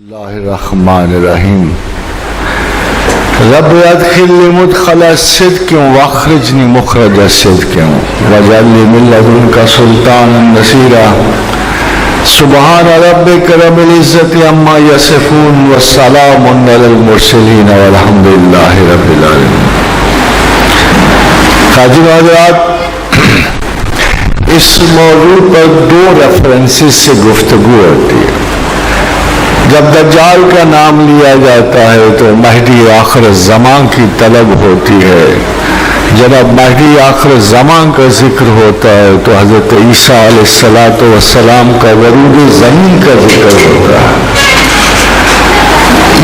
اللہ الرحمن الرحیم رب ادخلنی مدخل الصدق واخرجنی مخرج الصدق واجعل لی من لدنک سلطانا نصیرا سبحان ربک رب العزة عما یصفون والسلام علی المرسلین والحمد للہ رب العالمین۔ قاضی حضرات، اس موضوع پر دو ریفرنسز سے گفتگو ہوتی ہے۔ جب دجال کا نام لیا جاتا ہے تو مہدی آخر الزمان کی طلب ہوتی ہے، جب مہدی آخر الزمان کا ذکر ہوتا ہے تو حضرت عیسیٰ علیہ السلام کا ورود زمین کا ذکر ہوتا ہے۔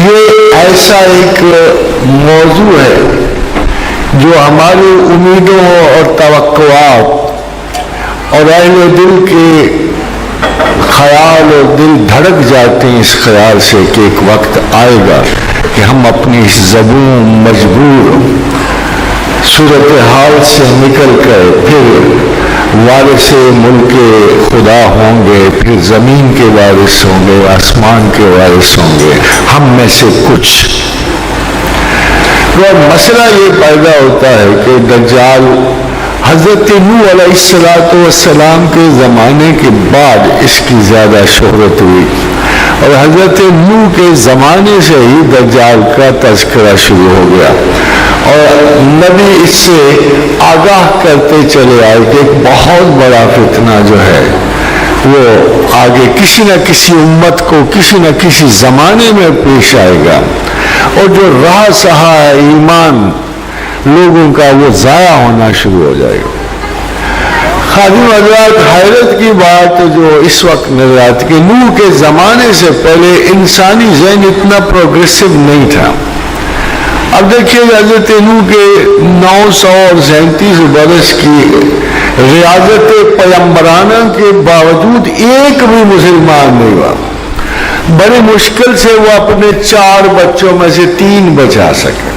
یہ ایسا ایک موضوع ہے جو ہماری امیدوں اور توقعات اور اہل دل کے خیال اور دل دھڑک جاتے ہیں اس خیال سے کہ ایک وقت آئے گا کہ ہم اپنی اس زبون مجبور صورتحال سے نکل کر پھر وارث ملک خدا ہوں گے، پھر زمین کے وارث ہوں گے، آسمان کے وارث ہوں گے، ہم میں سے کچھ۔ تو مسئلہ یہ پیدا ہوتا ہے کہ دجال حضرت نوح علیہ السلام کے زمانے کے بعد اس کی زیادہ شہرت ہوئی، اور حضرت نوح کے زمانے سے ہی دجال کا تذکرہ شروع ہو گیا، اور نبی اس سے آگاہ کرتے چلے آئے کہ ایک بہت بڑا فتنہ جو ہے وہ آگے کسی نہ کسی امت کو کسی نہ کسی زمانے میں پیش آئے گا، اور جو رہا سہا ایمان لوگوں کا وہ ضائع ہونا شروع ہو جائے گا۔ خادم حضرات، حیرت کی بات جو اس وقت نظر آتی کہ نوح کے زمانے سے پہلے انسانی ذہن اتنا پروگریسو نہیں تھا۔ اب دیکھیے حضرت نوح کے 937 برس کی ریاضت پیمبرانہ کے باوجود ایک بھی مسلمان نہیں ہوا۔ بڑی مشکل سے وہ اپنے 4 بچوں میں سے 3 بچا سکے،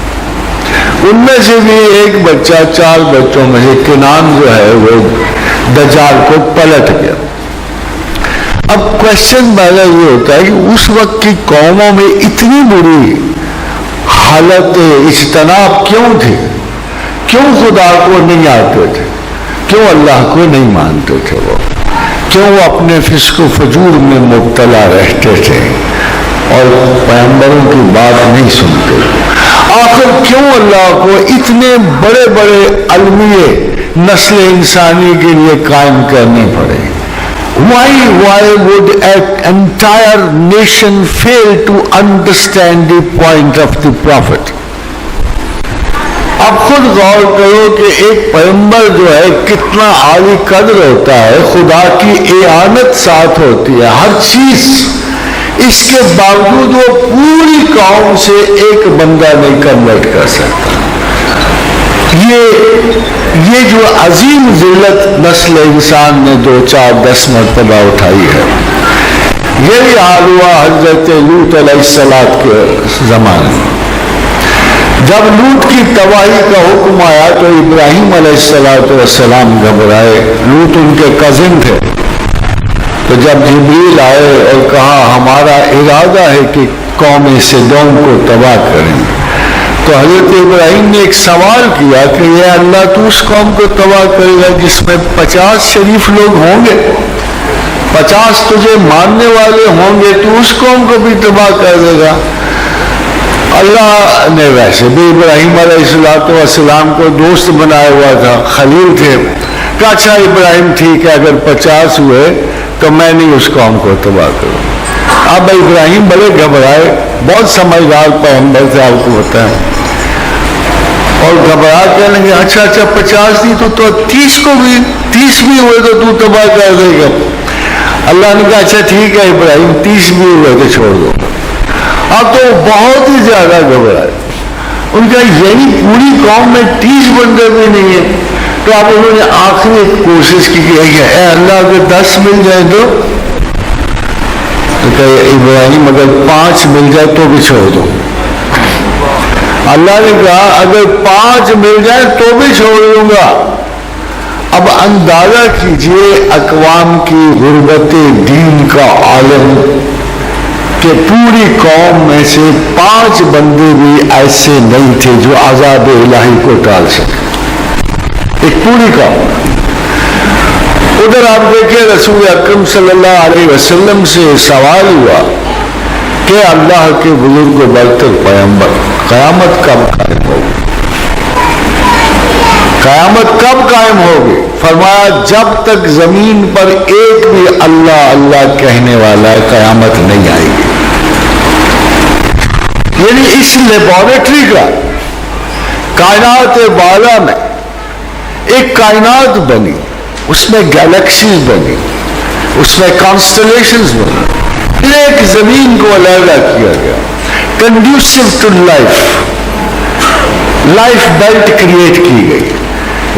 ان میں سے بھی ایک بچہ 4 بچوں میں سے کنان جو ہے وہ دجال کو پلٹ گیا۔ اب کوشچن پہلا یہ ہوتا ہے کہ اس وقت کی قوموں میں اتنی بری حالت اجتناب کیوں تھی؟ کیوں خدا کو نہیں آتے تھے؟ کیوں اللہ کو نہیں مانتے تھے؟ وہ کیوں وہ اپنے فسق و فجور میں مبتلا رہتے تھے اور پیغمبروں کی بات نہیں سنتے؟ آخر کیوں اللہ کو اتنے بڑے بڑے المیے نسل انسانی کے لیے قائم کرنے پڑے؟ Why would an entire nation fail to understand the point of the prophet? اب خود غور کرو کہ ایک پیغمبر جو ہے کتنا عالی قدر ہوتا ہے، خدا کی اعانت ساتھ ہوتی ہے ہر چیز، اس کے باوجود وہ پوری قوم سے ایک بندہ نہیں کنورٹ کر سکتا۔ یہ جو عظیم ذلت نسل انسان نے 2 4 10 مرتبہ اٹھائی ہے، یہی حال ہوا حضرت لوط علیہ السلام کے زمانے میں۔ جب لوط کی تباہی کا حکم آیا تو ابراہیم علیہ السلام گھبرائے، لوط ان کے کزن تھے۔ تو جب جبریل آئے اور کہا ہمارا ارادہ ہے کہ قوم سدوم کو تباہ کریں، تو حضرت ابراہیم نے ایک سوال کیا کہ یہ اللہ تو اس قوم کو تباہ کرے گا جس میں 50 شریف لوگ ہوں گے، 50 تجھے ماننے والے ہوں گے، تو اس قوم کو بھی تباہ کر دے گا؟ اللہ نے ویسے بھی ابراہیم علیہ السلام کو دوست بنایا ہوا تھا، خلیل تھے، کہا اچھا ابراہیم ٹھیک ہے، اگر 50 ہوئے تو میں نہیں اس قوم کو تباہ کروں۔ اب ابراہیم بڑے گھبرائے، بہت سمجھدار پیغمبر تھے آپ کو پتہ ہے، اور گھبرا کہنے لگے اچھا 50 تھی تو 30 کو بھی 30 بھی ہوئے تو تباہ کر دے گا۔ اللہ نے کہا اچھا ٹھیک ہے ابراہیم 30 بھی ہوئے تو چھوڑ دو۔ اب تو بہت ہی زیادہ گھبرائے، ان کا یہی پوری قوم میں 30 بندے بھی نہیں ہیں۔ تو اب انہوں نے آخری کوشش کی کہ اے اللہ اگر 10 مل جائے تو کہ ابراہیم اگر 5 مل جائے تو بھی چھوڑ دو۔ اللہ نے کہا اگر 5 مل جائے تو بھی چھوڑ دوں گا۔ اب اندازہ کیجئے اقوام کی غربت دین کا عالم کہ پوری قوم میں سے 5 بندے بھی ایسے نہیں تھے جو عذاب الہی کو ٹال سکے، ایک پوری قوم۔ ادھر آپ دیکھیں رسول اکرم صلی اللہ علیہ وسلم سے سوال ہوا کہ اللہ کے بزرگ و برتر پیغمبر قیامت کب قائم ہوگی؟ قیامت کب قائم ہوگی؟ فرمایا جب تک زمین پر ایک بھی اللہ اللہ کہنے والا ہے قیامت نہیں آئے گی۔ یعنی اس لیبارٹری کا کائنات بالا میں ایک کائنات بنی، اس میں گیلیکسیز بنی، اس میں کانسٹلیشنز بنی، پھر ایک زمین کو علیحدہ کیا گیا، conducive to life belt create کی گئی،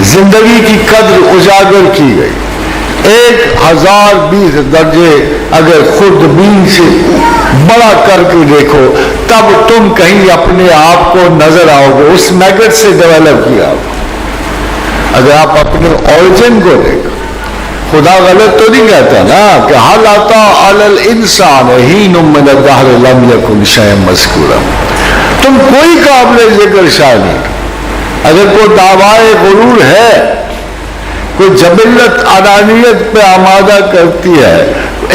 زندگی کی قدر اجاگر کی گئی۔ 1020 درجے اگر خود بین سے بڑا کر کے دیکھو تب تم کہیں اپنے آپ کو نظر آؤ گے، اس میگٹ سے ڈیولپ کیا۔ اگر آپ اپنے اوریجن کو دیکھو، خدا غلط تو نہیں کہتا نا کہ حل اتی علی الانسان حین من الدہر لم یکن شیئا مذکورا، تم کوئی قابل ذکر شاہ نہیں۔ اگر کوئی دعوائے غرور ہے، کوئی جبلت انانیت پہ آمادہ کرتی ہے،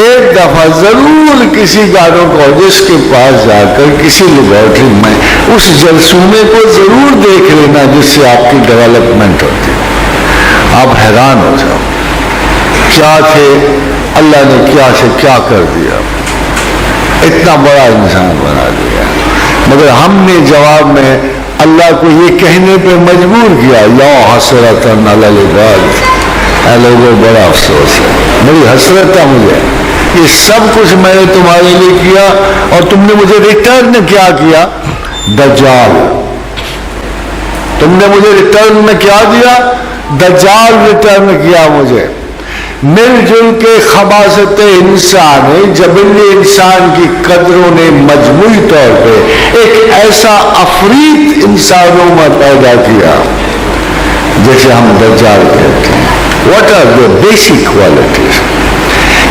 ایک دفعہ ضرور کسی گائنوکولوجسٹ کے پاس جا کر کسی لیبارٹری میں اس جرثومے کو ضرور دیکھ لینا جس سے آپ کی ڈیولپمنٹ ہوتی ہے۔ آپ حیران ہو جاؤ کیا تھے، اللہ نے کیا سے کیا کر دیا، اتنا بڑا انسان بنا دیا۔ مگر ہم نے جواب میں اللہ کو یہ کہنے پہ مجبور کیا، یا حسرۃ علی العباد، اے لوگوں بڑا افسوس ہے، بڑی حسرت ہے مجھے، یہ سب کچھ میں نے تمہارے لیے کیا اور تم نے مجھے ریٹرن کیا کیا؟ دجال۔ تم نے مجھے ریٹرن میں کیا دیا؟ دجال ریٹرن کیا مجھے۔ مل جل کے خباثت انسان جبلی انسان کی قدروں نے مجموعی طور پہ ایک ایسا افریط انسانوں میں پیدا کیا جیسے ہم دجال کہتے ہیں۔ What are the basic qualities?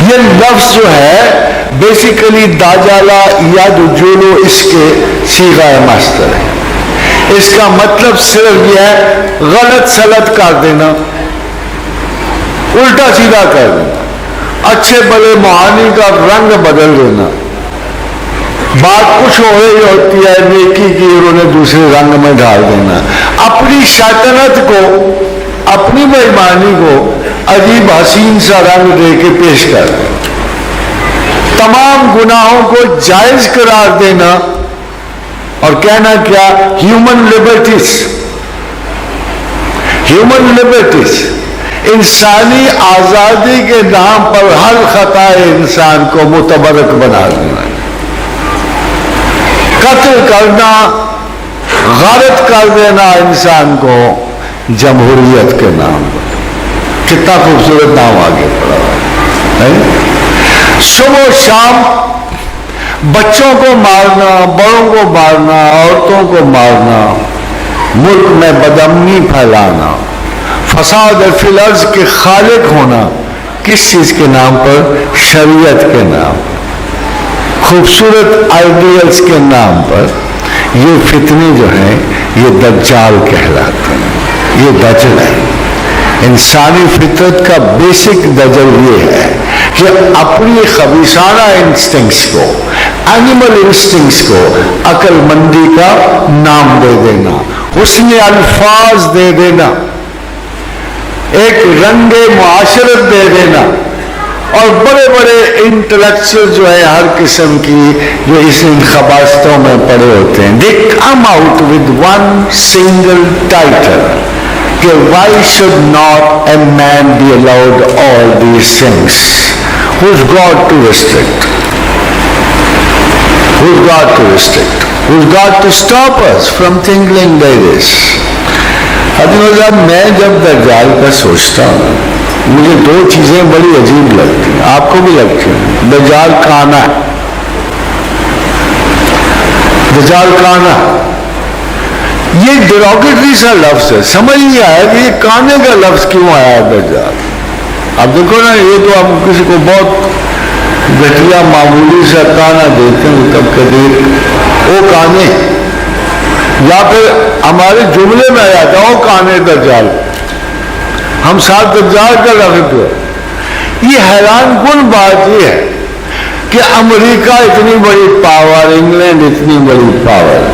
یہ لفظ جو ہے بیسیکلی داجالہ یا جولو اس کے صیغہ مصدر ہے۔ اس کا مطلب صرف یہ ہے غلط سلط کر دینا، الٹا سیدھا کر دینا، اچھے بڑے معانی کا رنگ بدل دینا۔ بات کچھ ہو رہی ہوتی ہے نیکی کی، انہوں نے دوسرے رنگ میں ڈال دینا، اپنی شیطنت کو، اپنی بےایمانی کو عجیب حسین سا رنگ دے کے پیش کر دینا، تمام گناہوں کو جائز قرار دینا اور کہنا کیا؟ ہیومن لبرٹیز، ہیومن لبرٹیز، انسانی آزادی کے نام پر ہر خطا انسان کو متبرک بنا دینا، قتل کرنا، غارت کر دینا انسان کو جمہوریت کے نام پر۔ کتنا خوبصورت نام آگے پڑا ہے۔ صبح و شام بچوں کو مارنا، بڑوں کو مارنا، عورتوں کو مارنا، ملک میں بدامنی پھیلانا، فساد فی الارض کے خالق ہونا، کس چیز کے نام پر؟ شریعت کے نام پر، خوبصورت آئیڈیلز کے نام پر۔ یہ فتنے جو ہیں یہ دجال کہلاتے ہیں، یہ دجل ہے۔ انسانی فطرت کا بیسک دجل یہ ہے کہ اپنی خبیثانہ انسٹنکٹس کو، اینیمل انسٹنکٹس کو عقل مندی کا نام دے دینا، حسن الفاظ دے دینا، ایک رنگ معاشرت دے دینا، اور بڑے بڑے انٹلیکچوئل جو ہے ہر قسم کی جو اس ان خباثتوں میں پڑے ہوتے ہیں، they come out with one single title کہ why should not a man be allowed all these things? Who's God to restrict? Who's God to restrict? Who's God to stop us from thinking like this? حضرت میں جب دجال کا سوچتا ہوں مجھے 2 چیزیں بڑی عجیب لگتی ہیں، آپ کو بھی لگتی ہیں۔ دجال کانا، دجال کانا یہ ڈیروگیٹری سا لفظ ہے، سمجھ نہیں آیا کہ یہ کانے کا لفظ کیوں آیا دجال۔ اب دیکھو نا، یہ تو ہم کسی کو بہت گٹیا معمولی سا کانا دیتے ہیں تب کبھی وہ کانے، یا پھر ہمارے جملے میں آ جاتا ہے وہ کانے دجال، ہم ساتھ دجال کا لفظ ہے۔ یہ حیران کن بات یہ ہے کہ امریکہ اتنی بڑی پاور، انگلینڈ اتنی بڑی پاور،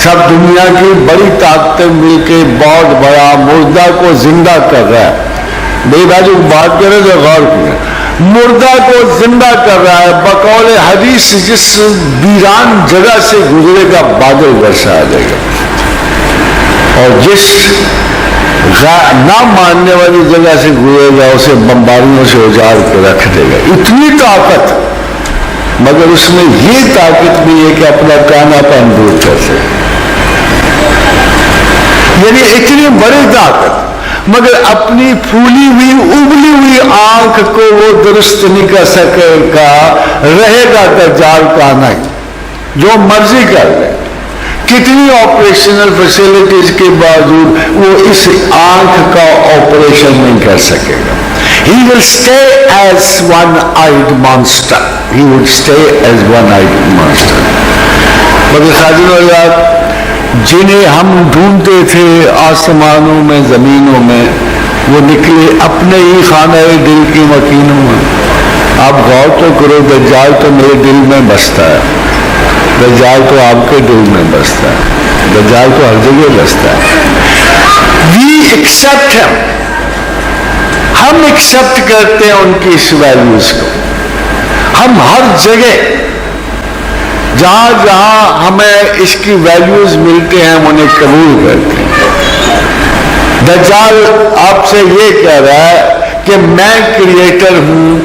سب دنیا کی بڑی طاقتیں مل کے بہت بڑا مردہ کو زندہ کر رہا ہے۔ میری بات جو بات کرے تو غور کیا، مردہ کو زندہ کر رہا ہے بقول حدیث، جس ویران جگہ سے گزرے گا بادل برسا دے گا، اور جس نہ ماننے والی جگہ سے گزرے گا اسے بمباریوں سے اجاڑ کے رکھ دے گا۔ اتنی طاقت، مگر اس میں یہ طاقت بھی ہے کہ اپنا کانا پن دور کر سکے، یعنی اتنی بڑی طاقت، مگر اپنی پھولی ہوئی ابلی ہوئی آنکھ کو وہ درست نہیں کر سکے گا، رہے گا دجال کا نہیں، جو مرضی کر لے، کتنی آپریشنل فیسلٹیز کے باوجود وہ اس آنکھ کا آپریشن نہیں کر سکے گا۔ He will stay as one-eyed monster. He would stay as one-eyed monster. مگر خاجن حضرات، جنہیں ہم ڈھونڈتے تھے آسمانوں میں زمینوں میں، وہ نکلے اپنے ہی خانہ دل کی مکینوں میں۔ آپ غور تو کرو، دجال تو میرے دل میں بستا ہے، دجال تو آپ کے دل میں بستا ہے، دجال تو ہر جگہ بستا ہے۔ We accept him. ہم ایکسپٹ کرتے ہیں ان کی اس ویلیوز کو، ہم ہر جگہ جہاں جہاں ہمیں اس کی ویلیوز ملتے ہیں ہم انہیں قبول کرتے ہیں۔ دجال آپ سے یہ کہہ رہا ہے کہ میں کریٹر ہوں،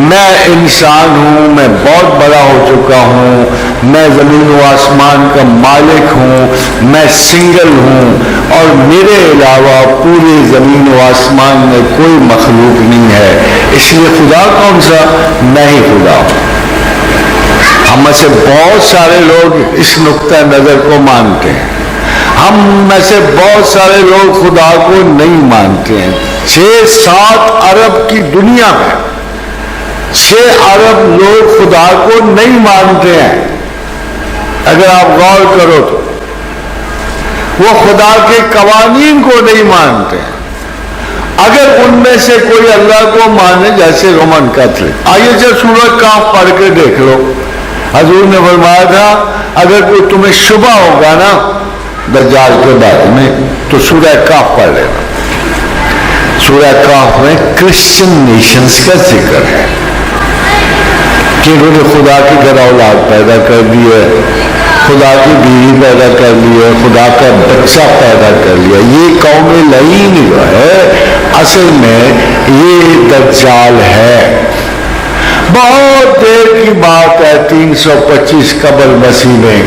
میں انسان ہوں، میں بہت بڑا ہو چکا ہوں، میں زمین و آسمان کا مالک ہوں، میں سنگل ہوں، اور میرے علاوہ پورے زمین و آسمان میں کوئی مخلوق نہیں ہے، اس لیے خدا کون سا؟ میں ہی خدا ہوں۔ ہم میں سے بہت سارے لوگ اس نقطہ نظر کو مانتے ہیں، ہم میں سے بہت سارے لوگ خدا کو نہیں مانتے ہیں۔ 6-7 ارب کی دنیا میں 6 ارب لوگ خدا کو نہیں مانتے ہیں۔ اگر آپ غور کرو تو وہ خدا کے قوانین کو نہیں مانتے ہیں۔ اگر ان میں سے کوئی اللہ کو مانے، جیسے رومن کیتھولک، آئیے جب سورہ کہف پڑھ کے دیکھ لو، حضور نے فرمایا تھا اگر کوئی تمہیں شبہ ہوگا نا دجال کے بارے میں تو سورہ کہف پڑھ لینا۔ سورہ کہف میں کرسچن نیشنز کا ذکر ہے کہ انہوں نے خدا کی گھر اولاد پیدا کر دی ہے، خدا کی بیوی پیدا کر لی ہے، خدا کا بچہ پیدا کر لیا۔ یہ قوم لعین جو ہے اصل میں یہ دجال ہے۔ بہت دیر کی بات ہے، 325 قبل مسیح میں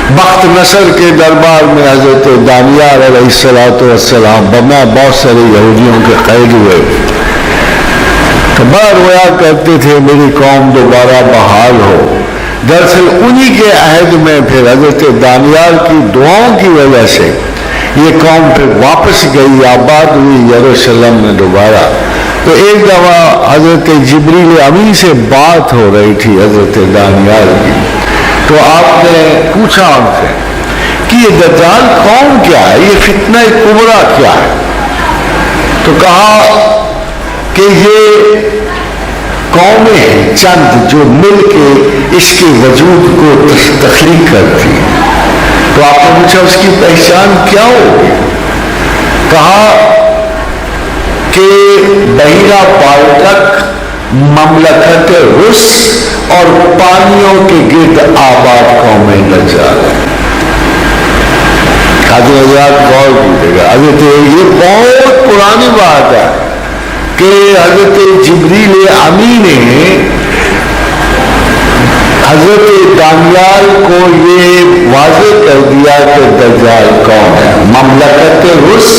بخت نصر کے دربار میں حضرت دانیال علیہ السلام بنا بہت سارے یہودیوں کے قید ہوئے، تو بڑا رویا کرتے تھے میری قوم دوبارہ بحال ہو۔ دراصل انہی کے عہد میں پھر حضرت دانیال کی دعاؤں کی وجہ سے یہ قوم پھر واپس گئی، آباد ہوئی یروشلم میں دوبارہ۔ تو ایک دفعہ حضرت جبریل امین سے بات ہو رہی تھی حضرت دانیال کی، تو آپ نے پوچھا ان سے کہ یہ دجال قوم کیا ہے، یہ فتنہ کبریٰ کیا ہے؟ تو کہا کہ یہ قومیں ہیں چند جو مل کے اس کے وجود کو تخلیق کرتی ہیں۔ تو آپ نے پوچھا اس کی پہچان کیا ہوگی؟ کہا کہ بحیرہ بالٹک، مملکت روس اور پانیوں کے گرد آباد قومیں دجال ہے۔ حضرت غور کیجیے گا، حضرت یہ بہت پرانی بات ہے کہ حضرت جبریل امی نے حضرت دانیال کو یہ واضح کر دیا کہ دجال کون ہے۔ مملکت روس،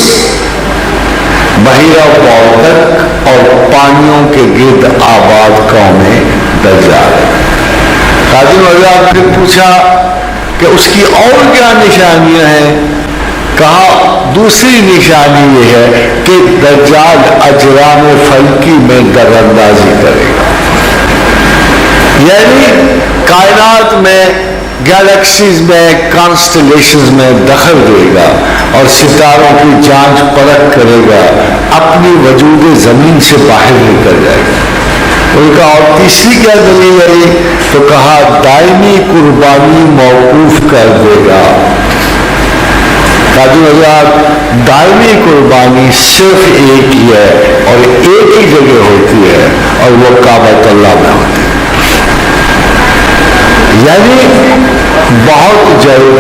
بحیرہ بالٹک اور پانیوں کے گرد آباد قومیں دجال ہے۔ قاضی وزیر نے پوچھا کہ اس کی اور کیا نشانیاں ہیں؟ کہا دوسری نشانی یہ ہے کہ دجال اجرام فلکی میں در اندازی کرے گا۔ یعنی کائنات میں، گیلیکسیز میں، کانسٹلیشنز میں دخل دے گا اور ستاروں کی جانچ پرکھ کرے گا، اپنی وجود زمین سے باہر نکل جائے گا۔ ان کا اور تیسری کیا دلیل ہے؟ تو کہا دائمی قربانی موقوف کر دے گا۔ قاضی حضرات، دائمی قربانی صرف ایک ہی ہے اور ایک ہی جگہ ہوتی ہے اور وہ کعبۃ اللہ میں ہوتی ہے۔ یعنی بہت جلد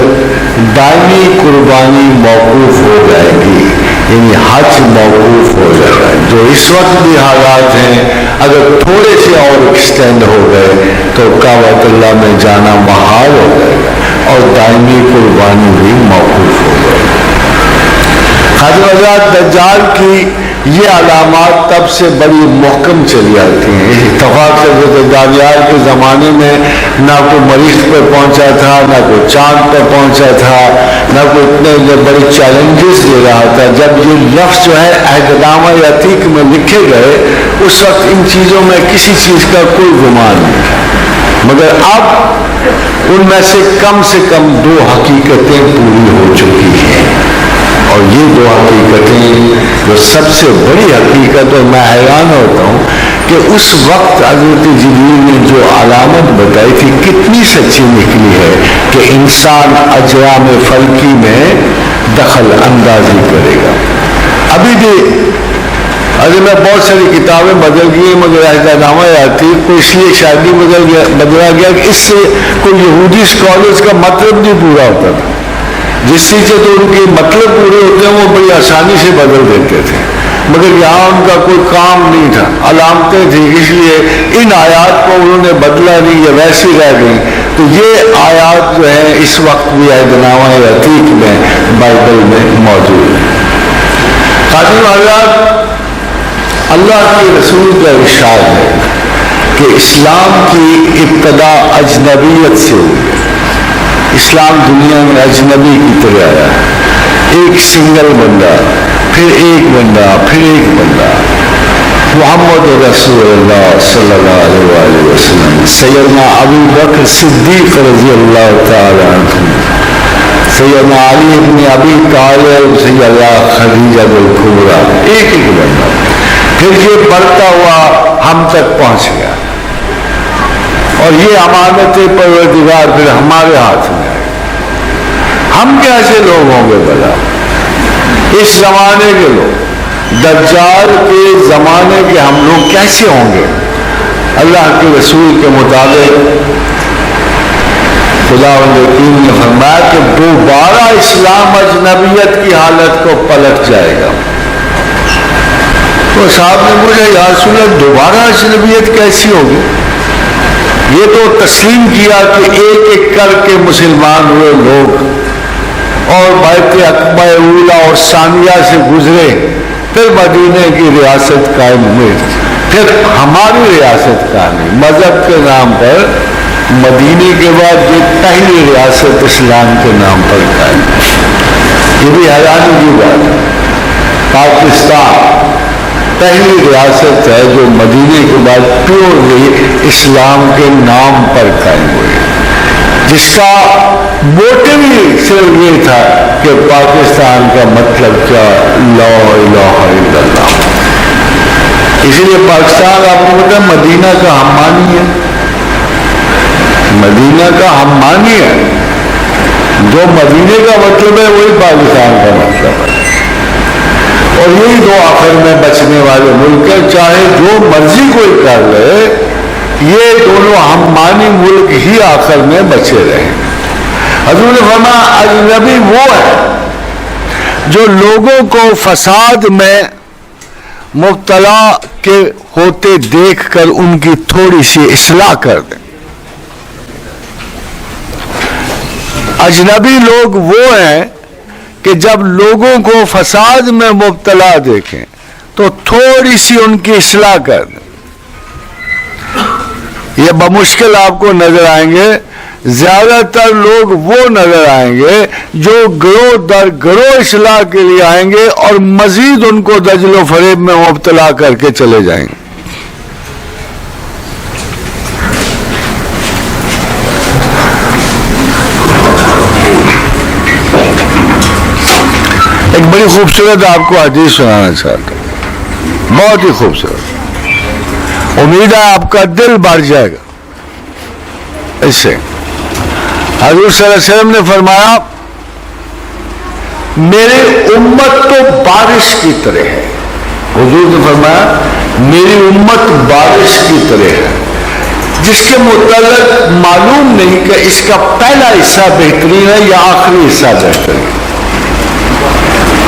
دائمی قربانی موقوف ہو جائے گی، یعنی حج موقوف ہو جائے گا۔ جو اس وقت بھی حالات ہیں، اگر تھوڑے سے اور ایکسٹینڈ ہو گئے تو کعبۃ اللہ میں جانا محال ہو جائے گا اور دائمی قربانی بھی موقوف ہو جائے گی۔ قاضی حضرات، دجال کی یہ علامات تب سے بڑی محکم چلی آتی ہیں۔ اس اتفاق سے دجال کے زمانے میں نہ کوئی مریخ پہ پہنچا تھا، نہ کوئی چاند پہ پہنچا تھا، نہ کوئی اتنے بڑے چیلنجز دے رہا تھا۔ جب یہ لفظ جو ہے عہد نامہ عتیق میں لکھے گئے، اس وقت ان چیزوں میں کسی چیز کا کوئی گمان نہیں تھا، مگر اب ان میں سے کم 2 حقیقتیں پوری ہو چکی ہیں۔ اور یہ 2 حقیقتیں جو سب سے بڑی حقیقت، اور میں حیران ہوتا ہوں کہ اس وقت حضرت جبریل نے جو علامت بتائی تھی کتنی سچی نکلی ہے کہ انسان اجرام فلکی میں دخل اندازی کرے گا۔ ابھی بھی ابھی میں بہت ساری کتابیں بدل گئی ہیں، مگر عہد نامہ عتیق کو اس لیے شاید بدلا گیا کہ اس سے کوئی یہودی اسکالرز کا مطلب نہیں پورا ہوتا تھا۔ جس چیز سے تو ان کے مطلب پورے ہوتے ہیں وہ بڑی آسانی سے بدل دیتے تھے، مگر یہاں ان کا کوئی کام نہیں تھا، علامتیں تھیں، اس لیے ان آیات کو انہوں نے بدلا نہیں، یہ ویسی رہ گئی۔ تو یہ آیات جو ہیں اس وقت بھی عہد نامہ عتیق میں بائبل میں موجود ہے۔ قاضی حضرات، اللہ کے رسول کا ارشاد ہے کہ اسلام کی ابتدا اجنبیت سے ہوئی۔ اسلام دنیا میں اجنبی کی طرح آیا ہے، ایک سنگل بندہ، پھر ایک بندہ، پھر ایک بندہ، محمد رسول اللہ صلی اللہ علیہ وسلم، سیدنا ابو بکر صدیق رضی اللہ تعالی عنہ، سیدنا علی بن ابی طالب، سیدنا خدیجہ الکبریٰ، ایک بندہ، پھر یہ بڑھتا ہوا ہم تک پہنچ گیا، اور یہ امانت پروردگار پھر ہمارے ہاتھ میں ہے۔ ہم کیسے لوگ ہوں گے بھلا؟ اس زمانے کے لوگ، دجال کے زمانے کے ہم لوگ کیسے ہوں گے؟ اللہ کے رسول کے مطابق خداوند کریم نے فرمایا کہ دوبارہ اسلام اجنبیت کی حالت کو پلٹ جائے گا۔ تو صاحب نے پوچھا، یا رسول اللہ دوبارہ اجنبیت کیسی ہوگی؟ یہ تو تسلیم کیا کہ ایک ایک کر کے مسلمان ہوئے لوگ اور بیعت عقبہ اولیٰ اور ثانیہ سے گزرے، پھر مدینے کی ریاست قائم ہوئی، پھر ہماری ریاست قائم ہوئی مذہب کے نام پر۔ مدینے کے بعد یہ پہلی ریاست اسلام کے نام پر قائم ہوئی۔ یہ بھی حیرانی کی بات ہے، پاکستان پہلی ریاست ہے جو مدینے کے بعد پیورلی اسلام کے نام پر قائم ہوئی، جس کا موٹو ہی صرف یہ تھا کہ پاکستان کا مطلب کیا، لا الہ الا اللہ۔ اسی لیے پاکستان آپ کو پتہ ہے مدینہ کا ہمانی ہے، مدینہ کا ہمانی ہے، جو مدینے کا مطلب ہے وہی پاکستان کا مطلب ہے، اور یہی 2 آخر میں بچنے والے ملک ہیں، چاہے جو مرضی کوئی کر لے، یہ دونوں ہمانی ملک ہی آخر میں بچے رہے۔ حضور نے فرمایا اجنبی وہ ہے جو لوگوں کو فساد میں مبتلا کے ہوتے دیکھ کر ان کی تھوڑی سی اصلاح کر دیں۔ اجنبی لوگ وہ ہیں کہ جب لوگوں کو فساد میں مبتلا دیکھیں تو تھوڑی سی ان کی اصلاح کر دیں۔ یہ بمشکل آپ کو نظر آئیں گے، زیادہ تر لوگ وہ نظر آئیں گے جو گروہ در گروہ اصلاح کے لیے آئیں گے اور مزید ان کو دجل و فریب میں مبتلا کر کے چلے جائیں گے۔ بڑی خوبصورت آپ کو حدیث سنانا چاہتا ہوں، بہت ہی خوبصورت، امید ہے آپ کا دل بھر جائے گا اس سے۔ حضور صلی اللہ علیہ وسلم نے فرمایا میری امت تو بارش کی طرح ہے، حضور نے فرمایا میری امت بارش کی طرح ہے، جس کے متعلق معلوم نہیں کہ اس کا پہلا حصہ بہترین ہے یا آخری حصہ بہترین ہے۔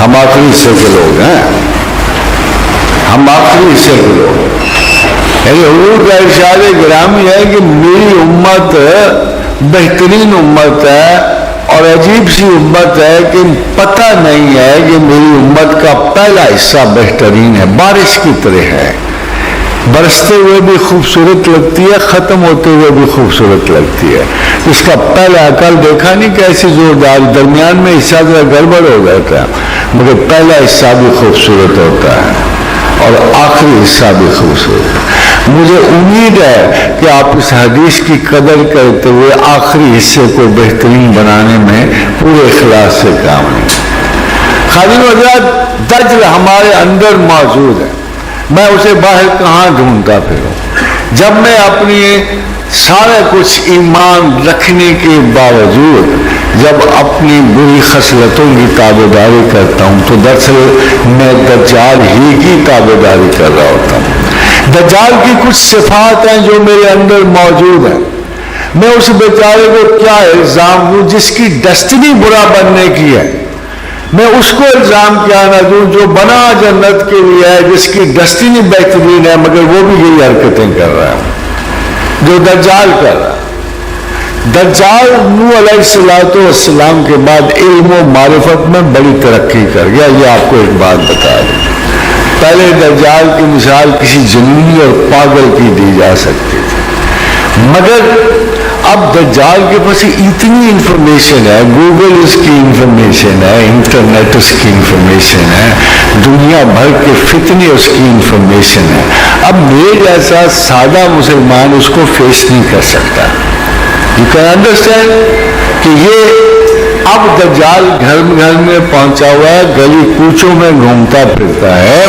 ہم آخری حصے کے لوگ ہیں، ہم آخری حصے کے لوگ ہیں، یعنی حضور کا ارشاد گرامی ہے کہ میری امت بہترین امت ہے، اور عجیب سی امت ہے کہ پتہ نہیں ہے کہ میری امت کا پہلا حصہ بہترین ہے، بارش کی طرح ہے، برستے ہوئے بھی خوبصورت لگتی ہے، ختم ہوتے ہوئے بھی خوبصورت لگتی ہے۔ اس کا پہلا کل دیکھا نہیں کیسی زوردار، درمیان میں حصہ ذرا گڑبڑ ہو جاتا ہے، مگر پہلا حصہ بھی خوبصورت ہوتا ہے اور آخری حصہ بھی خوبصورت ہے۔ مجھے امید ہے کہ آپ اس حدیث کی قدر کرتے ہوئے آخری حصے کو بہترین بنانے میں پورے اخلاص سے کام لیں۔ خادم حضرات، دجل ہمارے اندر موجود ہے، میں اسے باہر کہاں ڈھونڈتا پھروں؟ جب میں اپنی سارا کچھ ایمان رکھنے کے باوجود جب اپنی بری خصلتوں کی تابعداری کرتا ہوں تو دراصل میں دجال ہی کی تابعداری کر رہا ہوتا ہوں۔ دجال کی کچھ صفات ہیں جو میرے اندر موجود ہیں، میں اس بیچارے کو کیا الزام دوں جس کی ڈسٹنی برا بننے کی ہے؟ میں اس کو الزام کیا نہ دوں جو بنا جنت کے لیے ہے، جس کی ڈسٹنی بہترین ہے مگر وہ بھی یہی حرکتیں کر رہا ہے جو دجال کر رہا ہے۔ دجال نوح علیہ السلام کے بعد علم و معرفت میں بڑی ترقی کر گیا، یہ آپ کو ایک بات بتا دوں۔ پہلے دجال کی مثال کسی جنونی اور پاگل کی دی جا سکتی تھی، مگر اب دجال کے پاس اتنی انفارمیشن ہے، گوگل اس کی انفارمیشن ہے، انٹرنیٹ اس کی انفارمیشن ہے، دنیا بھر کے فتنے اس کی انفارمیشن ہے۔ اب میرے جیسا سادہ مسلمان اس کو فیس نہیں کر سکتا۔ یو کین انڈرسٹینڈ کہ یہ اب دجال گھر میں پہنچا ہوا ہے، گلی کوچوں میں گھومتا پھرتا ہے،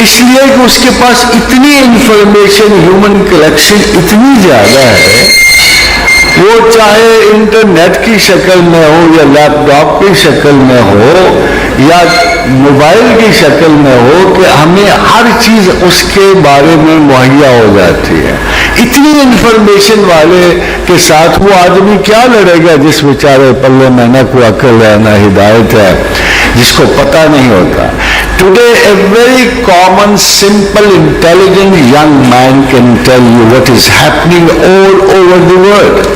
اس لیے کہ اس کے پاس اتنی انفارمیشن، ہیومن کلیکشن اتنی زیادہ ہے، وہ چاہے انٹرنیٹ کی شکل میں ہو یا لیپ ٹاپ کی شکل میں ہو یا موبائل کی شکل میں ہو، کہ ہمیں ہر چیز اس کے بارے میں مہیا ہو جاتی ہے۔ اتنی انفارمیشن والے کے ساتھ وہ آدمی کیا لڑے گا جس بیچارے پلے میں نہ کوئی عقل ہے نہ ہدایت ہے، جس کو پتہ نہیں ہوتا۔ Today a very common, simple, intelligent young man can tell you what is happening all over the world.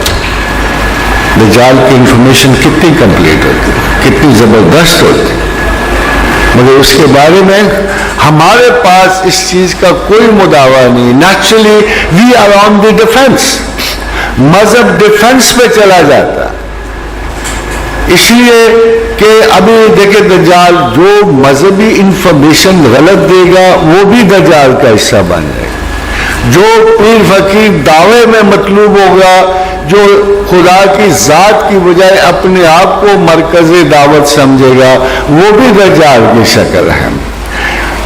دجال کی انفارمیشن کتنی کمپلیٹ ہوتی، کتنی زبردست ہوتی، مگر اس کے بارے میں ہمارے پاس اس چیز کا کوئی مدعا نہیں۔ Naturally we are on the defence, مذہب ڈیفینس پہ چلا جاتا، اس لیے کہ ابھی دیکھیں دجال جو مذہبی انفارمیشن غلط دے گا وہ بھی دجال کا حصہ بن جائے گا، جو پیر فقیر دعوے میں مطلوب ہوگا، جو خدا کی ذات کی بجائے اپنے آپ کو مرکز دعوت سمجھے گا، وہ بھی دجال کی شکل ہے۔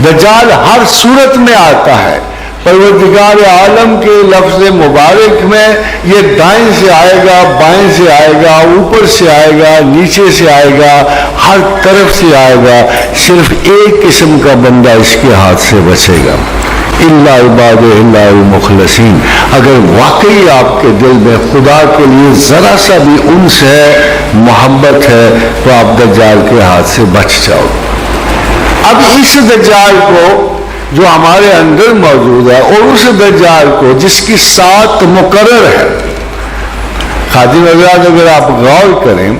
دجال ہر صورت میں آتا ہے، پروردگار عالم کے لفظ مبارک میں یہ دائیں سے آئے گا، بائیں سے آئے گا، اوپر سے آئے گا، نیچے سے آئے گا، ہر طرف سے آئے گا، صرف ایک قسم کا بندہ اس کے ہاتھ سے بچے گا، الا عباد اللہ المخلصین۔ اگر واقعی آپ کے دل میں خدا کے لیے ذرا سا بھی انس ہے، محبت ہے، تو آپ دجال کے ہاتھ سے بچ جاؤ۔ اب اس دجال کو جو ہمارے اندر موجود ہے اور اس دجال کو جس کی سات مقرر ہے، خادم حضرات اگر آپ غور کریں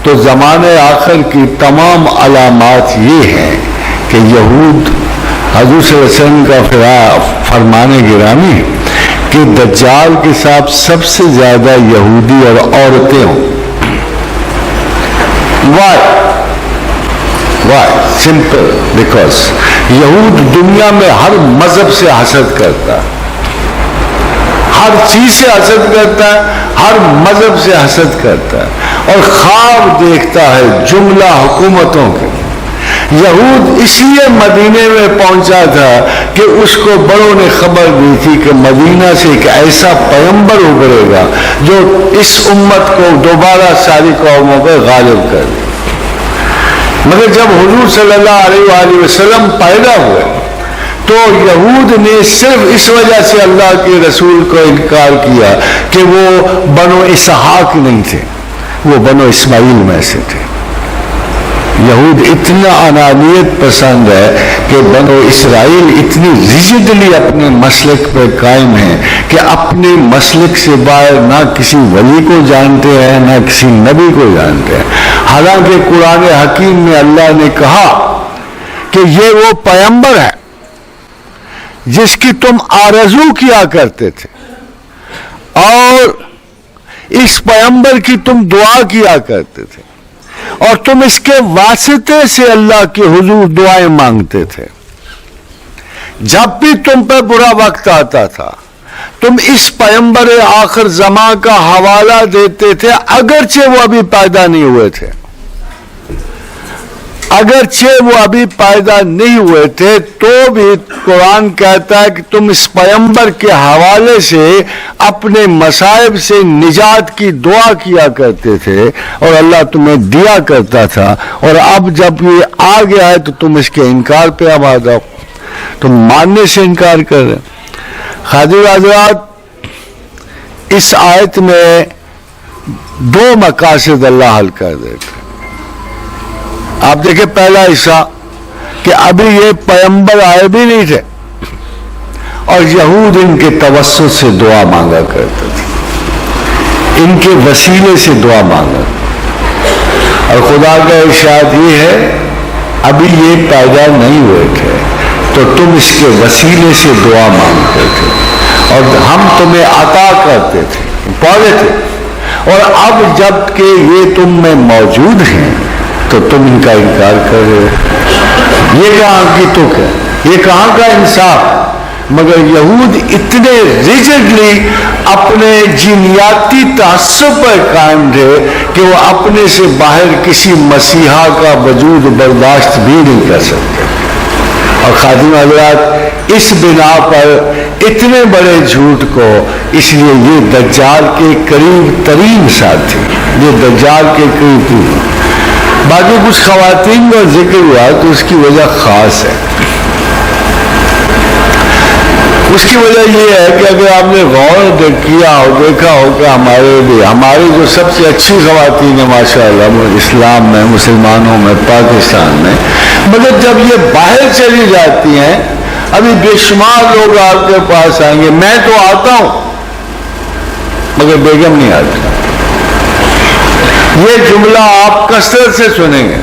تو زمانے آخر کی تمام علامات یہ ہیں کہ یہود، حضور صلی اللہ علیہ وسلم کا فرمان گرامی ہے کہ دجال کے ساتھ سب سے زیادہ یہودی اور عورتیں ہوں۔ Why? Simple. Because یہود دنیا میں ہر مذہب سے حسد کرتا ہے، ہر چیز سے حسد کرتا ہے، ہر مذہب سے حسد کرتا ہے، اور خواب دیکھتا ہے جملہ حکومتوں کے، یہود اس لیے مدینے میں پہنچا تھا کہ اس کو بڑوں نے خبر دی تھی کہ مدینہ سے ایک ایسا پیغمبر ابھرے گا جو اس امت کو دوبارہ ساری قوموں پر غالب کر دے. مگر جب حضور صلی اللہ علیہ وآلہ وسلم پیدا ہوئے تو یہود نے صرف اس وجہ سے اللہ کے رسول کو انکار کیا کہ وہ بنو اسحاق نہیں تھے، وہ بنو اسماعیل میں سے تھے. یہود اتنا انانیت پسند ہے کہ بنو اسرائیل اتنی ریجڈلی اپنے مسلک پہ قائم ہیں کہ اپنے مسلک سے باہر نہ کسی ولی کو جانتے ہیں نہ کسی نبی کو جانتے ہیں. حالانکہ قرآن حکیم میں اللہ نے کہا کہ یہ وہ پیغمبر ہے جس کی تم آرزو کیا کرتے تھے اور اس پیغمبر کی تم دعا کیا کرتے تھے اور تم اس کے واسطے سے اللہ کے حضور دعائیں مانگتے تھے. جب بھی تم پہ برا وقت آتا تھا تم اس پیغمبر آخر زمان کا حوالہ دیتے تھے، اگرچہ وہ ابھی پیدا نہیں ہوئے تھے، اگرچہ وہ ابھی پیدا نہیں ہوئے تھے تو بھی قرآن کہتا ہے کہ تم اس پیغمبر کے حوالے سے اپنے مصائب سے نجات کی دعا کیا کرتے تھے اور اللہ تمہیں دیا کرتا تھا. اور اب جب یہ آ گیا ہے تو تم اس کے انکار پہ اب آ جاؤ، تم ماننے سے انکار کر رہے. خادم حضرات، اس آیت میں دو مقاصد اللہ حل کر دیتے. آپ دیکھیں پہلا حصہ کہ ابھی یہ پیغمبر آئے بھی نہیں تھے اور یہود ان کے توسط سے دعا مانگا کرتے تھے، ان کے وسیلے سے دعا مانگا. اور خدا کا ارشاد یہ ہے ابھی یہ پیدا نہیں ہوئے تھے تو تم اس کے وسیلے سے دعا مانگتے تھے اور ہم تمہیں عطا کرتے تھے، پاتے تھے. اور اب جب کہ یہ تم میں موجود ہیں تو تم ان کا انکار کر رہے ہو. یہ کہاں کی تک ہے، یہ کہاں کا انصاف. مگر یہود اتنے ریجڈلی اپنے جینیاتی تعصب پر قائم تھے کہ وہ اپنے سے باہر کسی مسیحا کا وجود برداشت بھی نہیں کر سکتے. اور خادم حضرات، اس بنا پر اتنے بڑے جھوٹ کو، اس لیے یہ دجال کے قریب ترین ساتھی، یہ دجال کے قریب ترین. باقی کچھ خواتین کا ذکر ہوا تو اس کی وجہ خاص ہے. اس کی وجہ یہ ہے کہ اگر آپ نے غور کیا ہو، دیکھا ہو کہ ہمارے جو سب سے اچھی خواتین ہیں ماشاءاللہ اسلام میں، مسلمانوں میں، پاکستان میں، مگر جب یہ باہر چلی جاتی ہیں ابھی بے شمار لوگ آپ کے پاس آئیں گے، میں تو آتا ہوں مگر بیگم نہیں آتی. یہ جملہ آپ کثرت سے سنیں گے،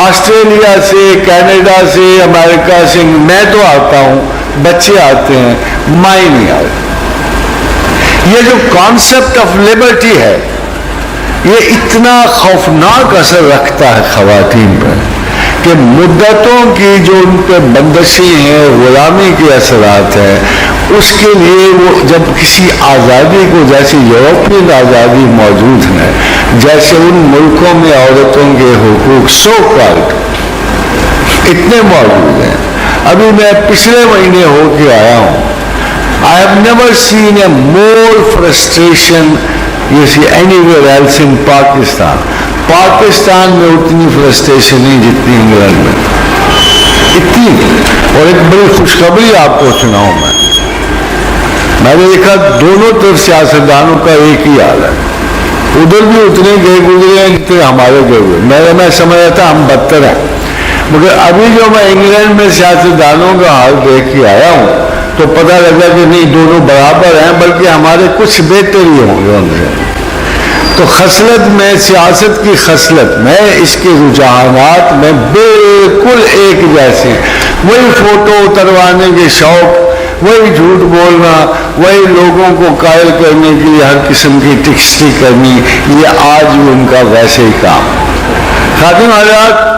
آسٹریلیا سے، کینیڈا سے، امریکہ سے، میں تو آتا ہوں، بچے آتے ہیں، ماں ہی نہیں آتی. یہ جو کانسیپٹ آف لبرٹی ہے یہ اتنا خوفناک اثر رکھتا ہے خواتین پر کہ مدتوں کی جو ان پہ بندشیں ہیں، غلامی کے اثرات ہیں، اس کے لیے وہ جب کسی آزادی کو، جیسے یورپین آزادی موجود ہے، جیسے ان ملکوں میں عورتوں کے حقوق سو کالڈ اتنے موجود ہیں. ابھی میں پچھلے مہینے ہو کے آیا ہوں. I have never seen a more frustration you see anywhere else in Pakistan. Pakistan میں اتنی فرسٹریشن نہیں جتنی انگلینڈ میں، اتنی. اور ایک بڑی خوشخبری آپ کو سناؤں میں نے دیکھا دونوں طرف سیاستدانوں کا ایک ہی حال ہے. ادھر بھی اتنے گئے گزرے ہیں جتنے ہمارے گئے ہوئے. میں سمجھ رہا تھا ہم بدتر ہیں، مگر ابھی جو میں انگلینڈ میں سیاستدانوں کا حال دیکھ کے آیا ہوں تو پتہ لگا کہ نہیں، دونوں برابر ہیں، بلکہ ہمارے کچھ بہتر ہی ہوں گے ان سے. تو خصلت میں، سیاست کی خصلت میں، اس کے رجحانات میں بالکل ایک جیسے ہیں. وہی فوٹو اتروانے کے شوق، وہی جھوٹ بولنا، وہی لوگوں کو قائل کرنے کے لیے ہر قسم کی ٹکسٹی کرنی، یہ آج بھی ان کا ویسے ہی کام. خادم حضرات،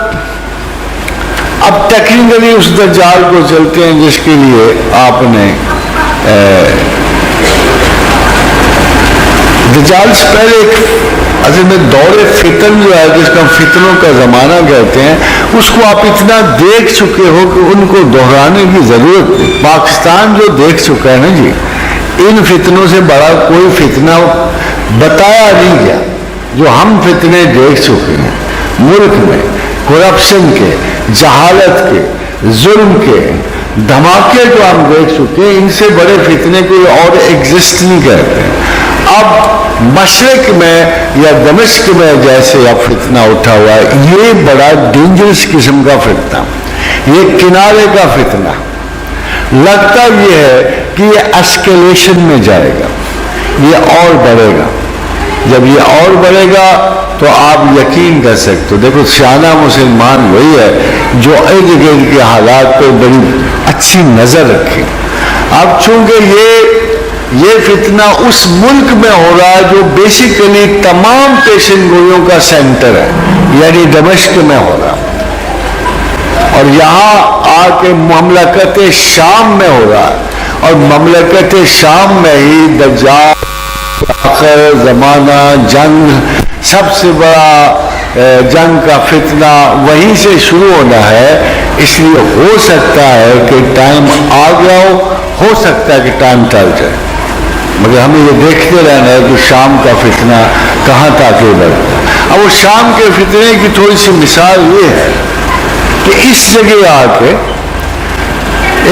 اب ٹیکنیکلی اس دجال کو چلتے ہیں جس کے لیے آپ نے دجال سے پہلے ایک اصل میں دور فتن جو ہے، جس کا فتنوں کا زمانہ کہتے ہیں، اس کو آپ اتنا دیکھ چکے ہو کہ ان کو دہرانے کی ضرورت نہیں. پاکستان جو دیکھ چکا ہے نا جی, ان فتنوں سے بڑا کوئی فتنہ بتایا نہیں گیا. جو ہم فتنے دیکھ چکے ہیں ملک میں, کرپشن کے, جہالت کے, ظلم کے دھماکے جو ہم دیکھ چکے ہیں, ان سے بڑے فتنے کوئی اور ایگزسٹ نہیں کرتے. اب مشرق میں یا دمشق میں جیسے اب فتنہ اٹھا ہوا ہے, یہ بڑا ڈینجرس قسم کا فتنہ, یہ کنارے کا فتنہ. لگتا یہ ہے کہ یہ اسکیلیشن میں جائے گا, یہ اور بڑھے گا. جب یہ اور بڑھے گا تو آپ یقین کر سکتے ہو. دیکھو سیانہ مسلمان وہی ہے جو ارد گرد کے حالات پہ بڑی اچھی نظر رکھے. اب چونکہ یہ فتنہ اس ملک میں ہو رہا ہے جو بیسیکلی تمام پیشن گوئیوں کا سینٹر ہے, یعنی دمشق میں ہو رہا, اور یہاں آ کے مملکت شام میں ہو رہا ہے. اور مملکت شام میں ہی دجال, آخر زمانہ, جنگ, سب سے بڑا جنگ کا فتنہ وہیں سے شروع ہونا ہے. اس لیے ہو سکتا ہے کہ ٹائم آ گیا ہو سکتا ہے کہ ٹائم ٹل جائے, مگر ہمیں یہ دیکھتے رہنا ہے کہ شام کا فتنہ کہاں تک بڑھتا ہے. اب وہ شام کے فتنے کی تھوڑی سی مثال یہ ہے کہ اس جگہ آ کے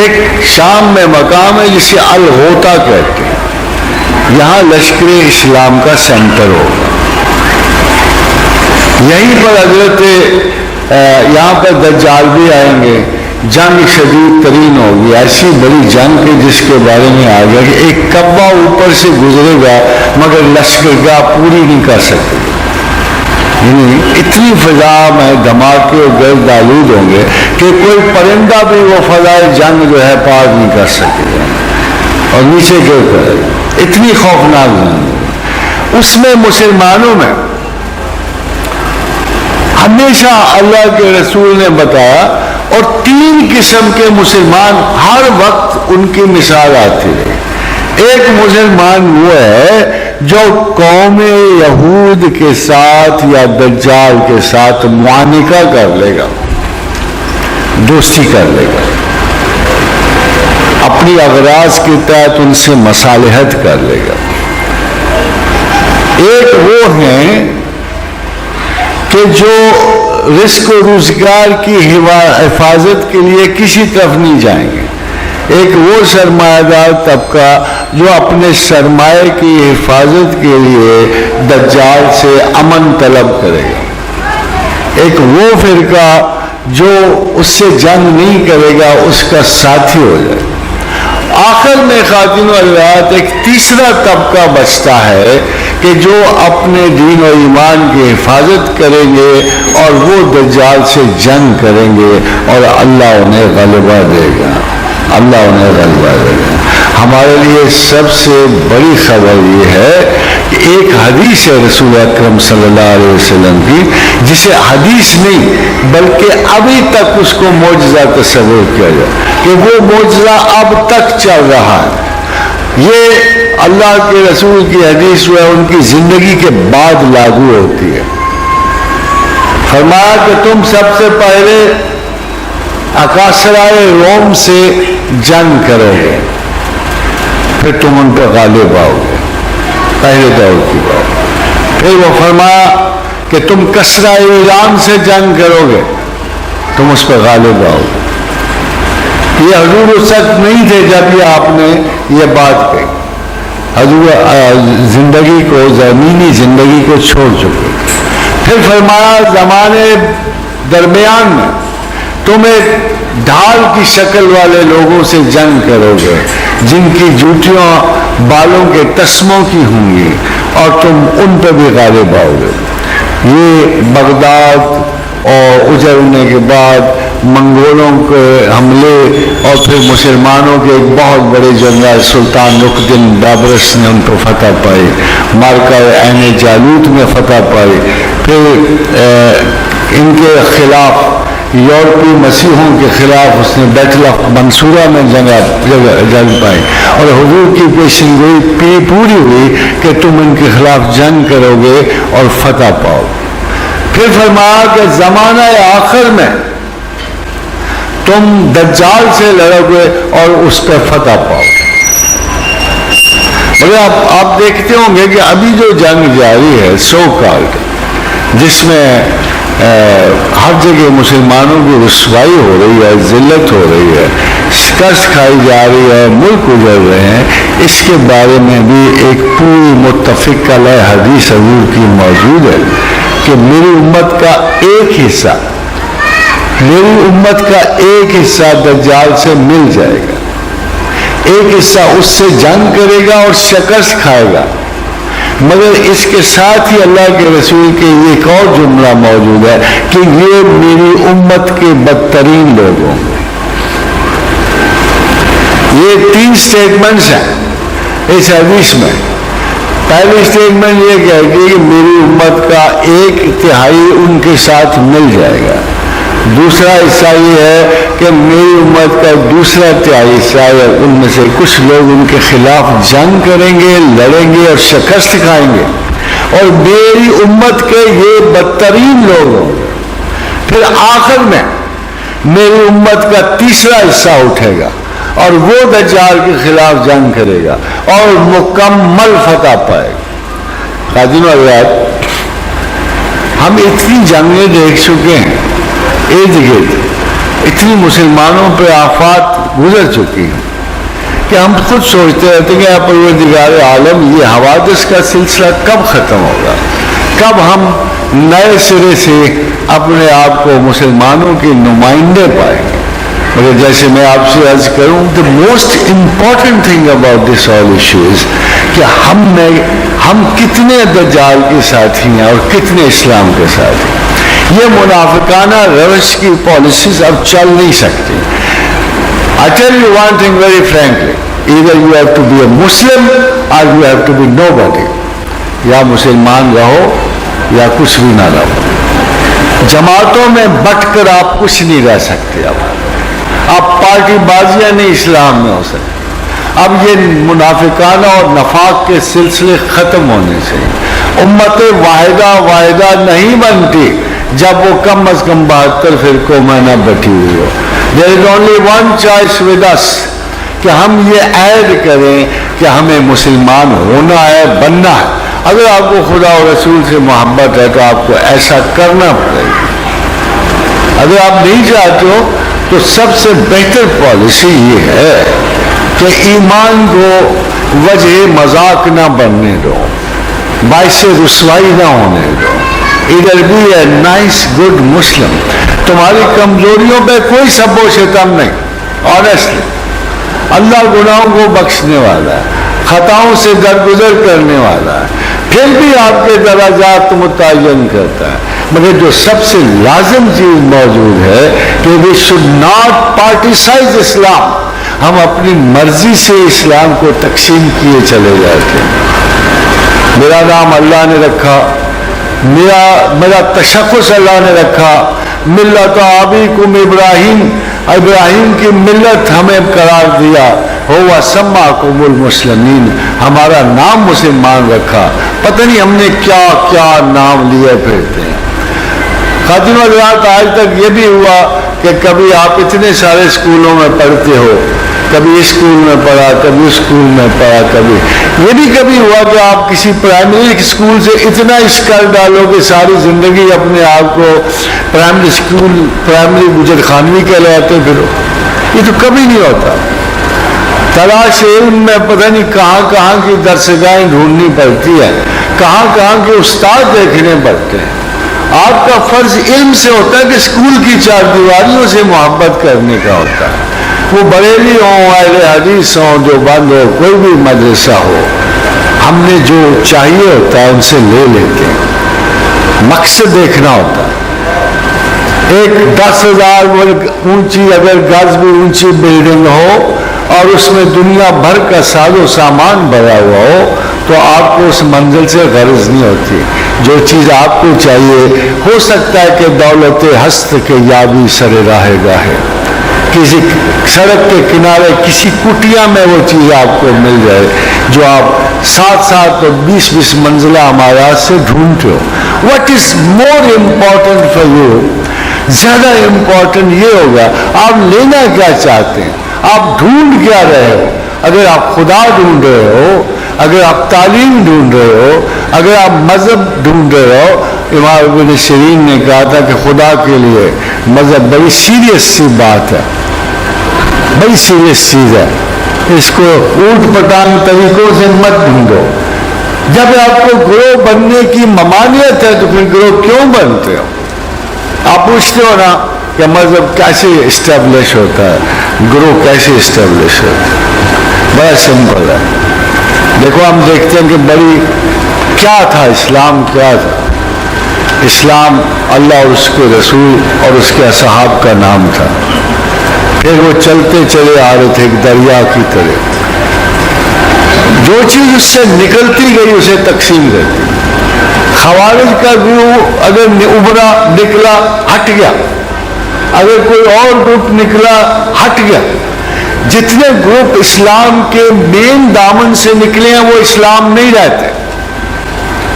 ایک شام میں مقام ہے جسے الغوطہ کہتے ہیں, یہاں لشکر اسلام کا سینٹر ہوگا. یہیں پر حضرت یہاں پر دجال بھی آئیں گے. جنگ شدید ترین ہوگی, ایسی بڑی جنگ کہ جس کے بارے میں آ گیا کہ ایک کعبہ اوپر سے گزرے گا مگر لشکرگاہ پوری نہیں کر سکے. یعنی اتنی فضا میں دھماکے اور گرد آلود ہوں گے کہ کوئی پرندہ بھی وہ فضائے جنگ جو ہے پار نہیں کر سکے گا اور نیچے گر پڑے گا. اتنی خوفناک جنگ. اس میں مسلمانوں میں ہمیشہ اللہ کے رسول نے بتایا, اور 3 قسم کے مسلمان ہر وقت ان کی مثال آتی ہے. ایک مسلمان وہ ہے جو قوم یہود کے ساتھ یا دجال کے ساتھ معانقہ کر لے گا, دوستی کر لے گا, اپنی اغراض کے تحت ان سے مصالحت کر لے گا. ایک وہ ہیں کہ جو رزق و روزگار کی حفاظت کے لیے کسی طرف نہیں جائیں گے. ایک وہ سرمایہ دار طبقہ جو اپنے سرمایہ کی حفاظت کے لیے دجال سے امن طلب کرے گا. ایک وہ فرقہ جو اس سے جنگ نہیں کرے گا, اس کا ساتھی ہو جائے گا. آخر میں خاتون الحضرات ایک تیسرا طبقہ بچتا ہے کہ جو اپنے دین و ایمان کی حفاظت کریں گے اور وہ دجال سے جنگ کریں گے اور اللہ انہیں غلبہ دے گا, اللہ انہیں غلبہ دے گا. ہمارے لیے سب سے بڑی خبر یہ ہے کہ ایک حدیث ہے رسول اکرم صلی اللہ علیہ وسلم کی, جسے حدیث نہیں بلکہ ابھی تک اس کو معجزہ تصور کیا جائے کہ وہ معجزہ اب تک چل رہا ہے. یہ اللہ کے رسول کی حدیث جو ہے ان کی زندگی کے بعد لاگو ہوتی ہے. فرمایا کہ تم سب سے پہلے اکاسرائے روم سے جنگ کرو گے, پھر تم ان پر غالب آؤ گے, پہلے دور کی بات. پھر وہ فرمایا کہ تم کسرائے ایران سے جنگ کرو گے, تم اس پر غالب آؤ گے. یہ حضور اس وقت نہیں تھے جب یہ آپ نے یہ بات کہی. حضور زندگی کو, زمینی زندگی کو چھوڑ چکے. پھر فرمایا زمانے درمیان میں تم ایک ڈھال کی شکل والے لوگوں سے جنگ کرو گے جن کی جوتیاں بالوں کے تسموں کی ہوں گی اور تم ان پہ بھی غالب آؤ گے. یہ بغداد اور اجڑنے کے بعد منگولوں کے حملے اور پھر مسلمانوں کے ایک بہت بڑے جنرل سلطان رک الدین بابرس نے ان کو فتح پائی, مارکہ عین جالوت میں فتح پائی. پھر ان کے خلاف یورپی مسیحوں کے خلاف اس نے بیٹل آف منصورہ میں جنگ پائی اور حضور کی پیشن گوئی پوری ہوئی کہ تم ان کے خلاف جنگ کرو گے اور فتح پاؤ. پھر فرمایا کہ زمانہ آخر میں تم دجال سے لڑو گے اور اس پہ فتح پاؤ. مگر آپ دیکھتے ہوں گے کہ ابھی جو جنگ جاری ہے سو کالڈ، جس میں ہر جگہ مسلمانوں کی رسوائی ہو رہی ہے، ذلت ہو رہی ہے، شکست کھائی جا رہی ہے، ملک اجڑ رہے ہیں، اس کے بارے میں بھی ایک پوری متفق علیہ حدیث حضور کی موجود ہے کہ میری امت کا ایک حصہ دجال سے مل جائے گا، ایک حصہ اس سے جنگ کرے گا اور شکست کھائے گا. مگر اس کے ساتھ ہی اللہ کے رسول کے ایک اور جملہ موجود ہے کہ یہ میری امت کے بدترین لوگ ہوں گے. یہ 3 سٹیٹمنٹس ہیں اس حدیث میں. پہلی سٹیٹمنٹ یہ کہے گی کہ میری امت کا 1/3 ان کے ساتھ مل جائے گا. دوسرا حصہ یہ ہے کہ میری امت کا دوسرا 1/3 حصہ ان میں سے کچھ لوگ ان کے خلاف جنگ کریں گے، لڑیں گے اور شکست کھائیں گے، اور میری امت کے یہ بدترین لوگ ہوں گے. پھر آخر میں میری امت کا تیسرا حصہ اٹھے گا اور وہ دجال کے خلاف جنگ کرے گا اور مکمل فتح پائے گا. قاضی حضرات، ہم اتنی جنگیں دیکھ چکے ہیں، ارد گرد اتنی مسلمانوں پہ آفات گزر چکی ہیں کہ ہم خود سوچتے رہتے ہیں کہ پروردگار عالم یہ حوادث کا سلسلہ کب ختم ہوگا، کب ہم نئے سرے سے اپنے آپ کو مسلمانوں کے نمائندے پائیں گے. مگر جیسے میں آپ سے عرض کروں، the most important thing about this all issue is کہ ہم کتنے دجال کے ساتھی ہیں اور کتنے اسلام کے ساتھ ہیں. یہ منافقانہ روش کی پالیسیز اب چل نہیں سکتی. I tell you one thing very frankly, either you have to be a Muslim or you have to be nobody. یا مسلمان رہو یا کچھ بھی نہ رہو. جماعتوں میں بٹ کر آپ کچھ نہیں رہ سکتے. اب پارٹی بازیاں نہیں اسلام میں ہو سکتی. اب یہ منافقانہ اور نفاق کے سلسلے ختم ہونے سے امت واحدہ نہیں بنتی جب وہ کم از کم 72 فرقوں میں نہ بٹی ہوئی ہو. There is only one choice with us کہ ہم یہ عہد کریں کہ ہمیں مسلمان ہونا ہے، بننا ہے. اگر آپ کو خدا اور رسول سے محبت ہے تو آپ کو ایسا کرنا پڑے گا. اگر آپ نہیں چاہتے ہو تو سب سے بہتر پالیسی یہ ہے کہ ایمان کو وجہ مذاق نہ بننے دو، باعث رسوائی نہ ہونے دو. ادھر بھی ہے نائس گڈ مسلم. تمہاری کمزوریوں پہ کوئی سب و شتم نہیں. آنیسٹلی اللہ گناہوں کو بخشنے والا ہے، خطاؤں سے درگزر کرنے والا ہے، پھر بھی آپ کے درجات متعین کرتا ہے. مگر جو سب سے لازم چیز موجود ہے کہ we should not particize اسلام. ہم اپنی مرضی سے اسلام کو تقسیم کیے چلے جاتے ہیں. میرا نام اللہ نے رکھا، میرا تشخص اللہ نے رکھا، ملت ابیکم ابراہیم کی ملت ہمیں قرار دیا، ہوا سماکم المسلمین، ہمارا نام مسلمان رکھا. پتہ نہیں ہم نے کیا کیا نام لیے پھرتے ہیں. خاتون حضرات، آج تک یہ بھی ہوا کہ کبھی آپ اتنے سارے اسکولوں میں پڑھتے ہو، کبھی اس اسکول میں پڑھا، کبھی اس اسکول میں پڑھا، کبھی یہ بھی کبھی ہوا کہ آپ کسی پرائمری اسکول سے اتنا اس کر ڈالو کہ ساری زندگی اپنے آپ کو پرائمری اسکول، پرائمری گجر خانوی کہلاتے پھرو. یہ تو کبھی نہیں ہوتا. تلاش علم میں پتہ نہیں کہاں کی درسگاہیں ڈھونڈنی پڑتی ہے، کہاں کے استاد دیکھنے پڑتے ہیں. آپ کا فرض علم سے ہوتا ہے کہ اسکول کی 4 دیواریوں سے محبت کرنے کا ہوتا ہے. وہ بریلی ہوں، اہل حدیث ہوں، جو بند ہو، کوئی بھی مدرسہ ہو، ہم نے جو چاہیے ہوتا ہے ان سے لے لیتے ہیں. مقصد دیکھنا ہوتا ہے. ایک 10,000 اونچی اگر گز بھی اونچی بلڈنگ ہو اور اس میں دنیا بھر کا ساز و سامان بھرا ہوا ہو تو آپ کو اس منزل سے غرض نہیں ہوتی. جو چیز آپ کو چاہیے، ہو سکتا ہے کہ دولت ہست کے یابی سر راہ گاہ ہے، کسی سڑک کے کنارے کسی کٹیا میں وہ چیز آپ کو مل جائے جو آپ 7 اور 20 منزلہ عمارات سے ڈھونڈتے ہو. What is more important for you? زیادہ امپورٹنٹ یہ ہوگا آپ لینا کیا چاہتے ہیں, آپ ڈھونڈ کیا رہے ہو. اگر آپ خدا ڈھونڈ رہے ہو, اگر آپ تعلیم ڈھونڈ رہے ہو, اگر آپ مذہب ڈھونڈ رہے ہو, امام ابن سیرین نے کہا تھا کہ خدا کے لیے مذہب بڑی سیریس سی بات ہے, بڑی سیریس چیز ہے. اس کو اوٹ پٹانگ طریقوں سے مت ڈھونڈو. جب آپ کو گروہ بننے کی ممانعت ہے تو پھر گروہ کیوں بنتے ہو؟ آپ پوچھتے ہو نا کہ مذہب کیسے اسٹیبلش ہوتا ہے, گروہ کیسے اسٹیبلش ہوتا ہے؟ بڑا سمپل ہے. دیکھو ہم دیکھتے ہیں کہ بڑی کیا تھا اسلام, کیا تھا اسلام؟ اللہ اور اس کے رسول اور اس کے اصحاب کا نام تھا. پھر وہ چلتے چلے آ رہے تھے ایک دریا کی طرح, جو چیز اس سے نکلتی گئی اسے تقسیم کرتی. خوارج کا ویو اگر ابھرا نکلا ہٹ گیا, اگر کوئی اور گروپ نکلا ہٹ گیا. جتنے گروپ اسلام کے مین دامن سے نکلے ہیں وہ اسلام نہیں رہتے.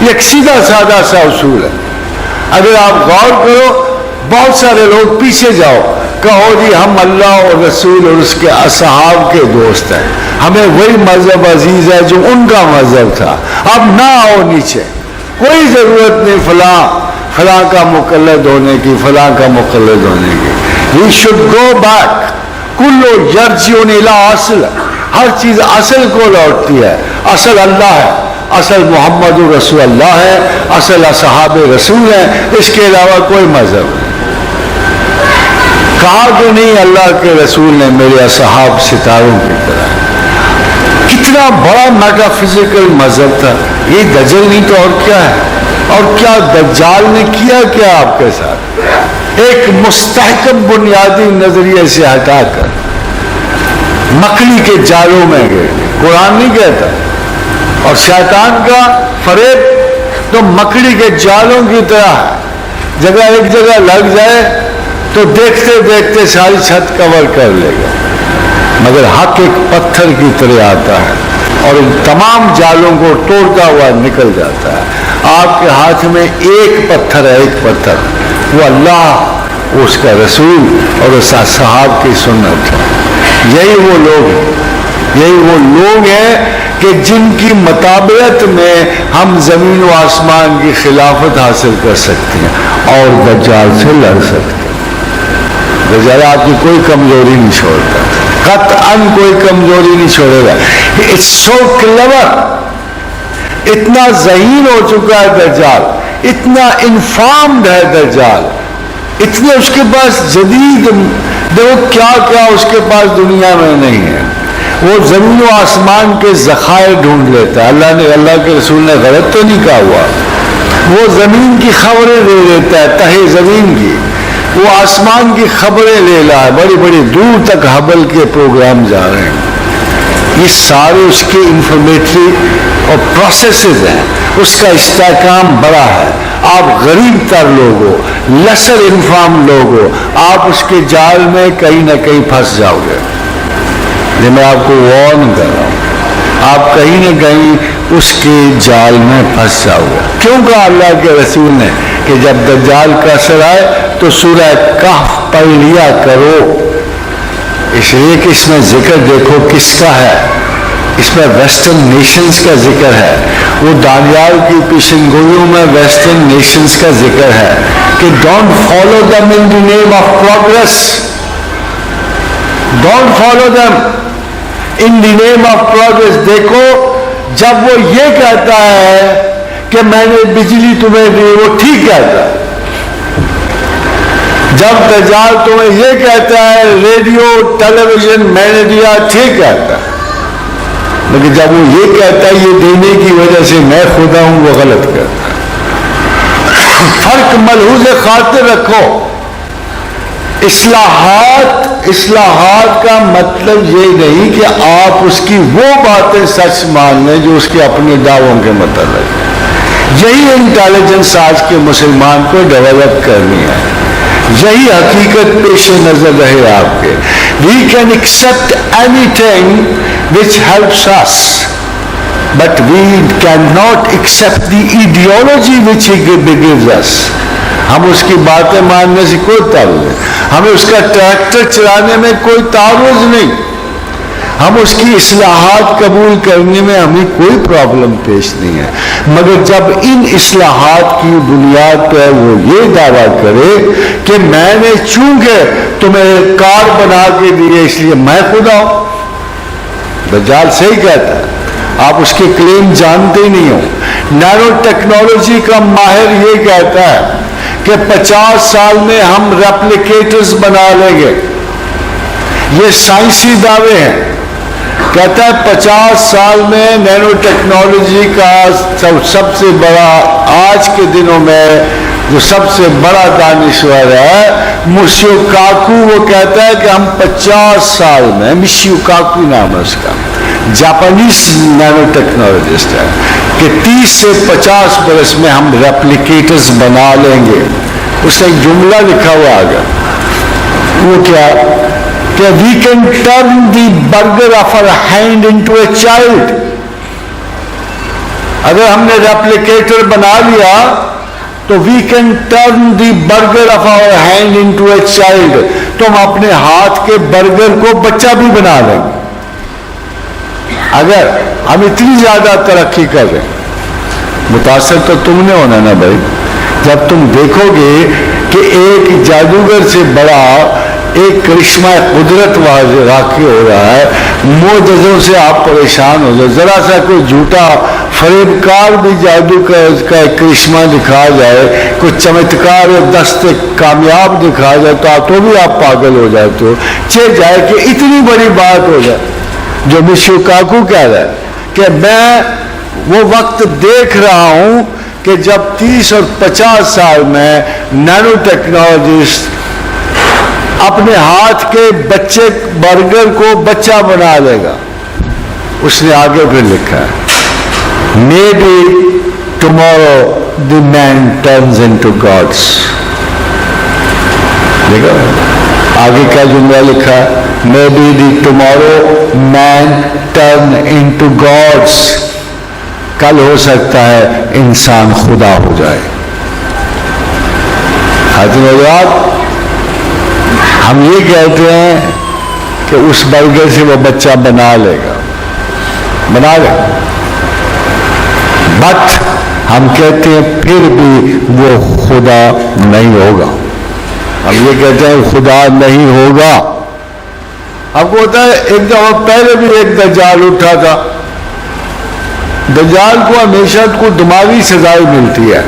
یہ ایک سیدھا سادہ سا اصول ہے. اگر آپ غور کرو, بہت سارے لوگ پیچھے جاؤ, کہو جی ہم اللہ اور رسول اور اس کے اصحاب کے دوست ہیں, ہمیں وہی مذہب عزیز ہے جو ان کا مذہب تھا. اب نہ آؤ نیچے, کوئی ضرورت نہیں فلاں کا مقلد ہونے کی, فلاں کا مقلد ہونے کی. We should go back. کلو یرجعون الی اصل, ہر چیز اصل کو لوٹتی ہے. اصل اللہ ہے, اصل محمد رسول اللہ ہے, اصل اصحاب رسول ہے, اس کے علاوہ کوئی مذہب نہیں. کہا کہ نہیں اللہ کے رسول نے میرے اصحاب ستاروں کی طرح. کتنا بڑا میٹا فزیکل مذہب تھا. یہ دجل نہیں تو اور کیا ہے؟ اور کیا دجال نے کیا کیا آپ کے ساتھ؟ ایک مستحکم بنیادی نظریے سے ہٹا کر مکڑی کے جالوں میں گئے. قرآن نہیں کہتا. اور شیطان کا فریب تو مکڑی کے جالوں کی طرح ہے. جگہ ایک جگہ لگ جائے تو دیکھتے دیکھتے ساری چھت کور کر لے گا, مگر حق ایک پتھر کی طرح آتا ہے اور ان تمام جالوں کو توڑتا ہوا نکل جاتا ہے. آپ کے ہاتھ میں ایک پتھر ہے, ایک پتھر, وہ اللہ, اس کا رسول اور اس صحاب کی سنت ہے. یہی وہ لوگ ہیں کہ جن کی مطابعت میں ہم زمین و آسمان کی خلافت حاصل کر سکتے ہیں اور دجال سے لڑ سکتے ہیں. دجال آپ کی کوئی کمزوری نہیں چھوڑتا, قطعاً کوئی کمزوری نہیں چھوڑے گا. اٹس سو کلیور, اتنا ذہین ہو چکا ہے دجال, اتنا انفارمڈ ہے دجال, اتنے اس کے پاس جدید, دیکھو کیا کیا اس کے پاس دنیا میں نہیں ہے. وہ زمین و آسمان کے ذخائر ڈھونڈ لیتا ہے. اللہ کے رسول نے غلط تو نہیں کہا ہوا. وہ زمین کی خبریں لے لیتا ہے, تہے زمین کی. وہ آسمان کی خبریں لے رہا ہے, بڑی بڑی دور تک ہبل کے پروگرام جا رہے ہیں. یہ سارے اس کے انفارمیٹری اور پروسیسز ہیں. اس کا استحکام بڑا ہے. آپ غریب تر لوگ ہو, لسر انفارم لوگ ہو, آپ اس کے جال میں کہیں نہ کہیں پھنس جاؤ گے. یہ میں آپ کو وارن کر رہا ہوں, آپ کہیں نہ کہیں اس کے جال میں پھنس جاؤ گے. کیوں کہا اللہ کے رسول نے کہ جب دجال کا اثر آئے تو سورہ کہف پڑھ لیا کرو, اس لیے کہ اس میں ذکر دیکھو کس کا ہے. اس میں ویسٹرن نیشنز کا ذکر ہے. وہ دانیال کی پیشن گوئیوں میں ویسٹرن نیشنز کا ذکر ہے کہ don't follow them in the name of progress, don't follow them in the name of progress. دیکھو جب وہ یہ کہتا ہے کہ میں نے بجلی تمہیں دی, وہ ٹھیک کہتا ہے. جب دجال تمہیں یہ کہتا ہے ریڈیو ٹیلی ویژن میں نے دیا, ٹھیک کہتا ہے. لیکن جب وہ یہ کہتا ہے یہ دینے کی وجہ سے میں خدا ہوں, وہ غلط کہتا ہے. فرق ملحوظ خاطر رکھو. اصلاحات کا مطلب یہ نہیں کہ آپ اس کی وہ باتیں سچ مان لیں جو اس کے اپنے دعووں کے متعلق. یہی انٹیلیجنس آج کے مسلمان کو ڈیولپ کرنی ہے. یہی حقیقت پیش نظر رہے آپ کے. We can accept anything which helps us, but we cannot accept the ideology which he gives us. ہم اس کی باتیں ماننے سے کوئی تعارض نہیں, ہمیں اس کا ٹریکٹر چلانے میں کوئی تعارض نہیں, ہم اس کی اصلاحات قبول کرنے میں ہمیں کوئی پرابلم پیش نہیں ہے, مگر جب ان اصلاحات کی بنیاد پر وہ یہ دعویٰ کرے کہ میں نے چونکہ تمہیں کار بنا کے دیے اس لیے میں خدا ہوں. دجال صحیح کہتا ہے, آپ اس کے کلیم جانتے ہی نہیں ہو. نینو ٹیکنالوجی کا ماہر یہ کہتا ہے کہ 50 سال میں ہم ریپلیکیٹرز بنا لیں گے. یہ سائنسی دعوے ہیں. کہتا ہے 50 سال میں نینو ٹیکنالوجی کا سب سے بڑا آج کے دنوں میں جو سب سے بڑا دانشور ہے مشیو کاکو, وہ کہتا ہے کہ ہم 50 سال میں, مشیو کاکو نام ہے اس کا, جاپانیز نینو ٹیکنالوجسٹ ہے, کہ 30 سے 50 برس میں ہم ریپلیکیٹرز بنا لیں گے. اس نے ایک جملہ لکھا ہوا آگے, وہ کیا کہ we can turn the burger of our hand into a child. اگر ہم نے ریپلیکیٹر بنا لیا تو we can turn the burger of our hand into a child, تو ہم اپنے ہاتھ کے برگر کو بچہ بھی بنا لیں گے. اگر ہم اتنی زیادہ ترقی کر رہے ہیں, متاثر تو تم نے ہونا نا بھائی, جب تم دیکھو گے کہ ایک جادوگر سے بڑا ایک کرشمہ قدرت واقع ہو رہا ہے, معجزوں سے آپ پریشان ہو جائے. ذرا سا کوئی جھوٹا فریب کار بھی جادو کا ایک کرشمہ دکھا جائے, کوئی چمتکار دست کامیاب دکھا جائے تو بھی آپ پاگل ہو جاتے ہو. جائے کہ اتنی بڑی بات ہو جائے. جو مشیو کاکو کہہ رہا ہے کہ میں وہ وقت دیکھ رہا ہوں کہ جب 30 اور 50 سال میں نینو ٹیکنالوجسٹ اپنے ہاتھ کے بچے برگر کو بچہ بنا لے گا. اس نے آگے پھر لکھا ہے maybe tomorrow the man turns into gods. دیکھا آگے کیا جملہ لکھا ہے, maybe the tomorrow man turn into gods. کل ہو سکتا ہے انسان خدا ہو جائے. حضرات ہم یہ کہتے ہیں کہ اس برگر سے وہ بچہ بنا لے گا, بنا لے, بٹ ہم کہتے ہیں پھر بھی وہ خدا نہیں ہوگا. ہم یہ کہتے ہیں خدا نہیں ہوگا. آپ کو ہوتا ہے ایک دفعہ پہلے بھی ایک دجال اٹھا تھا. دجال کو ہمیشہ کو دماغی سزائیں ملتی ہے.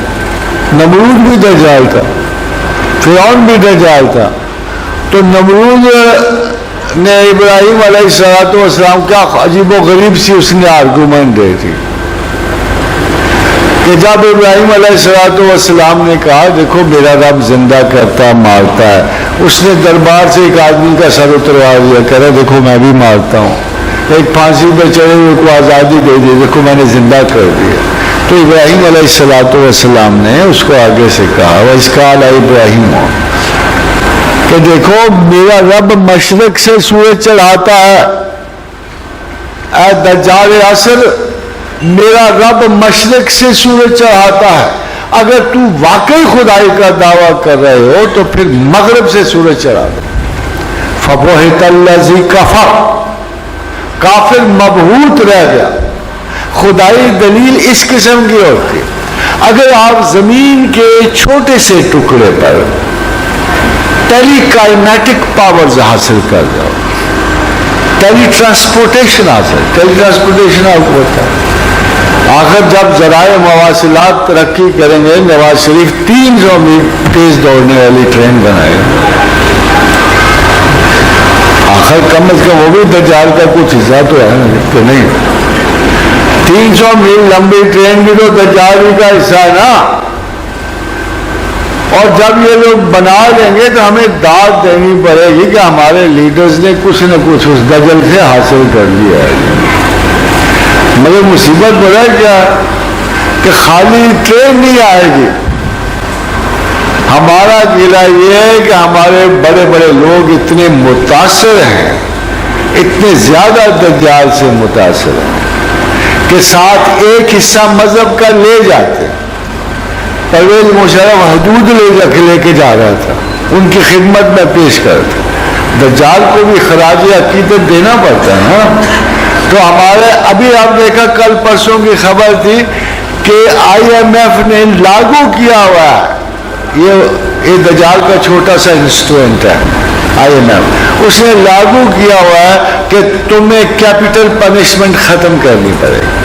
نمرود بھی دجال تھا, فرعون بھی دجال تھا. تو نمرود نے ابراہیم علیہ السلام کا عجیب و غریب سی اس نے آرگومنٹ دی تھی کہ جب ابراہیم علیہ السلام نے کہا دیکھو میرا رب زندہ کرتا مارتا ہے, اس نے دربار سے ایک آدمی کا سر اتروا دیا, کہہ رہا دیکھو میں بھی مارتا ہوں, ایک پھانسی پہ چڑھے ہوئے کو آزادی دے دی, دیکھو میں نے زندہ کر دیا. تو ابراہیم علیہ السلام نے اس کو آگے سے کہا وَإِذْ قَالَ ابراہیم, کہ دیکھو میرا رب مشرق سے سورج چڑھاتا ہے. اے دجال عصر, میرا رب مشرق سے سورج چڑھاتا ہے. اگر تو واقعی خدائی کا دعویٰ کر رہے ہو تو پھر مغرب سے سورج چڑھا دو. فَبُهِتَ الَّذِي كَفَرَ, کافر مبہوت رہ گیا. خدائی دلیل اس قسم کی ہوتی ہے, اگر آپ زمین کے چھوٹے سے ٹکڑے پر ٹیلی کائنیٹک پاورز حاصل کر جاؤ, ٹیلی ٹرانسپورٹیشن حاصل, ٹیلی ٹرانسپورٹیشن آپ کو ہوتا ہے. آخر جب ذرائع مواصلات ترقی کریں گے, نواز شریف 300 میل تیز دوڑنے والی ٹرین بنائے. آخر کم از کم وہ بھی دجال کا کچھ حصہ تو ہے کہ نہیں. 300 میل لمبی ٹرین بھی تو دجال کا حصہ ہے نا. اور جب یہ لوگ بنا لیں گے تو ہمیں داد دینی پڑے گی کہ ہمارے لیڈرز نے کچھ نہ کچھ اس دجل سے حاصل کر لیا ہے. مگر مصیبت بڑا کیا کہ خالی ٹرین نہیں آئے گی, ہمارا گلہ یہ ہے کہ ہمارے بڑے بڑے لوگ اتنے متاثر ہیں، اتنے زیادہ دجال سے متاثر ہیں کہ ساتھ ایک حصہ مذہب کا لے جاتے ہیں۔ پرویز مشرف حدود لے کے جا رہا تھا، ان کی خدمت میں پیش کرتا، دجال کو بھی خراج عقیدت دینا پڑتا ہے نا۔ تو ہمارے ابھی آپ دیکھا کل پرسوں کی خبر تھی کہ IMF نے لاگو کیا ہوا ہے، یہ دجال کا چھوٹا سا انسٹرومنٹ ہے IMF، اس نے لاگو کیا ہوا ہے کہ تمہیں کیپٹل پنشمنٹ ختم کرنی پڑے گی۔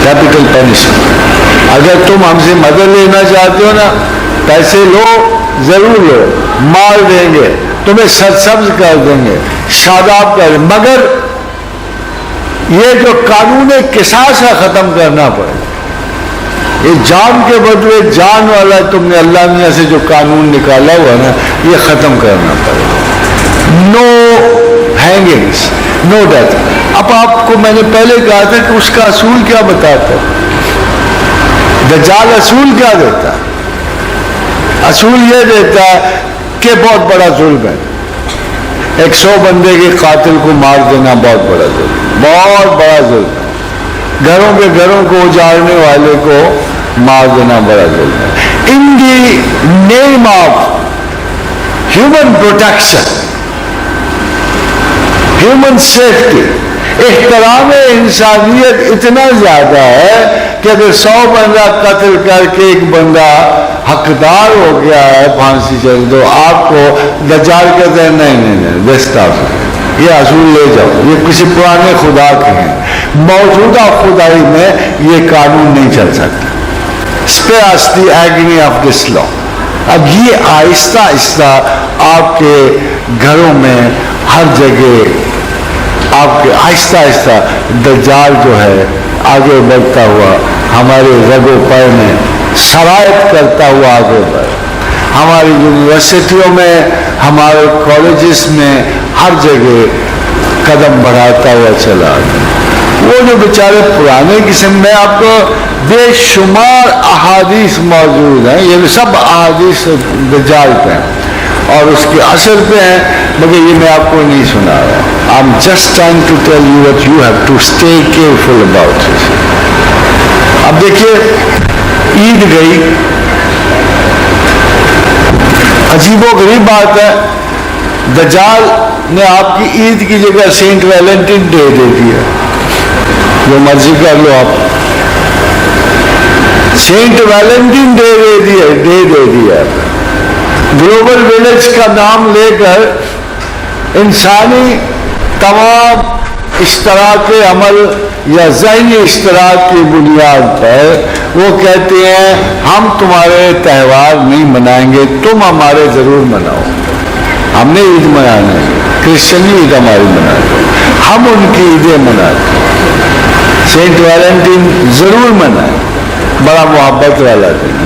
کیپٹل پنشمنٹ، اگر تم ہم سے مدد لینا چاہتے ہو نا، پیسے لو، ضرور لو، مال دیں گے، تمہیں سرسبز کر دیں گے، شاداب کر دیں گے، مگر یہ جو قانون قصاص ہے ختم کرنا پڑے گا۔ یہ جان کے بدلے جان والا تم نے اللہ میاں سے جو قانون نکالا ہوا نا، یہ ختم کرنا پڑے گا۔ نو ہینگنگس، نو ڈیتھ۔ اب آپ کو میں نے پہلے کہا تھا کہ اس کا اصول کیا بتاتا ہے، دجال اصول کیا دیتا ہے؟ اصول یہ دیتا ہے کہ بہت بڑا ظلم ہے، 100 بندے کے قاتل کو مار دینا بہت بڑا ظلم، بہت بڑا ظلم ہے، گھروں کو اجاڑنے والے کو مار دینا بڑا ظلم ہے۔ In the name of human protection, human safety, احترام انسانیت اتنا زیادہ ہے کہ اگر 100 بندہ قتل کر کے ایک بندہ حقدار ہو گیا ہے پھانسی چل دو، آپ کو دجال کہتے ہیں نہیں دستاف، یہ اصول لے جاؤ، یہ کسی پرانے خدا کے ہیں، موجودہ خدائی میں یہ قانون نہیں چل سکتا۔ Spares the agony of this law. اب یہ آہستہ آہستہ آپ کے گھروں میں ہر جگہ آپ کے آہستہ آہستہ دجال جو ہے آگے بڑھتا ہوا ہمارے رگ و پے میں سرایت کرتا ہوا آگے بڑھ، ہماری یونیورسٹیوں میں، ہمارے کالجز میں، ہر جگہ قدم بڑھاتا ہوا چلا۔ وہ جو بیچارے پرانے قسم میں آپ کو بے شمار احادیث موجود ہیں، یہ سب احادیث دجال پہ ہیں اور اس کے اثر پہ ہیں، مگر یہ میں آپ کو نہیں سنا رہا۔ I'm just trying to tell you that you have to stay careful about it۔ اب دیکھیے عید گئی، عجیب و غریب بات ہے، دجال نے آپ کی عید کی جگہ سینٹ ویلنٹین ڈے دے دیا، جو مرضی کر لو آپ، سینٹ ویلنٹین ڈے دے دیا۔ گلوبل ولیج کا نام لے کر انسانی تمام اشتراک عمل یا ذہنی اشتراک کی بنیاد پر وہ کہتے ہیں ہم تمہارے تہوار نہیں منائیں گے، تم ہمارے ضرور مناؤ۔ ہم نے عید منانا ہے، کرسچن عید ہماری مناتے، ہم ان کی عیدیں مناتے ہیں۔ سینٹ ویلنٹین ضرور منائیں، بڑا محبت والا دن،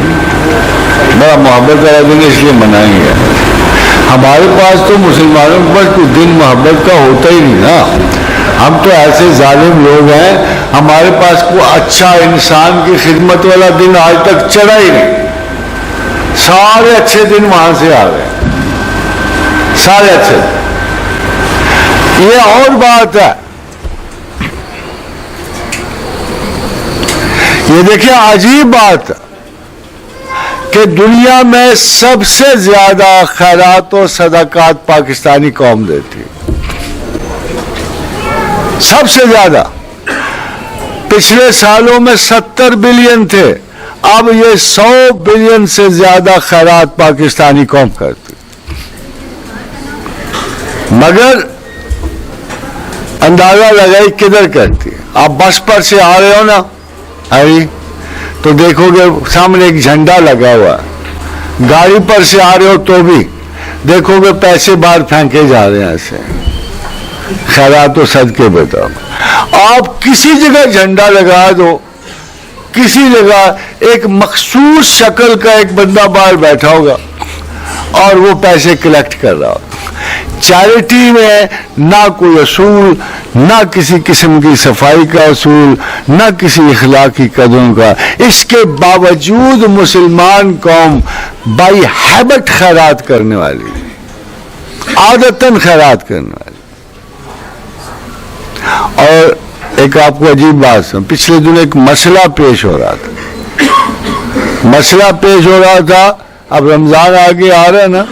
بڑا محبت والا دن، اس لیے منائیں گے۔ ہمارے پاس تو مسلمانوں کے پاس کوئی دن محبت کا ہوتا ہی نہیں نا، ہم تو ایسے ظالم لوگ ہیں، ہمارے پاس کوئی اچھا انسان کی خدمت والا دن آج تک چڑھا ہی نہیں، سارے اچھے دن وہاں سے آ گئے، سارے اچھے۔ یہ اور بات ہے، یہ دیکھیں عجیب بات کہ دنیا میں سب سے زیادہ خیرات و صدقات پاکستانی قوم دیتی ہے، سب سے زیادہ۔ پچھلے سالوں میں 70 بلین تھے، اب یہ 100 بلین سے زیادہ خیرات پاکستانی قوم کرتی، مگر اندازہ لگائی کدھر کرتی ہے۔ آپ بس پر سے آ رہے ہو نا تو دیکھو گے سامنے ایک جھنڈا لگا ہوا ہے، گاڑی پر سے آ رہے ہو تو بھی دیکھو گے پیسے باہر پھینکے جا رہے ہیں ایسے، خیرات و صدقے بتاؤ۔ آپ کسی جگہ جھنڈا لگا دو، کسی جگہ ایک مخصوص شکل کا ایک بندہ باہر بیٹھا ہوگا اور وہ پیسے کلیکٹ کر رہا ہوگا۔ چیریٹی میں نہ کوئی اصول، نہ کسی قسم کی صفائی کا اصول، نہ کسی اخلاقی قدروں کا، اس کے باوجود مسلمان قوم بائی ہیبٹ خیرات کرنے والی، عادتاً خیرات کرنے والی۔ اور ایک آپ کو عجیب بات سن، پچھلے دن ایک مسئلہ پیش ہو رہا تھا، اب رمضان آگے آ رہا ہے نا،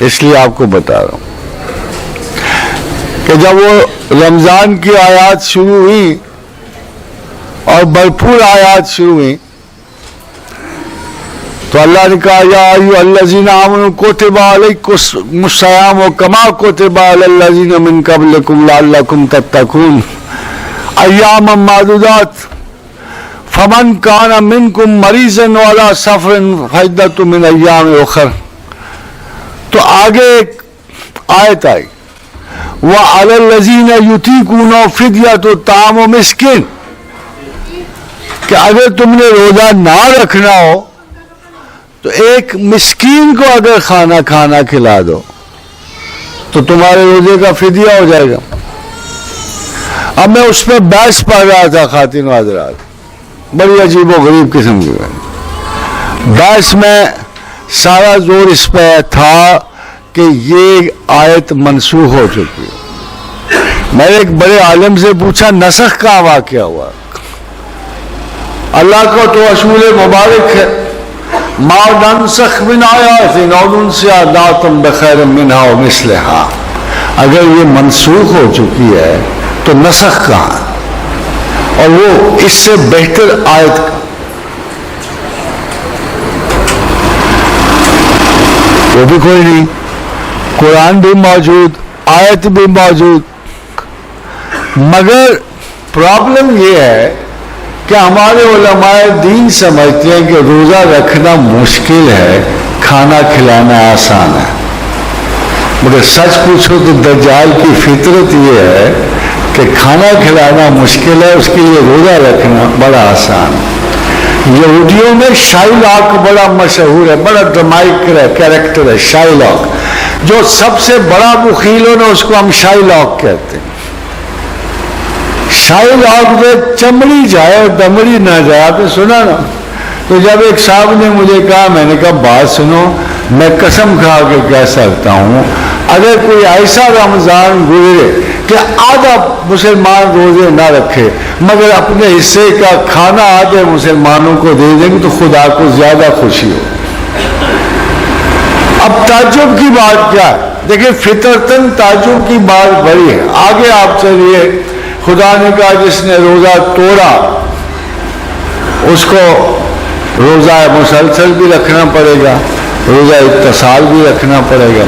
اس لیے آپ کو بتا رہا ہوں کہ جب وہ رمضان کی آیات شروع ہوئی اور بھرپور آیات شروع ہوئی تو اللہ نے کہا یا ایھا الذین آمنوا کتب علیکم الصیام کما کتب علی الذین من قبلکم لعلکم تتقون ایاما معدودات فمن کان منکم مریضا وعلی سفر فعدۃ من ایام اخر۔ تو آگے ایک آیت آئی وعلی الذین یطیقونہ فدیۃ طعام مسکین، کہ اگر تم نے روزہ نہ رکھنا ہو تو ایک مسکین کو اگر کھانا کھلا دو تو تمہارے روزے کا فدیہ ہو جائے گا۔ اب میں اس پہ بحث پڑھ رہا تھا خواتین و حضرات، بڑی عجیب و غریب قسم کی بحث میں سارا زور اس پہ تھا کہ یہ آیت منسوخ ہو چکی ہے۔ میں نے ایک بڑے عالم سے پوچھا نسخ کا واقعہ ہوا؟ اللہ کو تو اصول مبارک ہے، ما ننسخ من آیات او ننسیها نأتی بخیر منها ومثلها، اگر یہ منسوخ ہو چکی ہے تو نسخ کہاں، اور وہ اس سے بہتر آیت وہ بھی کوئی نہیں، قرآن بھی موجود، آیت بھی موجود، مگر پرابلم یہ ہے کہ ہمارے علماء دین سمجھتے ہیں کہ روزہ رکھنا مشکل ہے، کھانا کھلانا آسان ہے۔ مگر سچ پوچھو تو دجال کی فطرت یہ ہے کہ کھانا کھلانا مشکل ہے، اس کے لیے روزہ رکھنا بڑا آسان ہے۔ یہودیوں میں شائلاک بڑا مشہور ہے، بڑا ڈرامائک کیریکٹر ہے شائلاک، جو سب سے بڑا بخیل ہو نا اس کو ہم شائلاک کہتے ہیں۔ شائلاک میں چمڑی جائے اور دمڑی نہ جائے، آپ نے سنا نا؟ تو جب ایک صاحب نے مجھے کہا، میں نے کہا بات سنو، میں قسم کھا کے کہہ سکتا ہوں اگر کوئی ایسا رمضان گزرے کہ آدھا مسلمان روزے نہ رکھے مگر اپنے حصے کا کھانا آدھے مسلمانوں کو دے دیں گے تو خدا کو زیادہ خوشی ہو۔ اب تعجب کی بات کیا ہے؟ دیکھیں فطرتاً تعجب کی بات بڑی ہے۔ آگے آپ چلیے، خدا نے کہا جس نے روزہ توڑا اس کو روزہ مسلسل بھی رکھنا پڑے گا، روزہ اتصال بھی رکھنا پڑے گا۔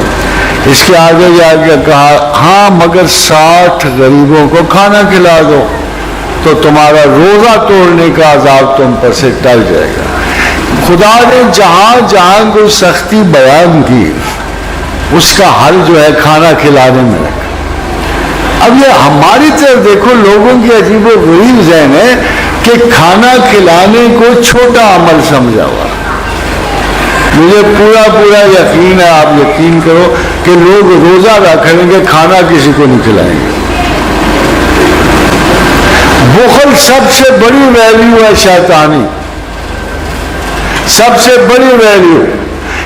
اس کے آگے جا کے کہا ہاں مگر 60 غریبوں کو کھانا کھلا دو تو تمہارا روزہ توڑنے کا عذاب تم پر سے ٹل جائے گا۔ خدا نے جہاں جہاں کوئی سختی بیان کی اس کا حل جو ہے کھانا کھلانے میں رکھا۔ اب یہ ہماری طرف دیکھو لوگوں کی عجیب و غریب ذہن ہے کہ کھانا کھلانے کو چھوٹا عمل سمجھا ہوا۔ مجھے پورا یقین ہے، آپ یقین کرو کہ لوگ روزہ رکھیں گے کھانا کسی کو نہیں کھلائیں گے۔ بخل سب سے بڑی ویلیو ہے شیطانی، سب سے بڑی ویلیو۔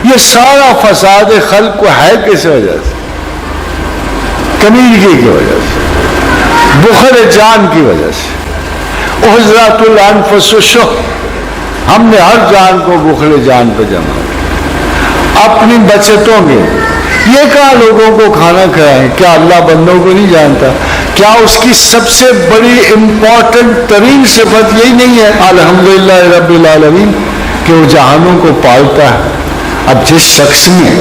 یہ سارا فساد خلق کو ہے کس وجہ سے؟ کمیلگی کی وجہ سے، بخل جان کی وجہ سے۔ احضرت الانفس الشح، ہم نے ہر جان کو بخل جان پہ جمع اپنی بچتوں میں۔ یہ کہا لوگوں کو کھانا کھلائیں، کیا اللہ بندوں کو نہیں جانتا؟ کیا اس کی سب سے بڑی امپورٹنٹ ترین صفت یہی نہیں ہے الحمدللہ رب العالمین کہ وہ جہانوں کو پالتا ہے؟ اب جس شخص میں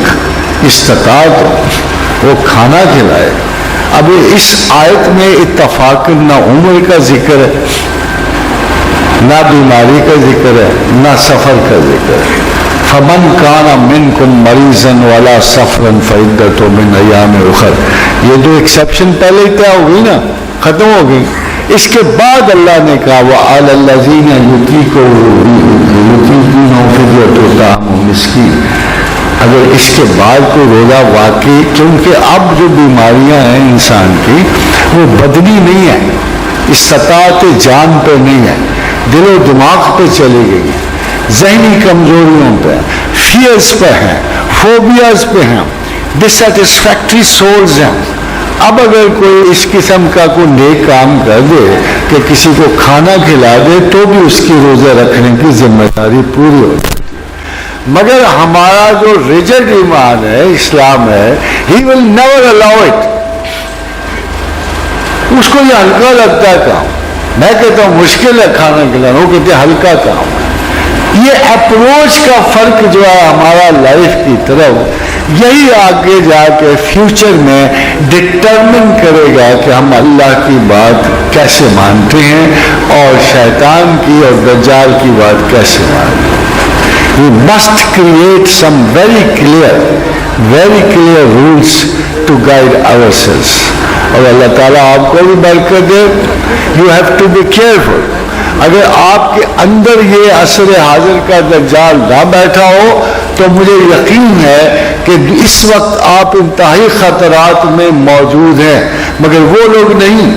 استطاعت ہو وہ کھانا کھلائے۔ اب اس آیت میں اتفاق نہ عمر کا ذکر ہے، نہ بیماری کا ذکر ہے، نہ سفر کا ذکر ہے۔ فمن کان منکم مریضا ولا سفرا فعدۃ من ایام اخر، یہ جو ایکسیپشن پہلے ہی طے ہو گئی نا، ختم ہو گئی۔ اس کے بعد اللہ نے کہا وعلی الذین یطیقونہ فدیۃ طعام مسکین، اگر اس کے بعد کوئی روزہ واقعی، کیونکہ اب جو بیماریاں ہیں انسان کی وہ بدنی نہیں ہے، استطاعت جان پہ نہیں ہے، دل و دماغ پہ چلی گئی ہے، ذہنی کمزوریوں پہ، فیئرز پہ ہیں، فوبیاز پہ ہیں، ڈسسیٹسفیکٹری سولز ہیں۔ اب اگر کوئی اس قسم کا کوئی نیک کام کر دے کہ کسی کو کھانا کھلا دے تو بھی اس کی روزہ رکھنے کی ذمہ داری پوری ہو جاتی ہے، مگر ہمارا جو ریجڈ ایمان ہے، اسلام ہے، ہی ول نیور الاؤ اٹ۔ اس کو یہ ہلکا لگتا ہے کام، میں کہتا ہوں مشکل ہے کھانا کھلانا، وہ کہتے ہیں ہلکا کام ہے۔ یہ اپروچ کا فرق جو ہے ہمارا لائف کی طرف، یہی آگے جا کے فیوچر میں ڈٹرمن کرے گا کہ ہم اللہ کی بات کیسے مانتے ہیں اور شیطان کی اور دجال کی بات کیسے مانتے ہیں۔ We must create some very clear rules to guide ourselves. اور اللہ تعالیٰ آپ کو بھی برکت دے۔ You have to be careful. اگر آپ کے اندر یہ عصر حاضر کا دجال نہ بیٹھا ہو تو مجھے یقین ہے کہ اس وقت آپ انتہائی خطرات میں موجود ہیں، مگر وہ لوگ نہیں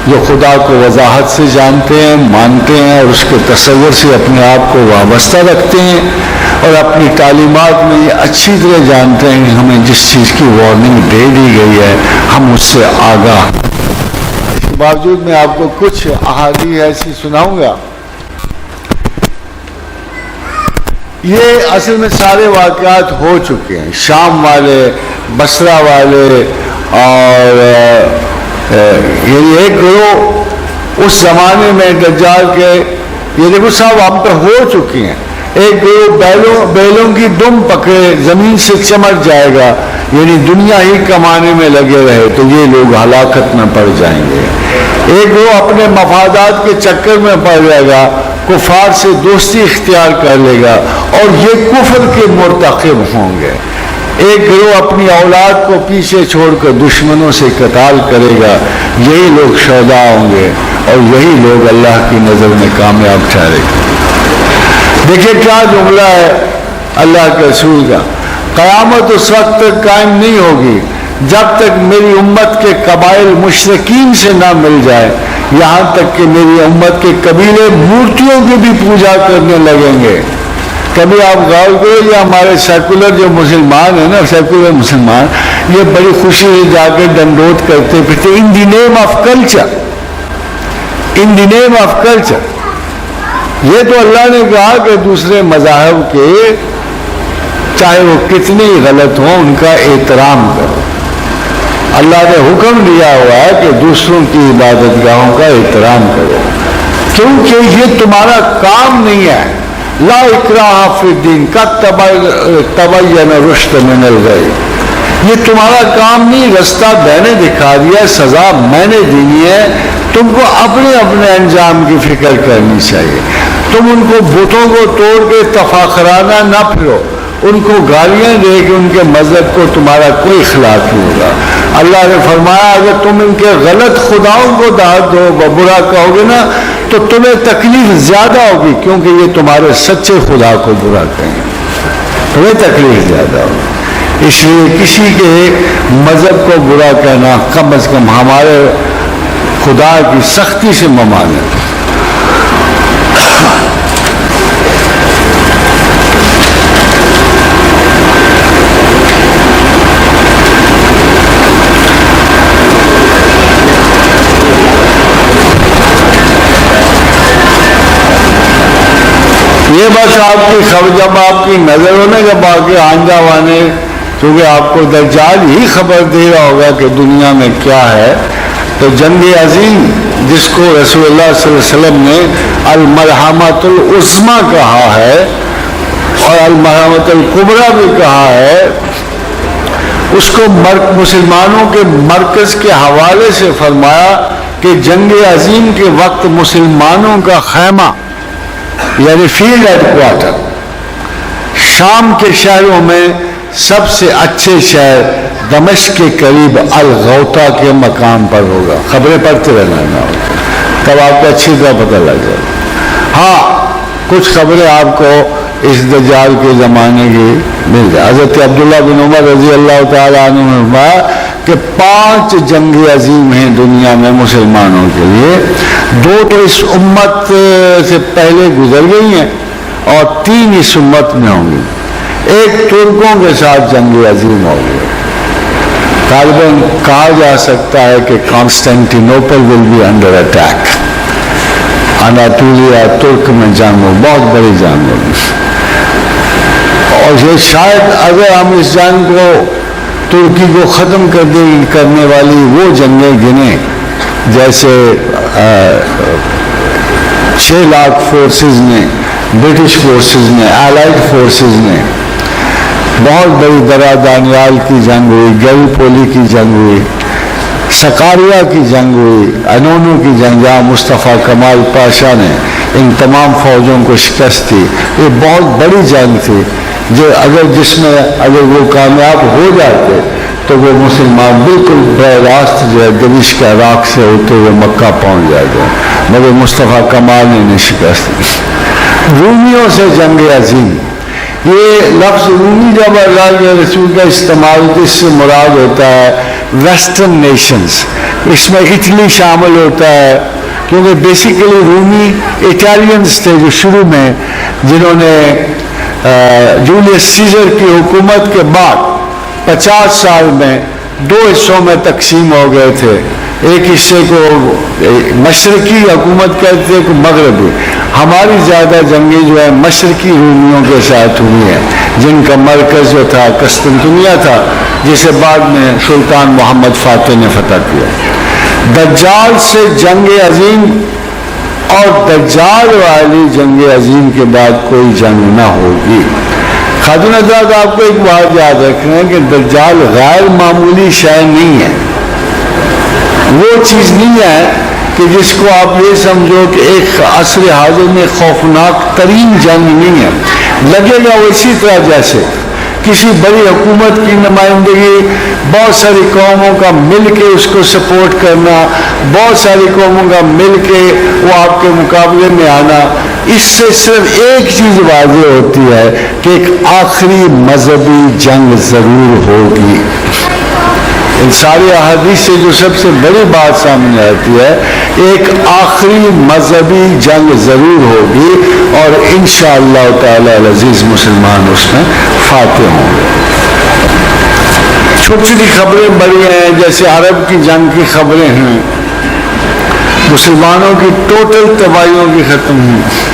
جو خدا کو وضاحت سے جانتے ہیں، مانتے ہیں اور اس کے تصور سے اپنے آپ کو وابستہ رکھتے ہیں اور اپنی تعلیمات میں یہ اچھی طرح جانتے ہیں کہ ہمیں جس چیز کی وارننگ دے دی گئی ہے ہم اس سے آگاہ۔ اس کے باوجود میں آپ کو کچھ احادیث ایسی سناؤں گا۔ یہ اصل میں سارے واقعات ہو چکے ہیں، شام والے، بصرہ والے، اور یہ ایک گروہ اس زمانے میں دجال کے، یہ دیکھو صاحب ہم پہ ہو چکی ہیں۔ ایک گروہ بیلوں کی دم پکڑے زمین سے چمک جائے گا، یعنی دنیا ہی کمانے میں لگے رہے تو یہ لوگ ہلاکت میں پڑ جائیں گے۔ ایک گروہ اپنے مفادات کے چکر میں پڑ جائے گا، کفار سے دوستی اختیار کر لے گا اور یہ کفر کے مرتکب ہوں گے۔ ایک گروہ اپنی اولاد کو پیچھے چھوڑ کر دشمنوں سے قتال کرے گا، یہی لوگ شہداء ہوں گے اور یہی لوگ اللہ کی نظر میں کامیاب ٹھہرے گا۔ دیکھیں کیا جملہ ہے اللہ کے رسول کا، قیامت اس وقت تک قائم نہیں ہوگی جب تک میری امت کے قبائل مشرکین سے نہ مل جائے، یہاں تک کہ میری امت کے قبیلے مورتیوں کی بھی پوجا کرنے لگیں گے۔ کبھی آپ غور کرو، یہ ہمارے سیکولر جو مسلمان ہیں نا، سیکولر مسلمان، یہ بڑی خوشی سے جا کے ڈنڈوت کرتے پھرتے in the name of culture, in the name of culture. یہ تو اللہ نے کہا کہ دوسرے مذاہب کے چاہے وہ کتنے ہی غلط ہوں ان کا احترام کرو۔ اللہ نے حکم دیا ہوا ہے کہ دوسروں کی عبادت گاہوں کا احترام کرو، کیونکہ یہ تمہارا کام نہیں ہے۔ لا اکراہ فی الدین قد تبین الرشد من الغی، یہ تمہارا کام نہیں، رستہ میں نے دکھا دیا، سزا میں نے دینی ہے، تم کو اپنے اپنے انجام کی فکر کرنی چاہیے۔ تم ان کو بتوں کو توڑ کے تفاخرانہ نہ پھرو، ان کو گالیاں دے کہ ان کے مذہب کو تمہارا کوئی اخلاق نہیں ہوگا۔ اللہ نے فرمایا اگر تم ان کے غلط خداؤں کو دعوت دو برا کہو گے نا تو تمہیں تکلیف زیادہ ہوگی، کیونکہ یہ تمہارے سچے خدا کو برا کہیں گے، تمہیں تکلیف زیادہ ہوگی۔ اس لیے کسی کے مذہب کو برا کہنا کم از کم ہمارے خدا کی سختی سے ممانعت۔ یہ بس آپ کی خبر جب آپ کی نظر ہونے کے باقی آنجا وانے، کیونکہ آپ کو دجال ہی خبر دے رہا ہوگا کہ دنیا میں کیا ہے، تو جنگ عظیم جس کو رسول اللہ صلی اللہ علیہ وسلم نے الملحمۃ العظمیٰ کہا ہے اور الملحمۃ الکبریٰ بھی کہا ہے، اس کو مسلمانوں کے مرکز کے حوالے سے فرمایا کہ جنگ عظیم کے وقت مسلمانوں کا خیمہ یعنی فیلڈ ہیڈ کوارٹر شام کے شہروں میں سب سے اچھے شہر دمشق کے قریب الغوطہ کے مقام پر ہوگا۔ خبریں پڑھتے رہنا تب آپ کو اچھی طرح پتہ لگ جائے۔ ہاں کچھ خبریں آپ کو اس دجال کے زمانے کی مل جائے. حضرت عبداللہ بن عمر رضی اللہ تعالیٰ عنہ نے فرمایا کہ 5 جنگیں عظیم ہیں دنیا میں مسلمانوں کے لیے. 2 تو اس امت سے پہلے گزر گئی ہیں اور 3 اس امت میں ہوں گی. ایک ترکوں کے ساتھ جنگ عظیم ہوگی. غالباً کہا جا سکتا ہے کہ Constantinople will be under attack. Anatolia ترک میں جنگ ہو, بہت بڑی جنگ ہوگی. اور یہ شاید اگر ہم اس جنگ کو ترکی کو ختم کرنے والی وہ جنگیں گنیں جیسے 6 لاکھ فورسز نے, برٹش فورسز نے, الائڈ فورسز نے, بہت بڑی درا دانیال کی جنگ ہوئی, گیلیپولی کی جنگ ہوئی, سکاریا کی جنگ ہوئی, انونو کی جنگ جہاں مصطفیٰ کمال پاشا نے ان تمام فوجوں کو شکست دی. یہ بہت بڑی جنگ تھی جو جس میں اگر وہ کامیاب ہو جاتے تو وہ مسلمان بالکل براہ راست جو ہے دمشق عراق سے ہوتے ہوئے مکہ پہنچ جاتے, مگر مصطفیٰ کمال نے انہیں شکست دی. رومیوں سے جنگ عظیم, یہ لفظ رومی جب اللہ کے رسول کا استعمال اس سے مراد ہوتا ہے ویسٹرن نیشنز. اس میں اٹلی شامل ہوتا ہے کیونکہ بیسیکلی رومی اٹالینز تھے جو شروع میں جنہوں نے جولیس سیزر کی حکومت کے بعد 50 سال میں 2 حصوں میں تقسیم ہو گئے تھے. ایک حصے کو مشرقی حکومت کہتے تھے, کو مغربی. ہماری زیادہ جنگیں جو ہے مشرقی رومیوں کے ساتھ ہوئی ہیں جن کا مرکز جو تھا قسطنطنیہ تھا جسے بعد میں سلطان محمد فاتح نے فتح کیا. دجال سے جنگ عظیم اور دجال والی جنگ عظیم کے بعد کوئی جنگ نہ ہوگی. خاتون حضرات, آپ کو ایک بات یاد رکھنا ہے کہ دجال غیر معمولی شے نہیں ہے. وہ چیز نہیں ہے کہ جس کو آپ یہ سمجھو کہ ایک عصر حاضر میں خوفناک ترین جنگ نہیں ہے. لگے گا وہ اسی طرح جیسے کسی بڑی حکومت کی نمائندگی, بہت ساری قوموں کا مل کے اس کو سپورٹ کرنا, بہت ساری قوموں کا مل کے وہ آپ کے مقابلے میں آنا. اس سے صرف ایک چیز واضح ہوتی ہے کہ ایک آخری مذہبی جنگ ضرور ہوگی. ان ساری احادیث سے جو سب سے بڑی بات سامنے آتی ہے, ایک آخری مذہبی جنگ ضرور ہوگی اور انشاءاللہ تعالی العزیز مسلمان اس میں فاتح ہوں گے. چھوٹی چھوٹی خبریں بڑی ہیں, جیسے عرب کی جنگ کی خبریں ہیں, مسلمانوں کی ٹوٹل تباہیوں کی ختم ہوئی.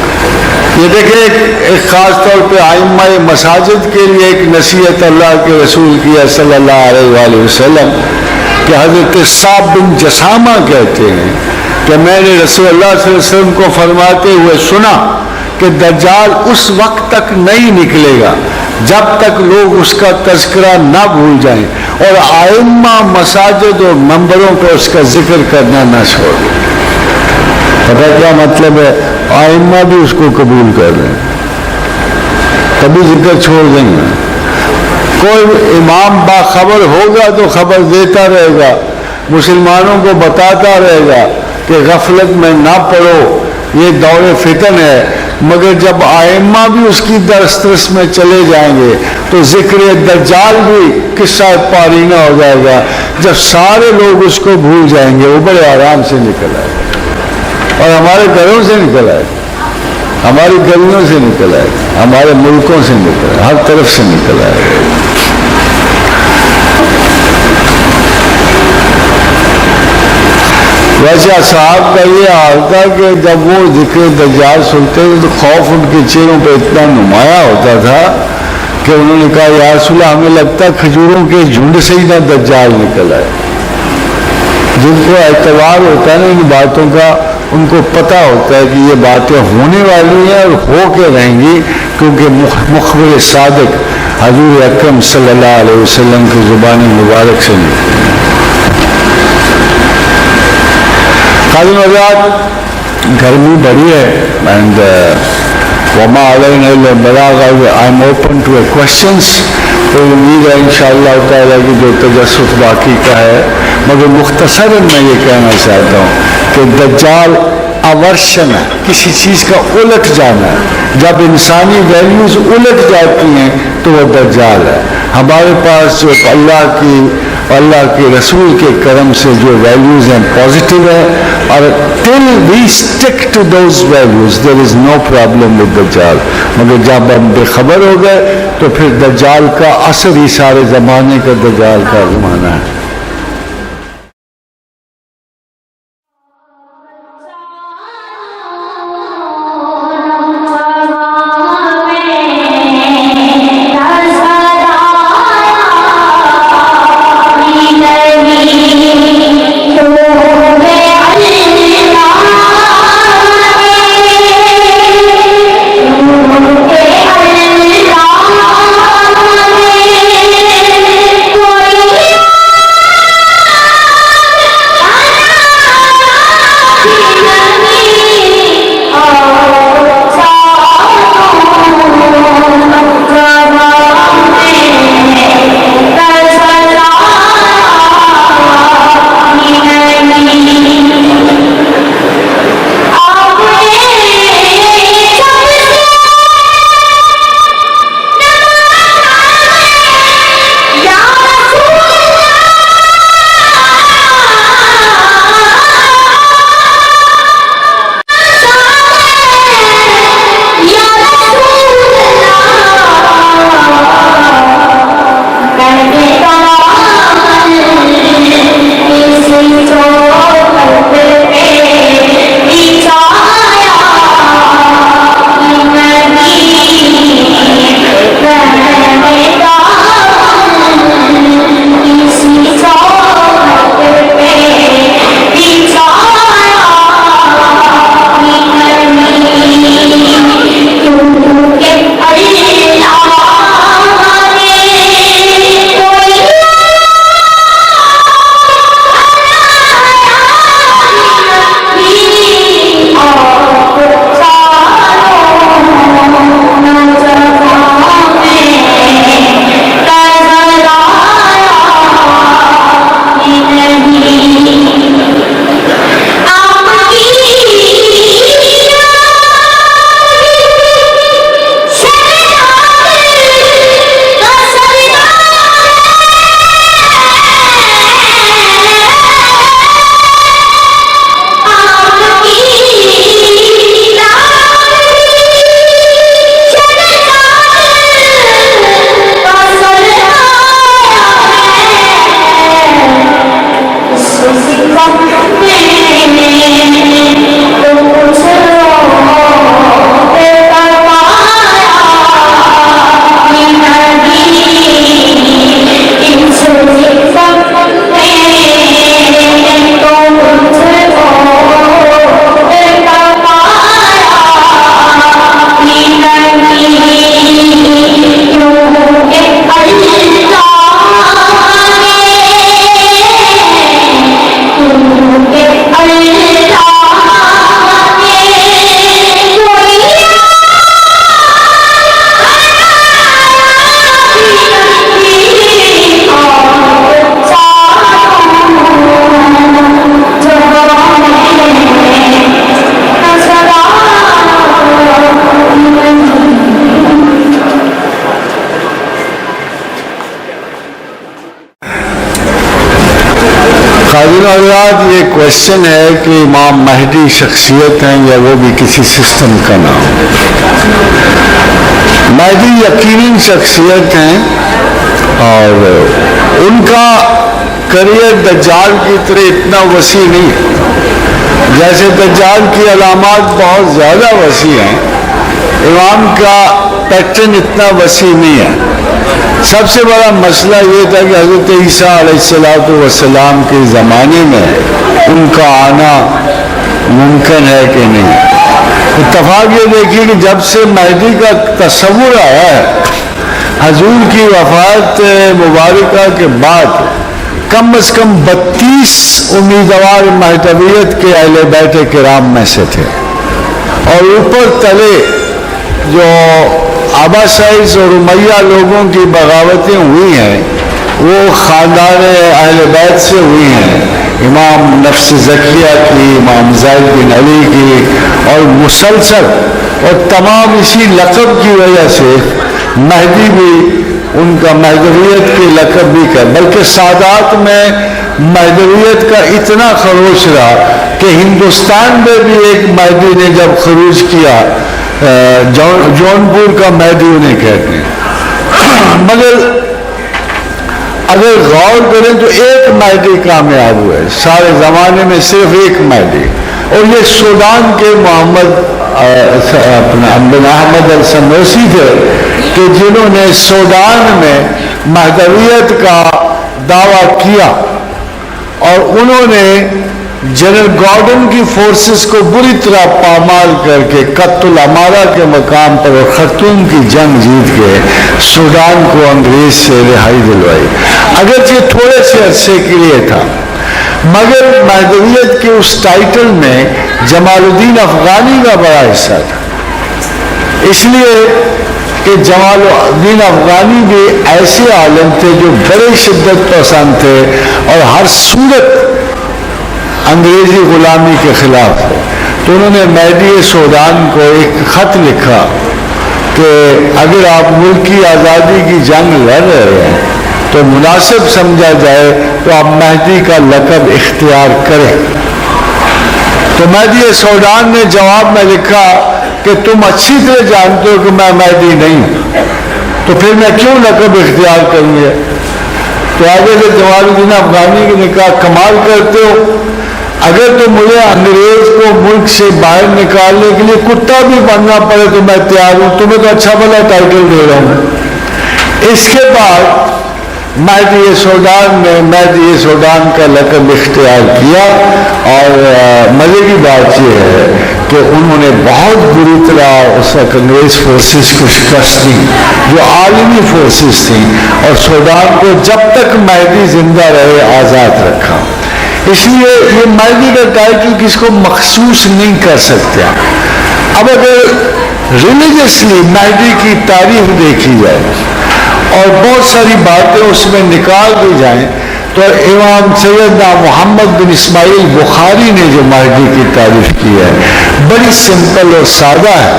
یہ دیکھیں ایک خاص طور پہ ائمہ مساجد کے لیے ایک نصیحت اللہ کے رسول کی صلی اللہ علیہ وآلہ وسلم کہ حضرت صعب بن جسامہ کہتے ہیں کہ میں نے رسول اللہ صلی اللہ علیہ وسلم کو فرماتے ہوئے سنا کہ دجال اس وقت تک نہیں نکلے گا جب تک لوگ اس کا تذکرہ نہ بھول جائیں اور ائمہ مساجد اور منبروں پر اس کا ذکر کرنا نہ چھوڑ دیں. پتہ کیا مطلب ہے؟ ائمہ بھی اس کو قبول کر رہے ہیں, کبھی ذکر چھوڑ دیں گے. کوئی امام باخبر ہوگا تو خبر دیتا رہے گا, مسلمانوں کو بتاتا رہے گا کہ غفلت میں نہ پڑو, یہ دور فتن ہے. مگر جب ائمہ بھی اس کی دسترس میں چلے جائیں گے تو ذکر دجال بھی قصہ پارینہ ہو جائے گا. جب سارے لوگ اس کو بھول جائیں گے وہ بڑے آرام سے نکل آئے گا, اور ہمارے گھروں سے نکل آئے, ہماری گلیوں سے نکل آئے, ہمارے ملکوں سے نکل آئے, ہر طرف سے نکل آئے. ویسے اصحاب کا یہ حال تھا کہ جب وہ ذکر دجال سنتے تھے تو خوف ان کے چہروں پہ اتنا نمایاں ہوتا تھا کہ انہوں نے کہا یا رسول اللہ ہمیں لگتا ہے کھجوروں کے جھنڈ سے ہی نہ دجال نکل آئے. جن کو اعتبار ہوتا ہے نا ان باتوں کا, ان کو پتہ ہوتا ہے کہ یہ باتیں ہونے والی ہیں اور ہو کے رہیں گی, کیونکہ مخبر صادق حضور اکرم صلی اللہ علیہ وسلم کی زبان مبارک سے نکلی. خادم حضرات, گرمی بڑی ہے اینڈ وما علینا الا البلاغ. I am open to questions. تو امید ہے انشاءاللہ تعالیٰ کی جو تجسس باقی کا ہے, مگر مختصراً میں یہ کہنا چاہتا ہوں کہ دجال اورشن ہے, کسی چیز کا الٹ جانا ہے. جب انسانی ویلیوز الٹ جاتی ہیں تو وہ دجال ہے. ہمارے پاس جو اللہ کے رسول کے کرم سے جو ویلیوز ہیں پازیٹیو ہے, اور till we stick to those values there is no problem with دجال. مگر جب ہم بے خبر ہو گئے تو پھر دجال کا اثر ہی سارے زمانے کا دجال کا زمانہ ہے. حضرات یہ کوشچن ہے کہ امام مہدی شخصیت ہیں یا وہ بھی کسی سسٹم کا نام؟ مہدی یقیناً شخصیت ہیں اور ان کا کریئر دجال کی طرح اتنا وسیع نہیں ہے. جیسے دجال کی علامات بہت زیادہ وسیع ہیں, امام کا پیٹرن اتنا وسیع نہیں ہے. سب سے بڑا مسئلہ یہ تھا کہ حضرت عیسیٰ علیہ السلام کے زمانے میں ان کا آنا ممکن ہے کہ نہیں. اتفاق یہ دیکھیے کہ جب سے مہدی کا تصور آیا ہے حضور کی وفات مبارکہ کے بعد کم از کم 32 امیدوار مہدویت کے اہل بیت کرام میں سے تھے, اور اوپر تلے جو عباسائز اور امیہ لوگوں کی بغاوتیں ہوئی ہیں وہ خاندان اہل بیت سے ہوئی ہیں. امام نفس زکیہ کی, امام زید بن علی کی, اور مسلسل اور تمام اسی لقب کی وجہ سے مہدی بھی ان کا مہدویت کے لقب بھی کر، بلکہ سادات میں مہدویت کا اتنا خروش رہا کہ ہندوستان میں بھی ایک مہدی نے جب خروج کیا، جونپور کا مہدی انہیں کہتے ہیں، مگر اگر غور کریں تو ایک مہدی کامیاب ہوئے سارے زمانے میں، صرف ایک مہدی، اور یہ سوڈان کے محمد بن احمد السنوسی تھے کہ جنہوں نے سوڈان میں مہدویت کا دعویٰ کیا، اور انہوں نے جنرل گارڈن کی فورسز کو بری طرح پامال کر کے قط العمارہ کے مقام پر اور خرطوم کی جنگ جیت کے سوڈان کو انگریز سے رہائی دلوائی، اگرچہ تھوڑے سے عرصے کے لیے تھا، مگر مہدویت کے اس ٹائٹل میں جمال الدین افغانی کا بڑا حصہ تھا، اس لیے کہ جمال الدین افغانی بھی ایسے عالم تھے جو بڑے شدت پسند تھے اور ہر صورت انگریزی غلامی کے خلاف تھے، تو انہوں نے مہدی سوڈان کو ایک خط لکھا کہ اگر آپ ملک کی آزادی کی جنگ لڑ رہے ہیں تو مناسب سمجھا جائے تو آپ مہدی کا لقب اختیار کریں۔ تو مہدی سوڈان نے جواب میں لکھا کہ تم اچھی طرح جانتے ہو کہ میں مہدی نہیں ہوں، تو پھر میں کیوں لقب اختیار کروں گا؟ تو آگے سے جمال الدین افغانی نے کہا کمال کرتے ہو، اگر تو مجھے انگریز کو ملک سے باہر نکالنے کے لیے کتا بھی بننا پڑے تو میں تیار ہوں، تمہیں تو اچھا بھلا ٹائٹل دے رہا ہوں۔ اس کے بعد مہدی سوڈان کا لقب اختیار کیا، اور مزے کی بات یہ ہے کہ انہوں نے بہت بری طرح اس وقت انگریز فورسز کو شکست دی جو عالمی فورسز تھیں، اور سوڈان کو جب تک مہدی زندہ رہے آزاد رکھا۔ اس لیے یہ مہدی کا ٹائٹل کس کو مخصوص نہیں کر سکتے۔ اب اگر ریلیجسلی مہدی کی تاریخ دیکھی جائے اور بہت ساری باتیں اس میں نکال دی جائیں تو امام سیدنا محمد بن اسماعیل بخاری نے جو مہدی کی تعریف کی ہے بڑی سمپل اور سادہ ہے،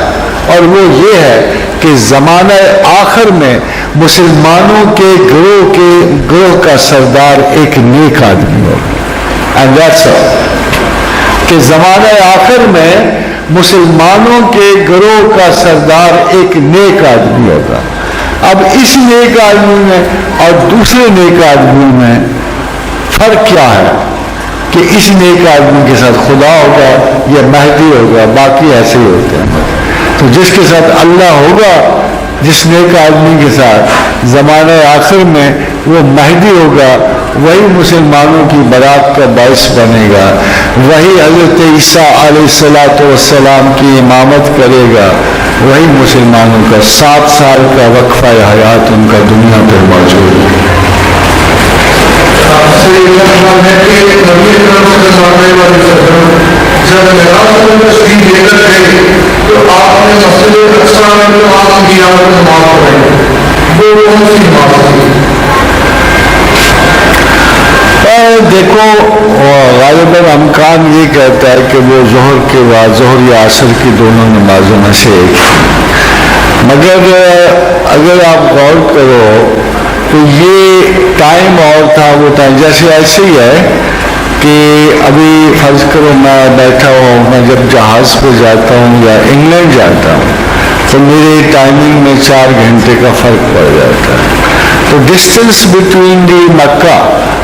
اور وہ یہ ہے کہ زمانہ آخر میں مسلمانوں کے گروہ کا سردار ایک نیک آدمی ہوگا، اینڈ دیٹس آل، کہ زمانہ آخر میں مسلمانوں کے گروہ کا سردار ایک نیک آدمی ہوگا۔ اب اس نیک آدمی میں اور دوسرے نیک آدمی میں فرق کیا ہے کہ اس نیک آدمی کے ساتھ خدا ہوگا یا مہدی ہوگا، باقی ایسے ہی ہوتے ہیں۔ تو جس کے ساتھ اللہ ہوگا، جس نیک آدمی کے ساتھ زمانہ آخر میں وہ مہدی ہوگا، وہی مسلمانوں کی برات کا باعث بنے گا، وہی حضرت عیسیٰ علیہ السلام کی امامت کرے گا، وہی مسلمانوں کا 7 سال کا وقفہ حیات ان کا دنیا پہ موجود ہے۔ جب معراج کو تشریف لے کر گئے تو آپ نے مسجد اقصی میں جو آپ کی نماز پڑھی وہ کون سی نماز تھی؟ دیکھو غالباً امکان یہ کہتا ہے کہ وہ ظہر کے بعد ظہر یا عصر کی دونوں نمازوں میں سے ایک، مگر اگر آپ غور کرو تو یہ ٹائم اور تھا، وہ ٹائم جیسے ایسے ہی ہے کہ ابھی فرض کرو میں بیٹھا ہوں، میں جب جہاز پہ جاتا ہوں یا انگلینڈ جاتا ہوں تو میری ٹائمنگ میں 4 گھنٹے کا فرق پڑ جاتا ہے۔ تو ڈسٹینس بٹوین دی مکہ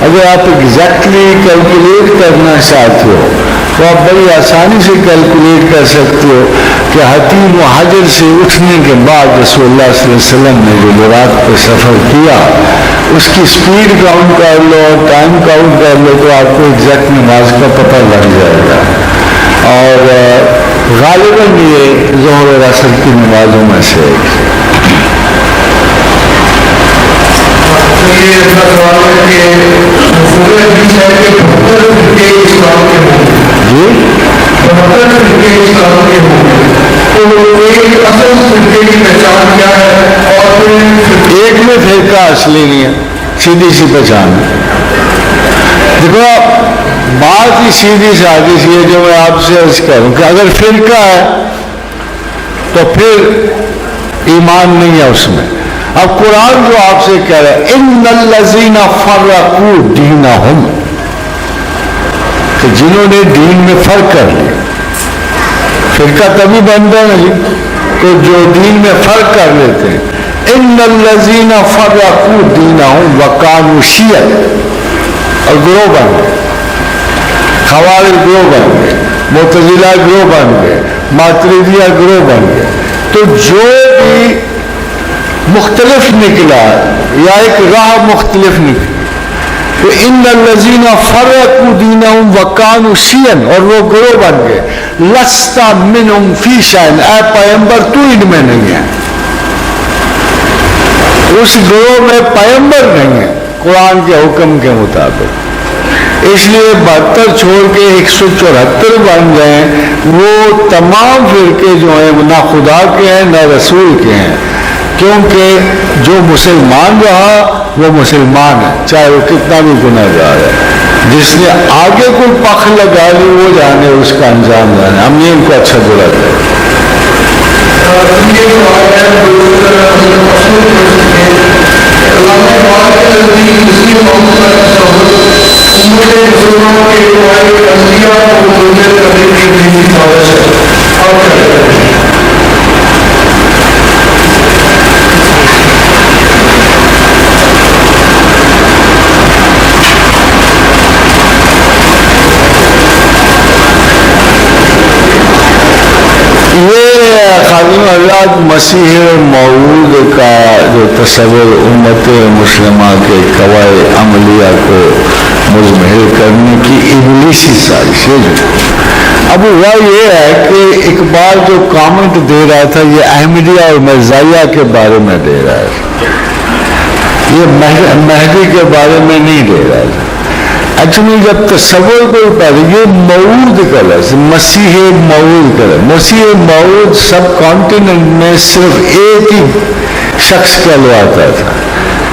اگر آپ ایگزیکٹلی کیلکولیٹ کرنا چاہتے ہو تو آپ بڑی آسانی سے کیلکولیٹ کر سکتے ہو کہ حتیم و حجر سے اٹھنے کے بعد رسول اللہ صلی اللہ علیہ وسلم نے جو برات پہ سفر کیا اس کی سپیڈ کاؤنٹ کر لو، ٹائم کاؤنٹ کر لو تو آپ کو ایگزیکٹ نماز کا پتہ لگ جائے گا، اور غالباً یہ ظہر اور عصر کی نمازوں میں سے ایک ہے۔ ایک میں فرقہ اصلی نہیں ہے، سیدھی سی پہچان ہے۔ دیکھو بات ہی سیدھی سادی سی ہے جو میں آپ سے عرض کروں کہ اگر فرقہ ہے تو پھر ایمان نہیں ہے اس میں. اب قرآن جو آپ سے کہہ رہا ہے ان الذین فرقوا دینہم، کہ جنہوں نے دین میں فرق کر لیا. فرقہ تبھی بنتا ہے نا جی کہ جو دین میں فرق کر لیتے ہیں. ان الذین فرقوا دینہم وکانوا شیعا، اور گروہ بن گئے، خوارج گروہ بن گئے، معتزلہ گروہ بن گئے، ماتریدیہ گروہ بن گئے. تو جو بھی مختلف نکلا یا ایک راہ مختلف نکلی، تو ان الذین فرقوا دینہم وکانوا شیعا، اور وہ گروہ بن گئے. لست منہم فی شیء، اے پیغمبر تو ان میں نہیں ہے، اس گروہ میں پیغمبر نہیں ہے قرآن کے حکم کے مطابق. اس لیے 72 چھوڑ کے 174 بن گئے. وہ تمام فرقے جو ہیں نہ خدا کے ہیں نہ رسول کے ہیں، کیونکہ جو مسلمان رہا وہ مسلمان ہے چاہے وہ کتنا بھی گناہ گار ہے. جس نے آگے کوئی پخ لگا لی وہ جانے، اس کا انجام جانے. ہم یہ ان کو اچھا برا کریں. یہ خادم حضرات مسیح موعود کا جو تصور امت مسلمہ کے قواعد عملیہ کو مضمحل کرنے کی ابلیسی سازش ہے. اب ہوا یہ ہے کہ اقبال جو کامنٹ دے رہا تھا یہ احمدیہ اور مرزائیہ کے بارے میں دے رہا ہے، یہ مہدی کے بارے میں نہیں دے رہا تھا. ایکچولی جب تصور کو پہلے یہ موعود کا لفظ مسیح موعود کا لفظ، مسیح موعود سب کانٹیننٹ میں صرف ایک ہی شخص کہلواتا تھا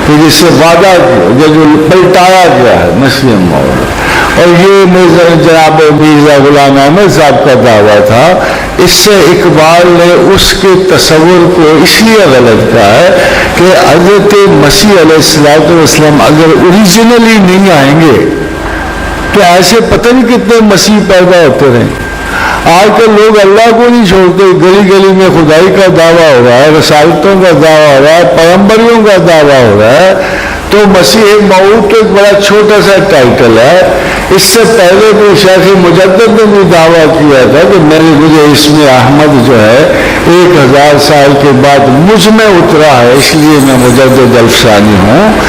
کہ جس سے وعدہ کیا جو پلٹایا گیا ہے مسیح موعود. اور یہ جناب مرزا غلام احمد صاحب کا دعویٰ تھا. اس سے اقبال نے اس کے تصور کو اس لیے غلط کہا ہے کہ حضرت مسیح علیہ السلام اگر اوریجنلی نہیں آئیں گے تو ایسے پتہ نہیں کتنے مسیح پیدا ہوتے رہے. آج کل لوگ اللہ کو نہیں چھوڑتے، گلی گلی میں خدائی کا دعویٰ ہو رہا ہے، رسالتوں کا دعویٰ ہو رہا ہے، پیغمبریوں کا دعویٰ ہو رہا ہے. تو مسیح موعود تو ایک بڑا چھوٹا سا ٹائٹل ہے. اس سے پہلے بھی شیخ مجدد نے بھی دعویٰ کیا تھا کہ مجھے اسم احمد جو ہے 1000 سال کے بعد مجھ میں اترا ہے، اس لیے میں مجدد الفسانی ہوں.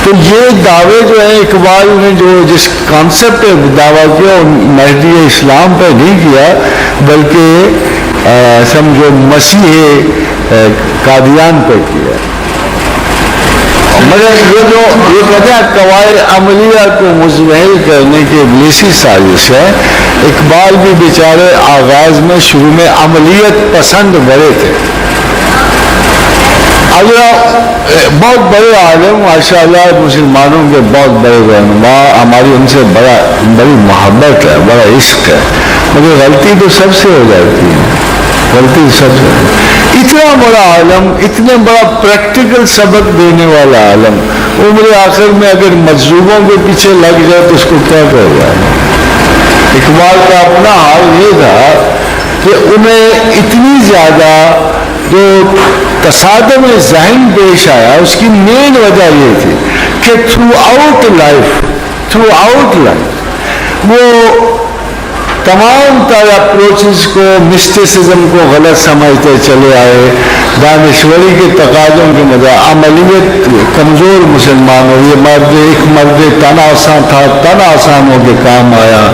تو یہ دعوے جو ہیں اقبال نے جو جس کانسیپٹ پہ دعویٰ کیا مہدی اسلام پہ نہیں کیا بلکہ سمجھو مسیح قادیان پہ کیا. مگر یہ کہتے ہیں قواعد عملیہ کو مضمحل کرنے کی ابلیسی سازش ہے. اقبال بھی بیچارے آغاز میں شروع میں عملیت پسند بڑے تھے. بہت بڑے عالم ماشاءاللہ مسلمانوں کے بہت بڑے رہنما، ہماری ان سے بڑی محبت ہے، بڑا عشق ہے. مگر غلطی تو سب سے ہو جاتی ہے، غلطی سب سے. اتنا بڑا عالم، اتنا بڑا پریکٹیکل سبق دینے والا عالم، عمر آخر میں اگر مجذوبوں کے پیچھے لگ جائے تو اس کو کیا کہہ جائے. اقبال کا اپنا حال یہ تھا کہ انہیں اتنی زیادہ جو تصادم ذہن پیش آیا اس کی مین وجہ یہ تھی کہ تھرو آؤٹ لائف وہ تمام تر اپروچز کو، مسٹیسزم کو غلط سمجھتے چلے آئے. دانشوری کے تقاضوں کے مدد عملیت کمزور مسلمان ہو. یہ ایک مرد تن آسان تھا، تن آسان ہو کے کام آیا.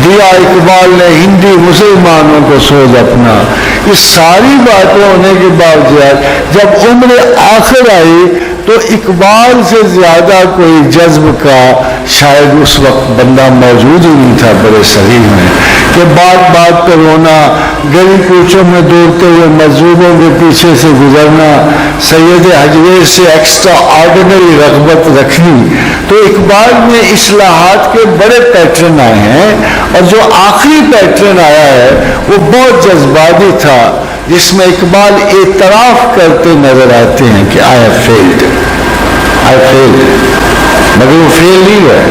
دیا اقبال نے ہندی مسلمانوں کو سوچ اپنا. یہ ساری باتیں ہونے کے باوجود جب عمر آخر آئی تو اقبال سے زیادہ کوئی جذب کا شاید اس وقت بندہ موجود ہی نہیں تھا بڑے صحیح میں، کہ بات بات پہ رونا، گلی کوچوں میں دوڑتے ہوئے مجذوبوں کے پیچھے سے گزرنا، سید حجویری سے ایکسٹرا آرڈنری رغبت رکھنی. تو اقبال میں اصلاحات کے بڑے پیٹرن آئے ہیں، اور جو آخری پیٹرن آیا ہے وہ بہت جذباتی تھا. جس میں اقبال اعتراف کرتے نظر آتے ہیں کہ آئی ہیو فیلڈ، مگر وہ فیل نہیں ہوئے۔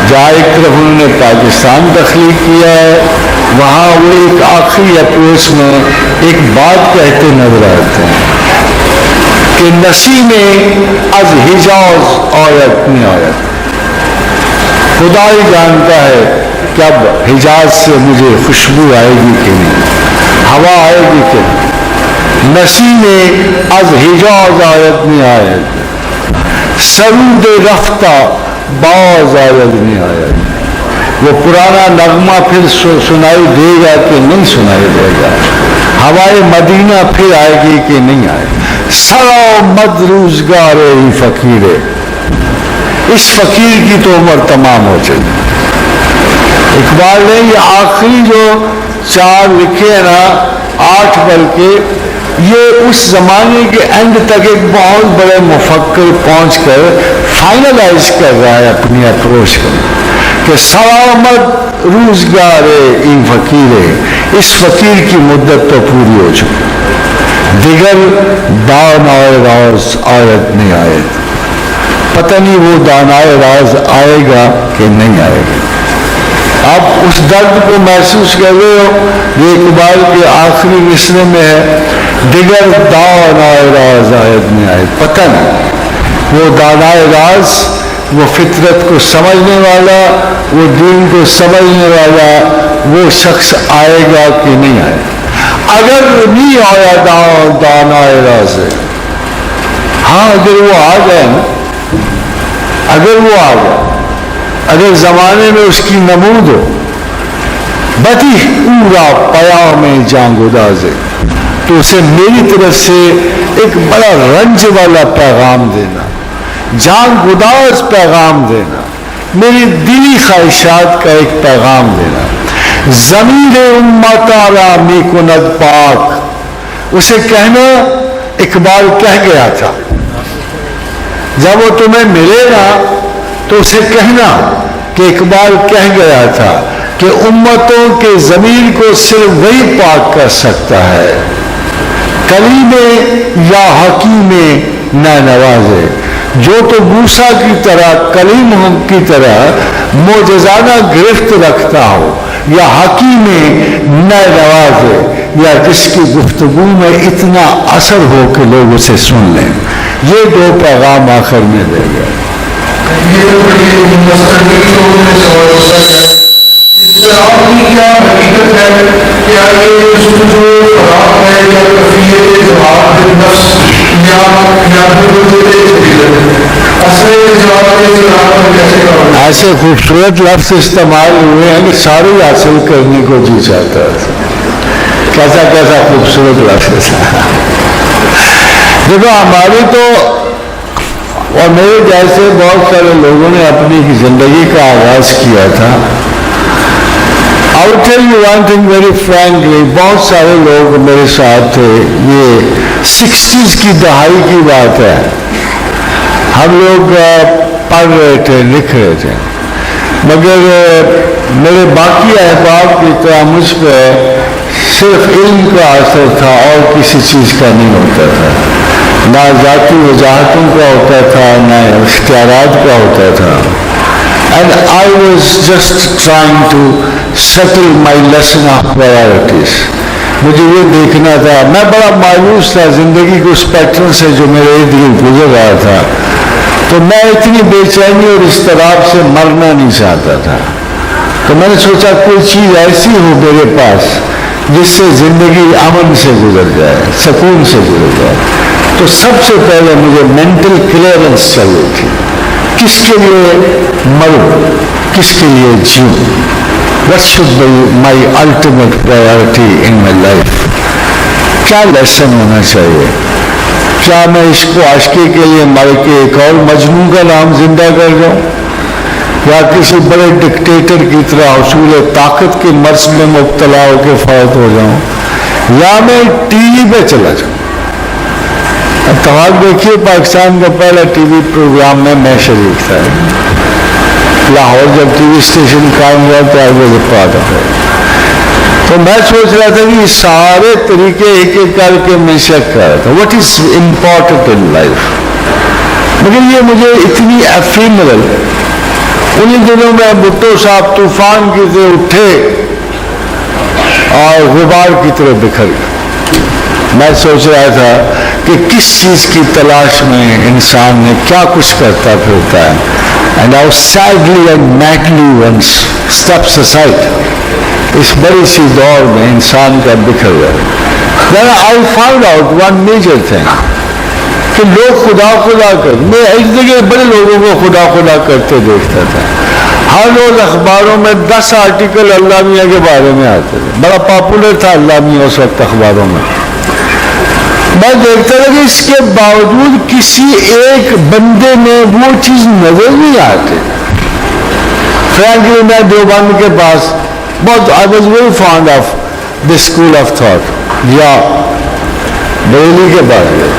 جہاں ایک طرف انہوں نے پاکستان تخلیق کیا ہے، وہاں وہ ایک آخری اپروچ میں ایک بات کہتے نظر آتے ہیں کہ نسیم از حجاز عورت نہیں عورت، خدا ہی جانتا ہے کہ اب حجاز سے مجھے خوشبو آئے گی کہ نہیں، ہوا آئے گی کہ نہیں۔ نسیم از حجاز عورت نہیں آئے، سرود رفتہ باز عورت نہیں آئے۔ وہ پرانا نغمہ پھر سنائی دے گا کہ نہیں سنائی دے گا، ہوائے مدینہ پھر آئے گی کہ نہیں آئے گی۔ سرا مد روزگار ہی فقیر، اس فقیر کی تو عمر تمام ہو چکی۔ اقبال نے یہ آخری جو 4 لکھے ہیں نا، 8 بلکہ، یہ اس زمانے کے اینڈ تک ایک بہت بڑے مفکر پہنچ کر فائنلائز کر رہا ہے اپنی اپروچ کو کہ سلامت روزگار این فقیر، اس فقیر کی مدت تو پوری ہو چکی، دیگر دانائے راز عورت نہیں آئے، پتہ نہیں وہ دانائے راز آئے گا کہ نہیں آئے گا۔ آپ اس درد کو محسوس کر رہے ہو جو اقبال کے آخری مصرے میں ہے، دیگر دانائے راز عورت نہیں آئے، پتہ نہیں وہ دانائے راز، وہ فطرت کو سمجھنے والا، وہ دین کو سمجھنے والا وہ شخص آئے گا کہ نہیں آئے گا۔ اگر نہیں آیا دانائے راز ہے، ہاں اگر وہ آ گئے نا، اگر وہ آ گئے، اگر زمانے میں اس کی نمود ہو، بتی پورا پیام جان گداز، تو اسے میری طرف سے ایک بڑا رنج والا پیغام دینا، جان گداز پیغام دینا، میری دلی خواہشات کا ایک پیغام دینا۔ ضمیر امت آرا می کند پاک، اسے کہنا اقبال کہہ گیا تھا، جب وہ تمہیں ملے گا تو اسے کہنا کہ اقبال کہہ گیا تھا کہ امتوں کے ضمیر کو صرف وہی پاک کر سکتا ہے، کلیم یا حکیم نہ نوازے، جو تو موسیٰ کی طرح کلیم کی طرح معجزانہ گرفت رکھتا ہو، یا حکیم نہ نوازے، یا جس کی گفتگو میں اتنا اثر ہو کہ لوگ اسے سن لیں۔ یہ 2 پیغام آخر میں دے گا۔ یہ بڑی مستقبل لوگوں نے سوال اٹھا ہے، اس سے آپ کی کیا حقیقت ہے؟ کیا یہ جستجو خراب ہے یا کفیت جواب نفس یا ایسے خوبصورت لفظ استعمال ہوئے ہیں کہ سارے حاصل کرنے کو جی چاہتا ہے۔ کیسا کیسا خوبصورت لفظ ہے۔ دیکھو ہماری تو اور میرے جیسے بہت سارے لوگوں نے اپنی زندگی کا آغاز کیا تھا۔ I will tell you one thing very frankly، بہت سارے لوگ میرے ساتھ تھے، یہ 60s کی دہائی کی بات ہے، ہم لوگ پڑھ رہے تھے، لکھ رہے تھے، مگر میرے باقی احباب کی طرح مجھ پہ صرف علم کا اثر تھا اور کسی چیز کا نہیں ہوتا تھا، نہ ذاتی وجاہتوں کا ہوتا تھا، نہ اختیارات کا ہوتا تھا۔ And I was just trying to settle my lesson of priorities۔ مجھے یہ دیکھنا تھا، میں بڑا مایوس تھا زندگی کے اس پیٹرن سے جو میرے ارد گرد گزر رہا تھا، تو میں اتنی بے چینی اور اضطراب سے مرنا نہیں چاہتا تھا، تو میں نے سوچا کوئی چیز ایسی ہو میرے پاس جس سے زندگی امن سے گزر جائے، سکون سے گزر جائے۔ تو سب سے پہلے مجھے مینٹل کلیئرنس چاہیے تھی، کس کے لیے مروں، کس کے لیے جیوں، what should be my ultimate priority in my life، کیا لیسن ہونا چاہیے، کیا میں عشق و عاشقی کے لیے مر کے ایک اور مجنون کا نام زندہ کر جاؤں، یا کسی بڑے ڈکٹیٹر کی طرح حصول طاقت کے مرض میں مبتلا ہو کے فوت ہو جاؤں، یا میں ٹی وی پہ چلا جاؤں۔ اتفاق دیکھیے پاکستان کا پہلا ٹی وی پروگرام میں شریک تھا، لاہور جب ٹی وی اسٹیشن قائم ہوا تو I was a part of it۔ تو میں سوچ رہا تھا کہ یہ سارے طریقے ایک ایک کر کے میں چیک کر رہا تھا what is important in life. مگر یہ مجھے اتنی ایفیمرل. انہیں دنوں میں بھٹو صاحب طوفان کی طرح اٹھے اور غبار کی طرح بکھر گئے. میں سوچ رہا تھا کہ کس چیز کی تلاش میں انسان نے کیا کچھ کرتا پھرتا ہے. And how sadly and madly one steps aside. اس بڑی سی دور میں انسان کا بکھر گیا. Then I found out one major thing کہ لوگ خدا خدا کر. میں ایک جگہ بڑے لوگوں کو خدا خدا کرتے دیکھتا تھا. ہر روز اخباروں میں 10 آرٹیکل اللہ میاں کے بارے میں آتے تھے. بڑا پاپولر تھا اللہ میاں اس وقت اخباروں میں. میں دیکھتا تھا کہ اس کے باوجود کسی ایک بندے میں وہ چیز نظر نہیں آتی. فرینکلی میں دیوبند کے پاس بہت I was very fond of this school of thought. یا بریلی کے پاس گئے.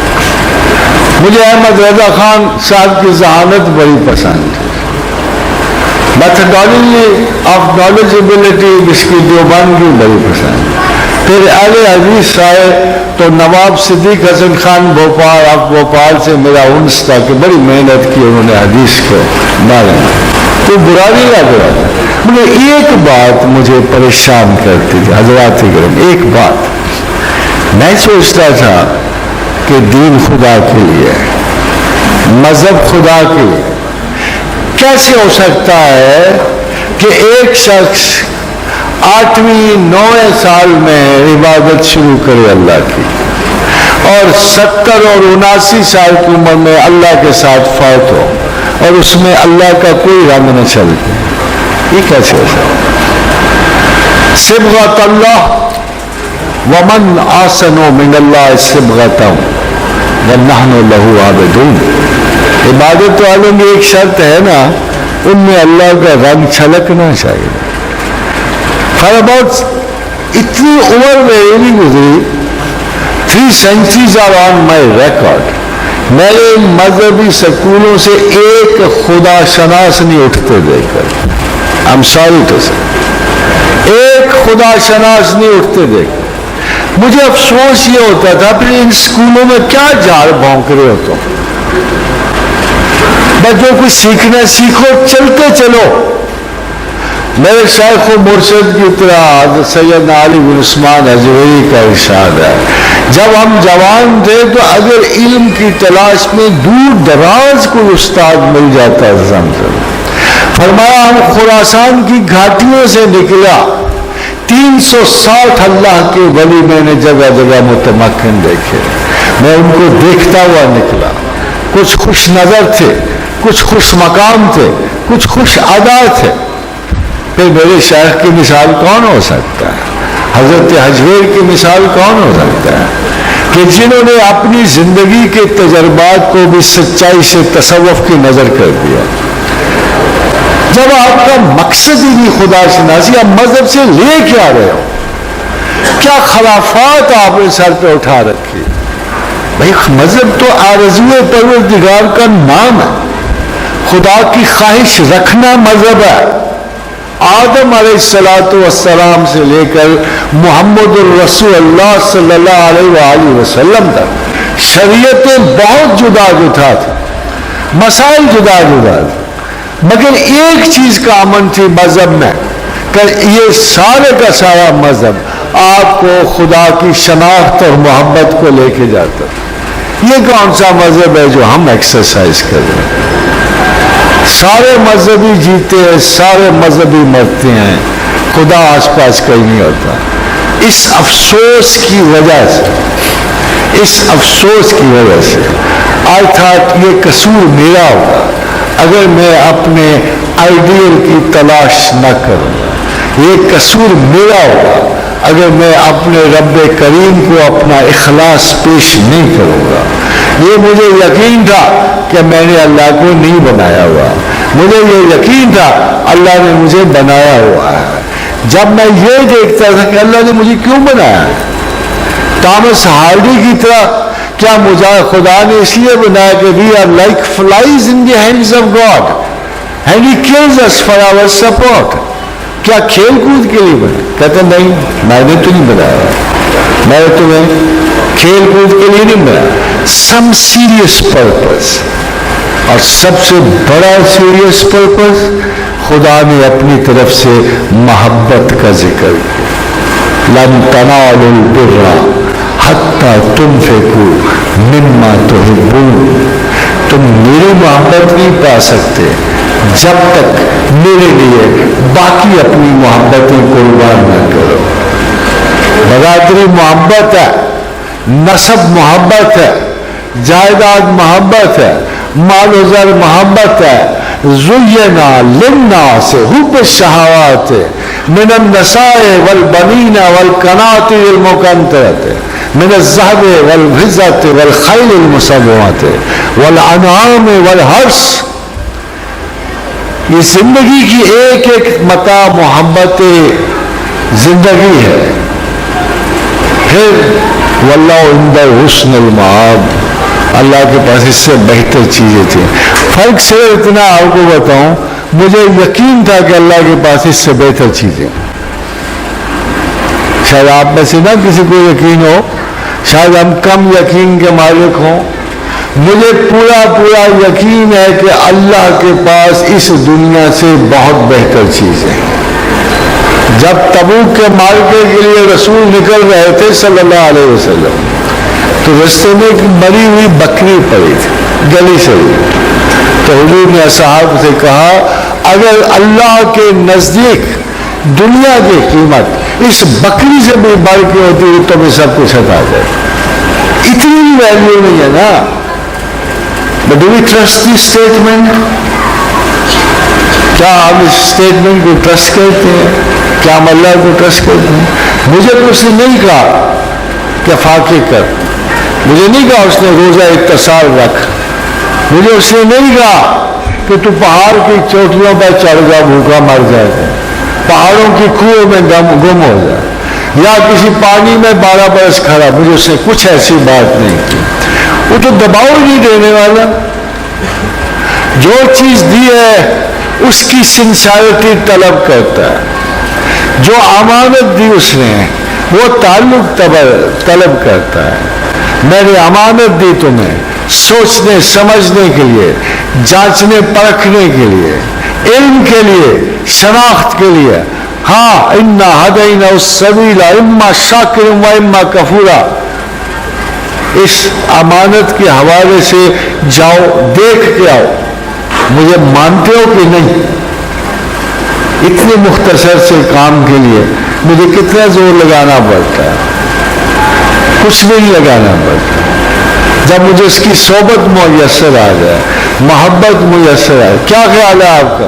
مجھے احمد رضا خان صاحب کی ذہانت بڑی پسند ہے. میتھڈالوجی آف نالجبلٹی جس کی دیوبند کی بڑی پسند. پھر اہل حدیث آئے تو نواب صدیق حسن خان بھوپال آف بھوپال سے میرا انس تھا کہ بڑی محنت کی انہوں نے حدیث کے بارے میں. تو برا نہیں لگ رہا تھا. مجھے ایک بات مجھے پریشان کرتی تھی حضرات کرام. ایک بات میں سوچتا تھا کہ دین خدا کے لیے, مذہب خدا کے لیے. کیسے ہو سکتا ہے کہ ایک شخص 8ویں 9ویں سال میں عبادت شروع کرے اللہ کی اور 70 اور 79 سال کی عمر میں اللہ کے ساتھ فوت ہو اور اس میں اللہ کا کوئی رنگ نہ چلے؟ یہ کیسے ہو سکتا ہے؟ صبغۃ اللہ ومن احسن من اللہ صبغۃ ونحن لہ عابدون. عبادت والوں کی ایک شرط ہے نا, ان میں اللہ کا رنگ چھلکنا چاہیے. فار اباؤٹ اتنی عمر میری نہیں گزری, 3 centuries are on my record. میرے مذہبی سکولوں سے ایک خدا شناس نہیں اٹھتے دیکھ کر. I'm sorry to say. ایک خدا شناس نہیں اٹھتے دیکھ. مجھے افسوس یہ ہوتا تھا پھر ان اسکولوں میں کیا جھاڑ بھونک رہے ہو تم. بس جو کچھ سیکھنا سیکھو, چلتے چلو. میرے شیخ و مرشد کی طرح سید علی بن عثمان حجویری کا ارشاد ہے, جب ہم جوان تھے تو اگر علم کی تلاش میں دور دراز کوئی استاد مل جاتا زمزم. فرمایا ہم خراسان کی گھاٹیوں سے نکلا, 360 اللہ کے ولی میں نے جگہ جگہ متمکن دیکھے. میں ان کو دیکھتا ہوا نکلا. کچھ خوش نظر تھے, کچھ خوش مقام تھے, کچھ خوش ادا تھے. پھر میرے شیخ کی مثال کون ہو سکتا ہے؟ حضرت حجویر کی مثال کون ہو سکتا ہے کہ جنہوں نے اپنی زندگی کے تجربات کو بھی سچائی سے تصوف کی نظر کر دیا. جب آپ کا مقصد ہی نہیں خدا شناسی, آپ مذہب سے لے کے آ رہے ہو, کیا خرافات آپ نے سر پہ اٹھا رکھی. بھائی مذہب تو آرزو پروردگار کا نام ہے. خدا کی خواہش رکھنا مذہب ہے. آدم علیہ السلام سے لے کر محمد الرسول اللہ صلی اللہ علیہ وآلہ وسلم تک شریعتیں بہت جدا جدا تھیں, مسائل جدا جدا تھے, مگر ایک چیز کا امن تھی مذہب میں کہ یہ سارے کا سارا مذہب آپ کو خدا کی شناخت اور محبت کو لے کے جاتا. یہ کون سا مذہب ہے جو ہم ایکسرسائز کر رہے ہیں؟ سارے مذہبی جیتے ہیں, سارے مذہبی مرتے ہیں, خدا آس پاس کہیں نہیں ہوتا. اس افسوس کی وجہ سے آئی تھاٹ یہ قصور میرا ہوگا اگر میں اپنے آئیڈیل کی تلاش نہ کروں. یہ قصور میرا ہوگا اگر میں اپنے رب کریم کو اپنا اخلاص پیش نہیں کروں گا. یہ مجھے یقین تھا کہ میں نے اللہ کو نہیں بنایا ہوا. مجھے یہ یقین تھا اللہ نے مجھے بنایا ہوا ہے. جب میں یہ دیکھتا تھا کہ اللہ نے مجھے کیوں بنایا ہے, تامس ہارڈی کی طرح, کیا مجھے خدا نے اس لیے بنایا کہ we are like flies in the hands of God and He kills us for our support. کیا کھیل کود کے لیے بنا؟ کہتے نہیں، میں نے تو نہیں بنایا، میں نے تمہیں کھیل کود کے لیے نہیں بنایا، سم سیریس پرپز. اور سب سے بڑا سیریس پرپز خدا نے اپنی طرف سے محبت کا ذکر کیا. لن تنالوا البر حتی تنفقوا مما تحبون. تم میری محبت نہیں پا سکتے جب تک میرے لیے باقی اپنی محبتیں قربان نہ کرو. برادری محبت ہے، نسب محبت ہے، جائیداد محبت ہے، مال و زر محبت ہے. زینا للناس حب الشہوات من النساء والبنین والقناطر المقنطرة من الذهب والفضة والخیل المسومة والانعام والحرث. یہ زندگی کی ایک ایک متاع محبت زندگی ہے. پھر واللہ عندہ حسن المآب، اللہ کے پاس اس سے بہتر چیزیں تھیں. فرق صرف اتنا آپ کو بتاؤں، مجھے یقین تھا کہ اللہ کے پاس اس سے بہتر چیزیں. شاید آپ میں سے نہ کسی کو یقین ہو، شاید ہم کم یقین کے مالک ہوں. مجھے پورا پورا یقین ہے کہ اللہ کے پاس اس دنیا سے بہت بہتر چیز ہے. جب تبوک کے معرکے کے لیے رسول نکل رہے تھے صلی اللہ علیہ وسلم، تو رستے میں ایک مری ہوئی بکری پڑی تھی گلی سے ہوئی. تو حضور نے اصحاب سے کہا اگر اللہ کے نزدیک دنیا کی قیمت اس بکری سے بھی بڑھ کے ہوتی ہے تو میں سب کچھ ہٹا جائے. اتنی ویلیو نہیں ہے نا. But do we trust this statement? کیا ہم اس اسٹیٹمنٹ کو ٹرسٹ کرتے ہیں؟ کیا ہم اللہ کو ٹرسٹ کرتے ہیں؟ مجھے تو اس نے نہیں کہا کہ فاقے کر، مجھے نہیں کہا اس نے روزہ اتصال رکھ، مجھے اس نے نہیں کہا کہ تو پہاڑ کی چوٹیوں پر چڑھ جا بھوکا مر جائے گا، پہاڑوں کی کنویں میں گم ہو جائے، یا کسی پانی میں 12 برس کھڑا. مجھے اس نے کچھ ایسی بات نہیں کی. وہ تو دباؤ نہیں دینے والا. جو چیز دی ہے اس کی سنسیئرٹی طلب کرتا ہے. جو امانت دی اس نے وہ تعلق طلب کرتا ہے. میں نے امانت دی تمہیں سوچنے سمجھنے کے لیے، جانچنے پرکھنے کے لیے، علم کے لیے، شناخت کے لیے. ہاں انا ہدینا السبیل اما شاکر و اما کفورا. اس امانت کے حوالے سے جاؤ، دیکھ کے آؤ مجھے مانتے ہو کہ نہیں. اتنے مختصر سے کام کے لیے مجھے کتنا زور لگانا پڑتا ہے؟ کچھ نہیں لگانا پڑتا. جب مجھے اس کی صحبت میسر آ جائے، محبت میسر آئے. کیا خیال ہے آپ کا؟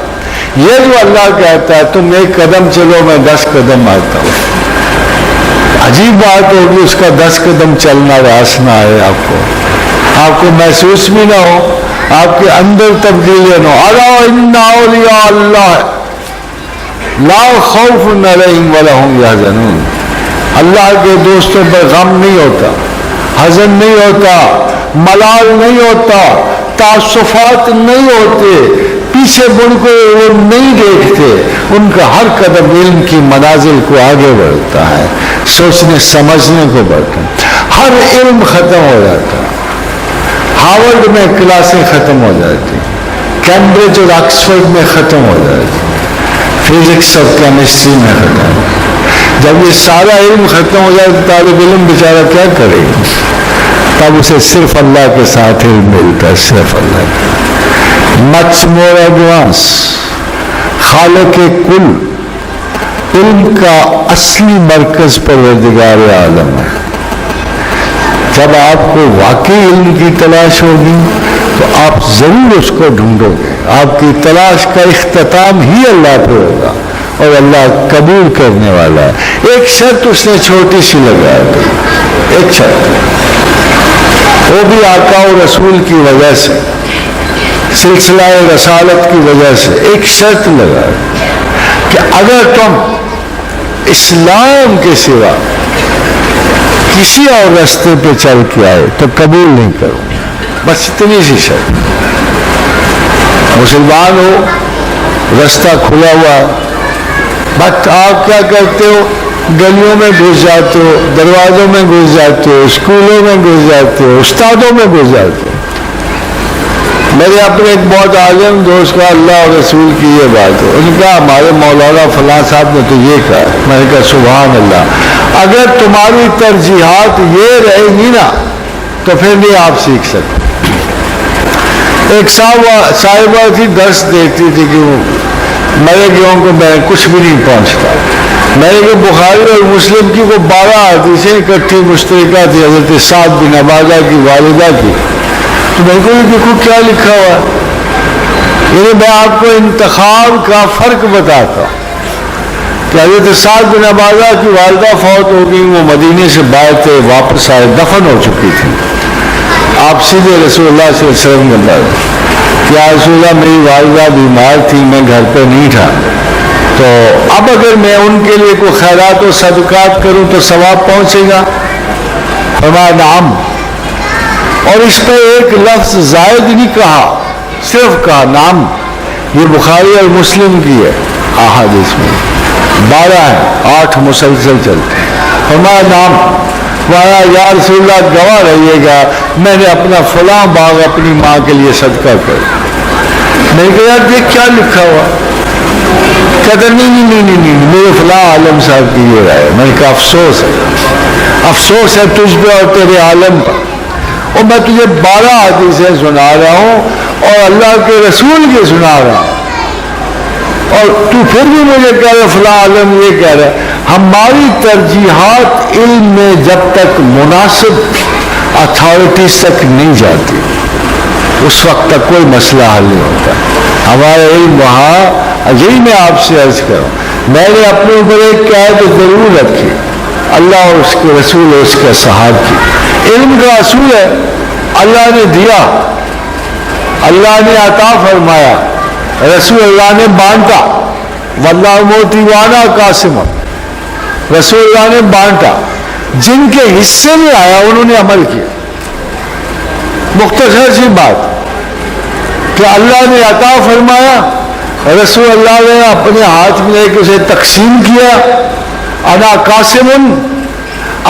یہ جو اللہ کہتا ہے تم 1 قدم چلو میں 10 قدم آتا ہوں. عجیب بات ہوگی اس کا 10 قدم چلنا راس نہ آئے آپ کو محسوس بھی نہ ہو، آپ کے اندر تبدیلی نہ ہو. الا ان اولیاء اللہ لا خوف علیہم ولا هم یحزنون. اللہ کے دوستوں پر غم نہیں ہوتا، حزن نہیں ہوتا، ملال نہیں ہوتا، تعصفات نہیں ہوتے، پیچھے مڑ کو وہ نہیں دیکھتے. ان کا ہر قدم علم کی منازل کو آگے بڑھتا ہے، سوچنے سمجھنے کو بڑھتا ہے. ہر علم ختم ہو جاتا ہے. ہارورڈ میں کلاسیں ختم ہو جاتی، کیمبرج اور آکسفورڈ میں ختم ہو جاتی، فزکس اور کیمسٹری میں ختم. جب یہ سارا علم ختم ہو جائے تو طالب علم بیچارہ کیا کرے؟ تب اسے صرف اللہ کے ساتھ علم ملتا ہے، صرف اللہ کا. مچ مور ایڈوانس. خالق کل علم کا اصلی مرکز پروردگار عالم ہے. جب آپ کو واقعی علم کی تلاش ہوگی تو آپ ضرور اس کو ڈھونڈو گے. آپ کی تلاش کا اختتام ہی اللہ پہ ہوگا اور اللہ قبول کرنے والا ہے. ایک شرط اس نے چھوٹی سی لگا دی، ایک شرط، وہ بھی آقا و رسول کی وجہ سے، سلسلہ رسالت کی وجہ سے ایک شرط لگا کہ اگر تم اسلام کے سوا کسی اور راستے پہ چل کے آئے تو قبول نہیں کروں. بس اتنی سی شرط. مسلمان ہو، راستہ کھلا ہوا، بٹ آپ کیا کرتے ہو؟ گلیوں میں گھس جاتے ہو، دروازوں میں گھس جاتے ہو، اسکولوں میں گھس جاتے ہو، استادوں میں گھس جاتے ہو۔ میرے اپنے ایک بہت عالم دوست کا اللہ اور رسول کی یہ بات ہے، انہوں نے کہا ہمارے مولانا فلاں صاحب نے تو یہ کہا۔ میں نے کہا سبحان اللہ، اگر تمہاری ترجیحات یہ رہے گی نا تو پھر نہیں آپ سیکھ سکتے۔ ایک صاحبہ تھی، درس دیتی تھی کہ مرے گیوں کو میں کچھ بھی نہیں پہنچتا۔ میں نے کہ بخاری اور مسلم کی وہ 12 حدیثیں اکٹھی مشترکہ تھی حضرت سعد بن عبادہ کی والدہ کی، تو میں کو یہ دیکھو کیا لکھا ہوا ہے۔ یعنی میں آپ کو انتخاب کا فرق بتاتا ہوں کہ حضرت سعد بن عبادہ کی والدہ فوت ہو گئی، وہ مدینے سے باہر تھے، واپس آئے، دفن ہو چکی تھی۔ آپ سیدھے رسول اللہ صلی اللہ علیہ وسلم کے پاس کہ یا رسول اللہ میری والدہ بیمار تھی، میں گھر پہ نہیں تھا، تو اب اگر میں ان کے لیے کوئی خیرات و صدقات کروں تو ثواب پہنچے گا؟ فرمایا نعم۔ اور اس پہ ایک لفظ زائد نہیں کہا، صرف کہا نعم۔ یہ بخاری اور مسلم کی ہے احادیث میں 12 ہیں، 8 مسلسل چلتے ہیں۔ فرمایا نعم۔ فرمایا یا رسول اللہ گواہ رہیے گا میں نے اپنا فلاں باغ اپنی ماں کے لیے صدقہ کر۔ میں نے کہا یار دیکھ کیا لکھا ہوا۔ کہتے نہیں میرے فلاں عالم صاحب کی یہ رائے۔ میں نے کہا افسوس ہے، افسوس ہے تجھ پہ اور تیرے عالم پر، اور میں تجھے 12 حدیثیں سنا رہا ہوں اور اللہ کے رسول کی سنا رہا ہوں، اور تو پھر بھی مجھے کہہ رہا فلاں عالم یہ کہہ رہا ہے۔ ہماری ترجیحات علم میں جب تک مناسب اتھارٹیز تک نہیں جاتی اس وقت تک کوئی مسئلہ حل نہیں ہوتا۔ ہمارا علم وہاں، یہی میں آپ سے عرض کروں، میں نے اپنے اوپر ایک قید ضرور رکھی، اللہ اور اس کے رسول اور اس کے صحابہ کی۔ علم کا اصول ہے اللہ نے دیا، اللہ نے عطا فرمایا، رسول اللہ نے بانٹا، واللہ موتی وانا قاسم، رسول اللہ نے بانٹا، جن کے حصے میں آیا انہوں نے عمل کیا۔ مختصر سی بات کہ اللہ نے عطا فرمایا، رسول اللہ نے اپنے ہاتھ میں ایک اسے تقسیم کیا، انا قاسم،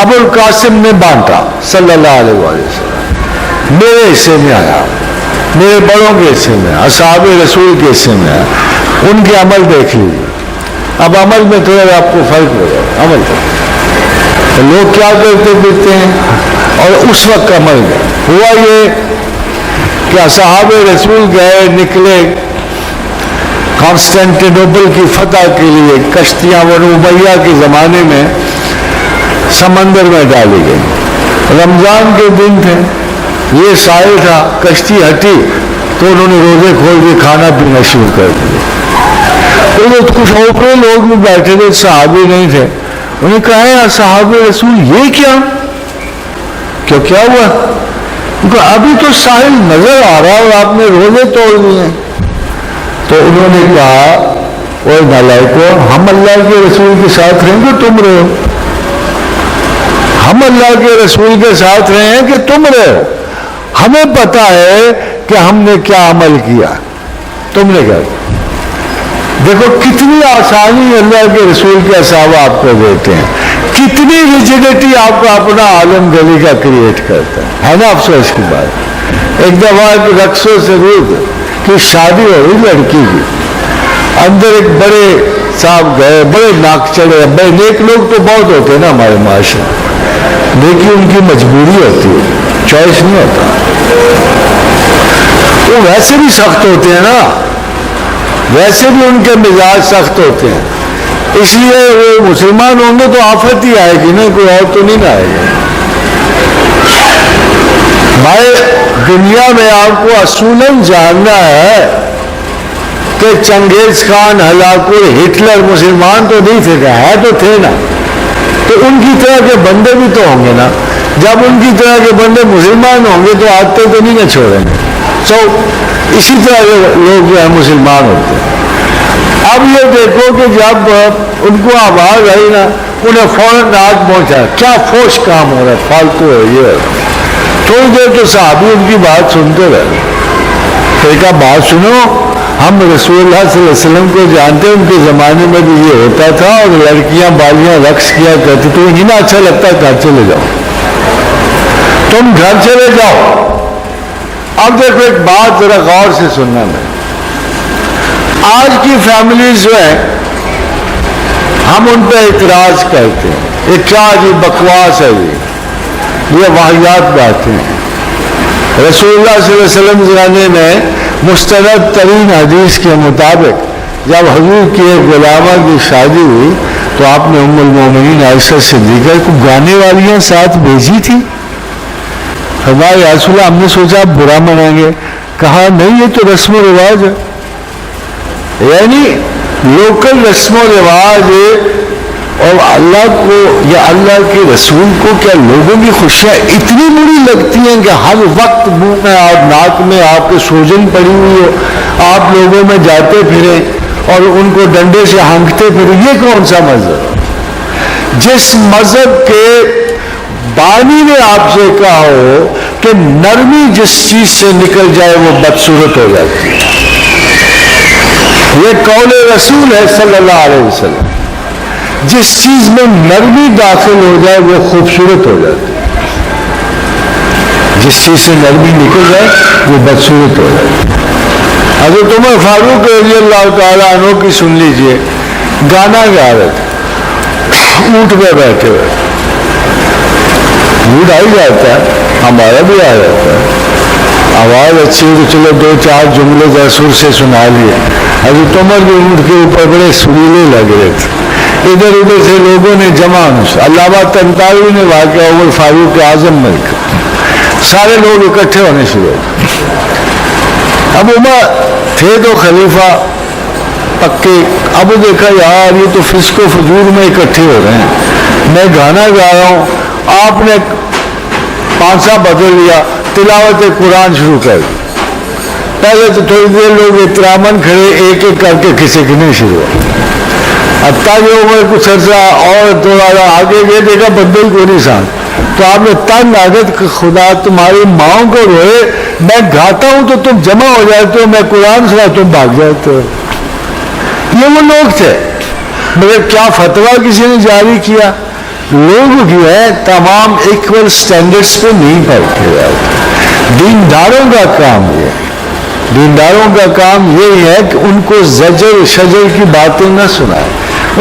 ابو القاسم نے بانٹا صلی اللہ علیہ وسلم، میرے حصے میں آیا، میرے بڑوں کے حصے میں، اصحاب رسول کے حصے میں آیا، ان کے عمل دیکھ لیجیے۔ اب عمل میں تھوڑا آپ کو فرق ہو جائے، عمل تو لوگ کیا کرتے پھرتے ہیں، اور اس وقت عمل میں ہوا یہ کہ اصحاب رسول گئے، نکلے کانسٹینٹینوپل کی فتح کے لیے، کشتیاں بنو امیہ کے زمانے میں سمندر میں ڈالی گئی، رمضان کے دن تھے، یہ ساحل تھا، کشتی ہٹی تو انہوں نے روزے کھول کے کھانا پینا شروع کر دیا۔ کچھ اوپرے لوگ بھی بیٹھے تھے، صحابی نہیں تھے، انہوں نے کہا ہے صحاب رسول یہ کیا ہوا؟ ابھی تو ساحل نظر آ رہا اور آپ نے روزے توڑ دیے۔ تو انہوں نے کہا اوے نالائکو، ہم اللہ کے رسول کے ساتھ رہیں کہ تم رہے ہو؟ ہم اللہ کے رسول کے ساتھ رہے ہیں کہ تم رہے ہو؟ ہمیں پتا ہے کہ ہم نے کیا عمل کیا، تم نے کیا کیا۔ دیکھو کتنی آسانی اللہ کے رسول کے اصحابہ آپ کو دیتے ہیں، کتنی ریجیڈیٹی آپ کو اپنا عالم گلی کا کریٹ کرتا ہے نا۔ افسوس کی بات، ایک دفعہ ایک رقص و سرود کی شادی ہو رہی لڑکی کی، اندر ایک بڑے صاحب گئے، بڑے ناک چڑھے، بڑے نیک لوگ تو بہت ہوتے ہیں نا ہمارے معاشرے، لیکن ان کی مجبوری ہوتی ہے، چوائس نہیں ہوتا۔ وہ ویسے بھی سخت ہوتے ہیں نا، ویسے بھی ان کے مزاج سخت ہوتے ہیں، اس لیے وہ مسلمان ہوں گے تو آفت ہی آئے گی نا، کوئی اور تو نہیں آئے گا۔ بھائی دنیا میں آپ کو اصولاً جاننا ہے کہ چنگیز خان، ہلاکو، ہٹلر مسلمان تو نہیں تھے، ہے تو تھے نا، تو ان کی طرح کے بندے بھی تو ہوں گے نا۔ جب ان کی طرح کے بندے مسلمان ہوں گے تو آتے تو نہیں نہ چھوڑیں گے۔ اسی طرح کے لوگ جو ہیں مسلمان ہوتے ہیں۔ اب یہ دیکھو کہ جب ان کو آواز آئی نا، انہیں فوراً آگ پہنچا، کیا فوش کام ہو رہا ہے، فالتو ہے یہ۔ تھوڑی دیر تو صحابی ان کی بات سنتے رہے، پھر کہا بات سنو، ہم رسول اللہ صلی اللہ علیہ وسلم کو جانتے ہیں، ان کے زمانے میں بھی یہ ہوتا تھا، اور لڑکیاں بالیاں رقص کیا کرتی، تو انہیں نہ اچھا لگتا گھر چلے جاؤ، تم گھر چلے جاؤ۔ اب دیکھو ایک بات ذرا غور سے سننا میں، آج کی فیملیز جو ہیں ہم ان پہ اعتراض کرتے ہیں، یہ کیا جی بکواس ہے، یہ واحیات باتیں ہیں۔ رسول اللہ صلی اللہ علیہ وسلم زمانے میں مستند ترین حدیث کے مطابق جب حضور کی ایک غلامہ کی شادی ہوئی تو آپ نے ام المومنین عائشہ صدیقہ کو گانے والیاں ساتھ بھیجی تھی۔ ہمارے رسول اللہ، ہم نے سوچا آپ برا منائیں گے، کہا نہیں یہ تو رسم و رواج ہے، یعنی لوکل رسم و رواج اور اللہ کو یا اللہ کے رسول کو کیا لوگوں کی خوشیاں اتنی بری لگتی ہیں کہ ہر وقت منہ میں آپ ناک میں آپ کے سوجن پڑی ہوئی ہو، آپ لوگوں میں جاتے پھریں اور ان کو ڈنڈے سے ہانکتے پھریں؟ یہ کون سا مذہب؟ جس مذہب کے بانی نے آپ سے کہا ہو کہ نرمی جس چیز سے نکل جائے وہ بدصورت ہو جاتی ہے، یہ قول رسول ہے صلی اللہ علیہ وسلم، جس چیز میں نرمی داخل ہو جائے وہ خوبصورت ہو جاتی ہے، جس چیز سے نرمی نکل جائے وہ بدصورت ہو جاتی ہے۔ حضرت عمر فاروق رضی اللہ تعالیٰ عنہ کی سن لیجئے، گانا گا رہے تھے اونٹ پہ بیٹھے ہوئے، موڈ آ ہی جاتا ہے، ہمارا بھی آ جاتا ہے، آواز اچھی تو چلو دو چار جملے رسول سے سنا لیے۔ حضرت عمر کے اونٹ کے اوپر بڑے سریلے لگ رہے تھے، ادھر ادھر سے لوگوں نے جمع، علامہ طنطاوی نے واقعہ عمر فاروق اعظم میں لکھا، سارے لوگ اکٹھے ہونے شروع ہوئے۔ اب عمر تھے تو خلیفہ پکے، اب دیکھا یار یہ تو فسق و فجور میں اکٹھے ہو رہے ہیں، میں گانا گا رہا ہوں، آپ نے پانسا بدل لیا، تلاوت قرآن شروع کر دی۔ پہلے تو تھوڑی دیر لوگ احتراماً کھڑے، ایک ایک کر کے کھسکنے شروع ہو، حتیٰ کہ عمر کچھ عرصہ اور تھوڑا آگے گئے، دیکھا بدل کو نہیں ساتھ، تو آپ نے تنگ عادت کہ خدا تمہاری ماؤں کو روئے، میں گاتا ہوں تو تم جمع ہو جاتے ہو، میں قرآن سنا تم بھاگ جاتے ہو۔ یہ وہ لوگ تھے، مگر کیا فتویٰ کسی نے جاری کیا؟ لوگ جو ہے تمام ایکول سٹینڈرڈز پہ نہیں پڑھتے جاتے۔ دینداروں کا کام یہ ہے، دینداروں کا کام یہ ہے کہ ان کو زجر شجر کی باتیں نہ سنائیں،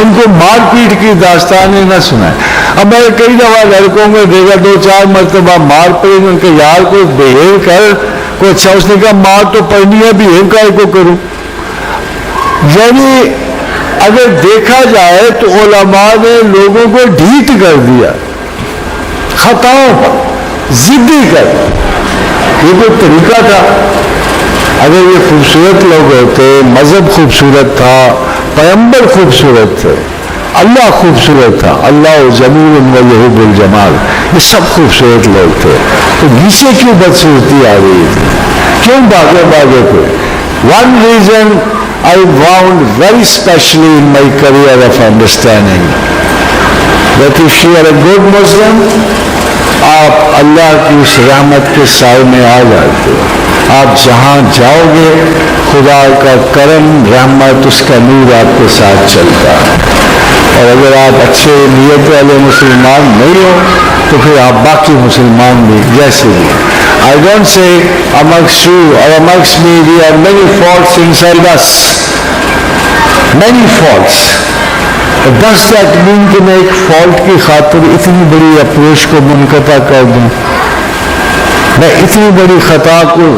ان کو مار پیٹ کی داستانیں نہ سنائیں۔ اب میں کئی دفعہ لڑکوں کو دیکھا دو چار مرتبہ مار پڑی، ان کے یار کو بہیو کر کوئی اچھا، اس نے کہا مار تو پڑنی ہے، بہیو کائے کو کروں؟ یعنی اگر دیکھا جائے تو علماء نے لوگوں کو ڈھیٹ کر دیا، خطاؤں پر ضدی کر دیا، یہ کوئی طریقہ تھا؟ اگر یہ خوبصورت لوگ ہوتے، مذہب خوبصورت تھا، پیغمبر خوبصورت تھے، اللہ خوبصورت تھا، اللہ جمیل و یحب الجمال، یہ سب خوبصورت لوگ تھے، تو نیچے کیوں بدصورتی آ رہی تھی؟ کیوں بھاگے کوئی؟ One reason I found very specially in my career of understanding that if you are a good Muslim, آپ اللہ کی اس رحمت کے سائے میں آ جاتے ہو، آپ جہاں جاؤ گے خدا کا کرم رحمت اس کا نور آپ کے ساتھ چلتا ہے، اور اگر آپ اچھے نیت والے مسلمان نہیں ہو تو پھر آپ باقی مسلمان بھی جیسے بھی۔ I don't say amongst you or amongst me we have many faults inside us, many faults. But does that mean کہ میں ایک فالٹ کی خاطر اتنی بڑی اپروچ کو منقطع کر دوں؟ میں اتنی بڑی خطا کو،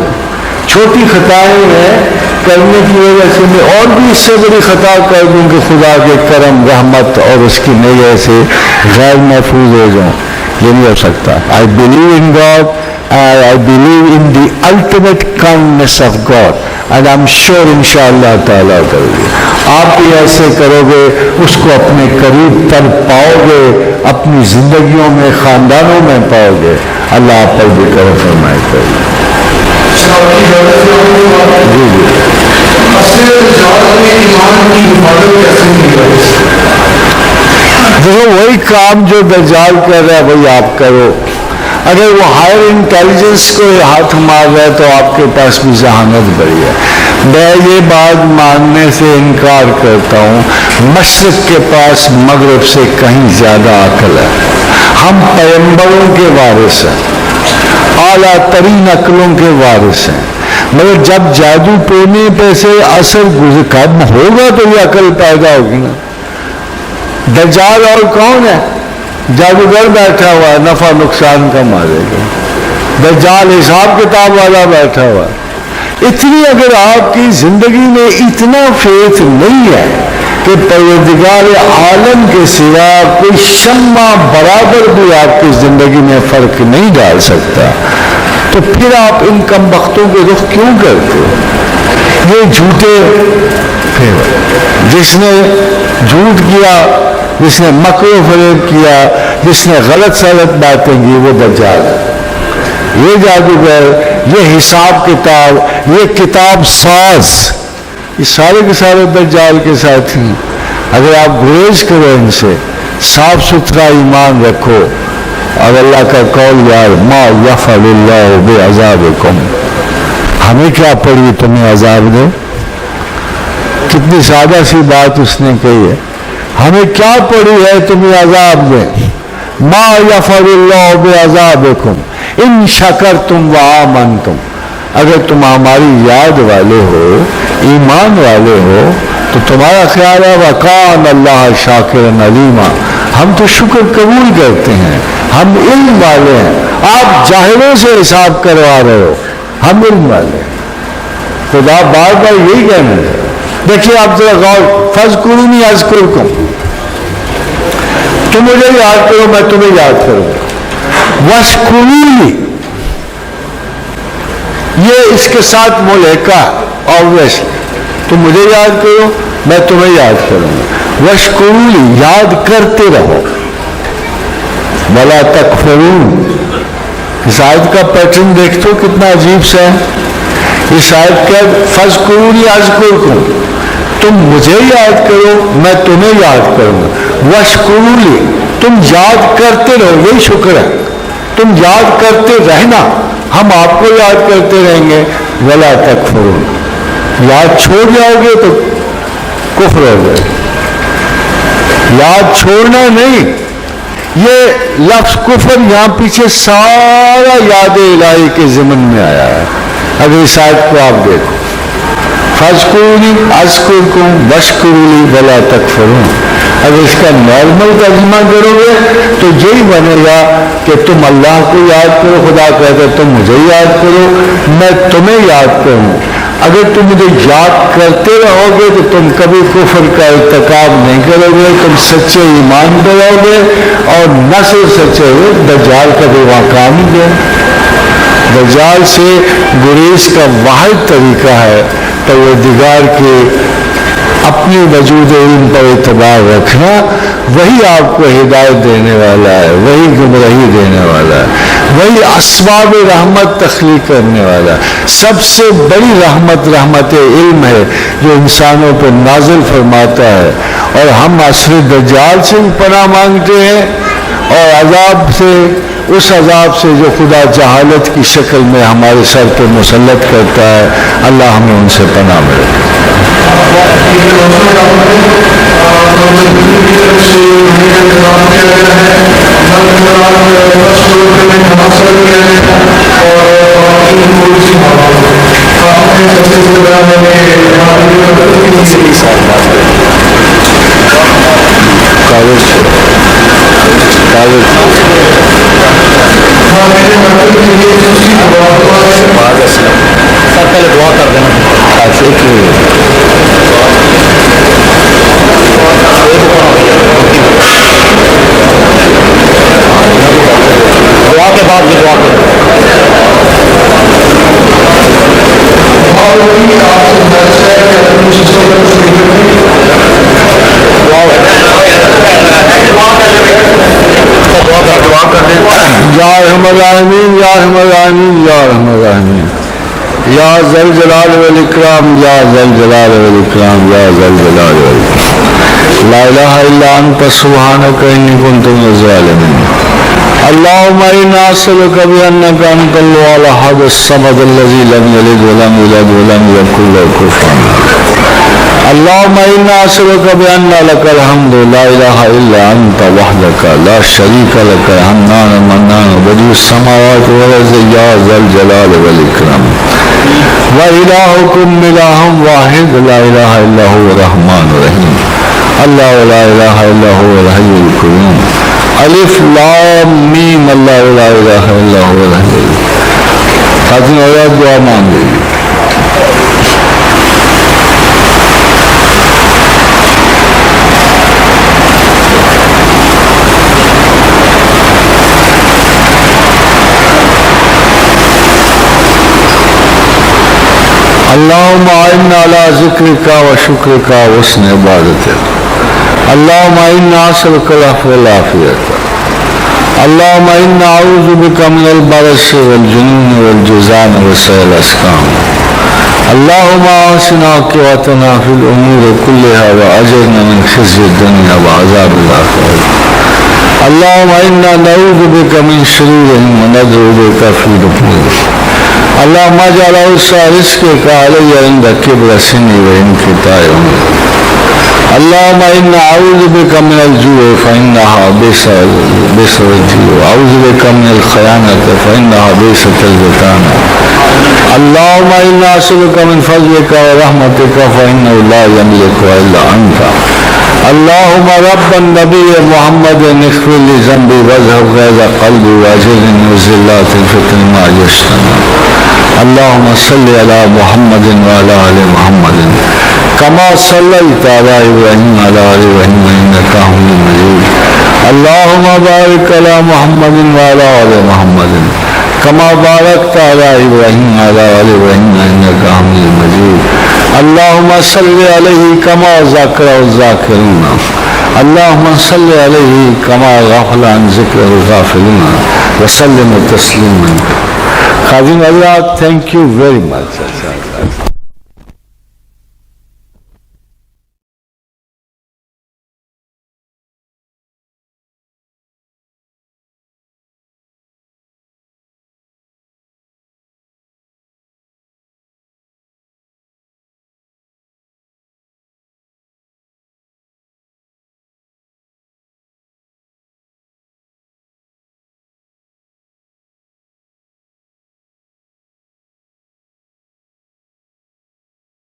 چھوٹی خطائیں ہیں کرنے کی وجہ سے میں اور بھی اس سے بڑی خطا کر دوں کہ خدا کے کرم رحمت اور اس کی نظر سے غیر محفوظ ہو جاؤں؟ یہ نہیں ہو سکتا۔ I believe in God and I believe in the ultimate kindness of God and I'm sure انشاءاللہ تعالیٰ کرو گے، آپ بھی ایسے کرو گے، اس کو اپنے قریب تر پاؤ گے، اپنی زندگیوں میں خاندانوں میں پاؤ گے، اللہ آپ پر بھی کرم فرمائے کرے۔ دیکھو وہی کام جو دجال کر رہا ہے وہی آپ کرو۔ اگر وہ ہائر انٹیلیجنس کو ہاتھ مار رہا ہے تو آپ کے پاس بھی ذہانت بڑی ہے. میں یہ بات ماننے سے انکار کرتا ہوں, مشرق کے پاس مغرب سے کہیں زیادہ عقل ہے. ہم پیغمبروں کے وارث ہیں, اعلیٰ ترین عقلوں کے وارث ہیں, مگر جب جادو ٹونے پہ سے اثر کم ہوگا تو یہ عقل پیدا ہوگی نا. دجال اور کون ہے؟ جادوگر بیٹھا ہوا ہے, نفع نقصان کا مالک ہے. دجال حساب کتاب والا بیٹھا ہوا ہے. اتنی اگر آپ کی زندگی میں اتنا فیتھ نہیں ہے کہ پروردگار عالم کے سوا کوئی شمع برابر بھی آپ کی زندگی میں فرق نہیں ڈال سکتا, تو پھر آپ ان کم بختوں کے رخ کیوں کرتے ہو؟ یہ جھوٹے جس نے جھوٹ کیا, جس نے مکر و فریب کیا, جس نے غلط سلط باتیں کی, وہ دجال ہے. یہ جادوگر, یہ حساب کتاب, یہ کتاب ساز, یہ سارے کے سارے دجال کے ساتھ ہیں. اگر آپ گریز کرو ان سے, صاف ستھرا ایمان رکھو, اور اللہ کا قول یار ما یفعل اللہ بعذابکم, ہمیں کیا پڑی تمہیں عذاب دے. کتنی سادہ سی بات اس نے کہی ہے, ہمیں کیا پڑی ہے تمہیں عذاب دے. ما یفعل اللہ بعذابکم ان شکرتم وآمنتم, اگر تم ہماری یاد والے ہو, ایمان والے ہو, تو تمہارا خیال ہے وکان اللہ شاکرا علیما, ہم تو شکر قبول کرتے ہیں, ہم علم والے ہیں. آپ جاہلوں سے حساب کروا رہے ہو, ہم علم والے ہیں. خدا بار بار یہی کہنا ہے. دیکھیے آپ ذرا غور, فاذکرونی اذکرکم, تم مجھے یاد کرو میں تمہیں یاد کروں. واشکرونی, یہ اس کے ساتھ ملحقہ obviously, تم مجھے یاد کرو میں تمہیں یاد کروں گا. واشکرونی, یاد کرتے رہو. ولا تکفرون, اس آیت کا پیٹرن دیکھتے ہو کتنا عجیب سا ہے. اس آیت کا فاذکرونی اذکرکم, تم مجھے یاد کرو میں تمہیں یاد کروں گا. واشکرونی, تم یاد کرتے رہو, یہی شکر ہے. تم یاد کرتے رہنا, ہم آپ کو یاد کرتے رہیں گے. ولا تکفرون, یاد چھوڑ جاؤ گے تو کفر ہو گئے. یاد چھوڑنا نہیں, یہ لفظ کفر یہاں پیچھے سارا یاد الہی کے ضمن میں آیا ہے. اگر اس آیت کو آپ دیکھو, فاذکرونی اذکرکم واشکرونی ولا تکفرون, اگر اس کا نارمل ترجمہ کرو گے تو یہی بنے گا کہ تم اللہ کو یاد کرو, خدا کہتا ہے تم مجھے یاد کرو میں تمہیں یاد کروں. اگر تم مجھے یاد کرتے رہو گے تو تم کبھی کفر کا ارتکاب نہیں کرو گے, تم سچے ایمان پہ رہو گے. اور نہ صرف سچے ہوئے, دجال کا بھی وہاں کام ہی ہے. دجال سے گریز کا واحد طریقہ ہے پروردگار کے اپنی وجود علم پر اعتبار رکھنا. وہی آپ کو ہدایت دینے والا ہے, وہی گمراہی دینے والا ہے, وہی اسباب رحمت تخلیق کرنے والا ہے. سب سے بڑی رحمت رحمت علم ہے جو انسانوں پر نازل فرماتا ہے. اور ہم عصر دجال سے بھی پناہ مانگتے ہیں, اور عذاب سے, اس عذاب سے جو خدا جہالت کی شکل میں ہمارے سر پہ مسلط کرتا ہے. اللہ ہمیں ان سے پناہ ملے. پہلے دعا کر دینا. دعا کے بعد یہ دعا کریں. یا ارحم الراحمین, یا ارحم الراحمین, یا ارحم الراحمین, یا ذل جلال والاکرام, یا ذل جلال والاکرام, یا ذل جلال والاکرام. لا الہ الا انت سبحانک انی کنت من الظالمین. اللهم إنا نسألك بأنك أنت الأحد الصمد الذي لم يلد ولم يولد ولم يكن له كفوا أحد. اللهم إنا نسألك بأن لك الحمد لا إله إلا أنت وحدك لا شريك لك الحنان المنان بديع السماوات والأرض يا ذا الجلال والإكرام وإلهكم إله واحد لا إله إلا هو الرحمن الرحيم الله لا إله إلا هو الحي القيوم الف لام میم اللہ لا الہ الا هو الحی القیوم. خاتون اور دعا مانگے. اللهم اعنا على ذکرک و شکرک و حسن عبادتک. اللهم انا نسألك العفو والعافية. اللهم انا نعوذ بك من البرص والجنون والجذام وسوء الاسقام. اللهم احسن عاقبتنا في الامور كلها واجرنا من خزي الدنيا وعذاب الاخرة. اللهم انا نعوذ بك من شرورهم وندعو بك في نحورهم. اللهم اجعل اوسع رزقك علي عند كبر سني وانقطاع عمري. اللهم إنا أعوذ بك من الجوع فإنها بئس الجوع وأعوذ بك من الخيانة فإنها بئست البطانة. اللهم إنا نسألك من فضلك ورحمتك فإنه لا يملك إلا أنت. اللهم رب النبي محمد اغفر لي ذنبي واذهب غيظ قلبي وأجرني من زلات الفتن ما يشتنا. اللهم صل على محمد وعلى آل محمد كما صليت على إبراهيم وعلى آل إبراهيم إنك حميد مجيد. اللهم بارك على محمد وعلى آل محمد كما باركت على إبراهيم وعلى آل إبراهيم إنك حميد مجيد. اللهم صل عليه كما ذكر الذاكرون. اللهم صل عليه كما غفل عن ذكر الغافلون وسلم تسليما. Khadim Allah, thank you very much.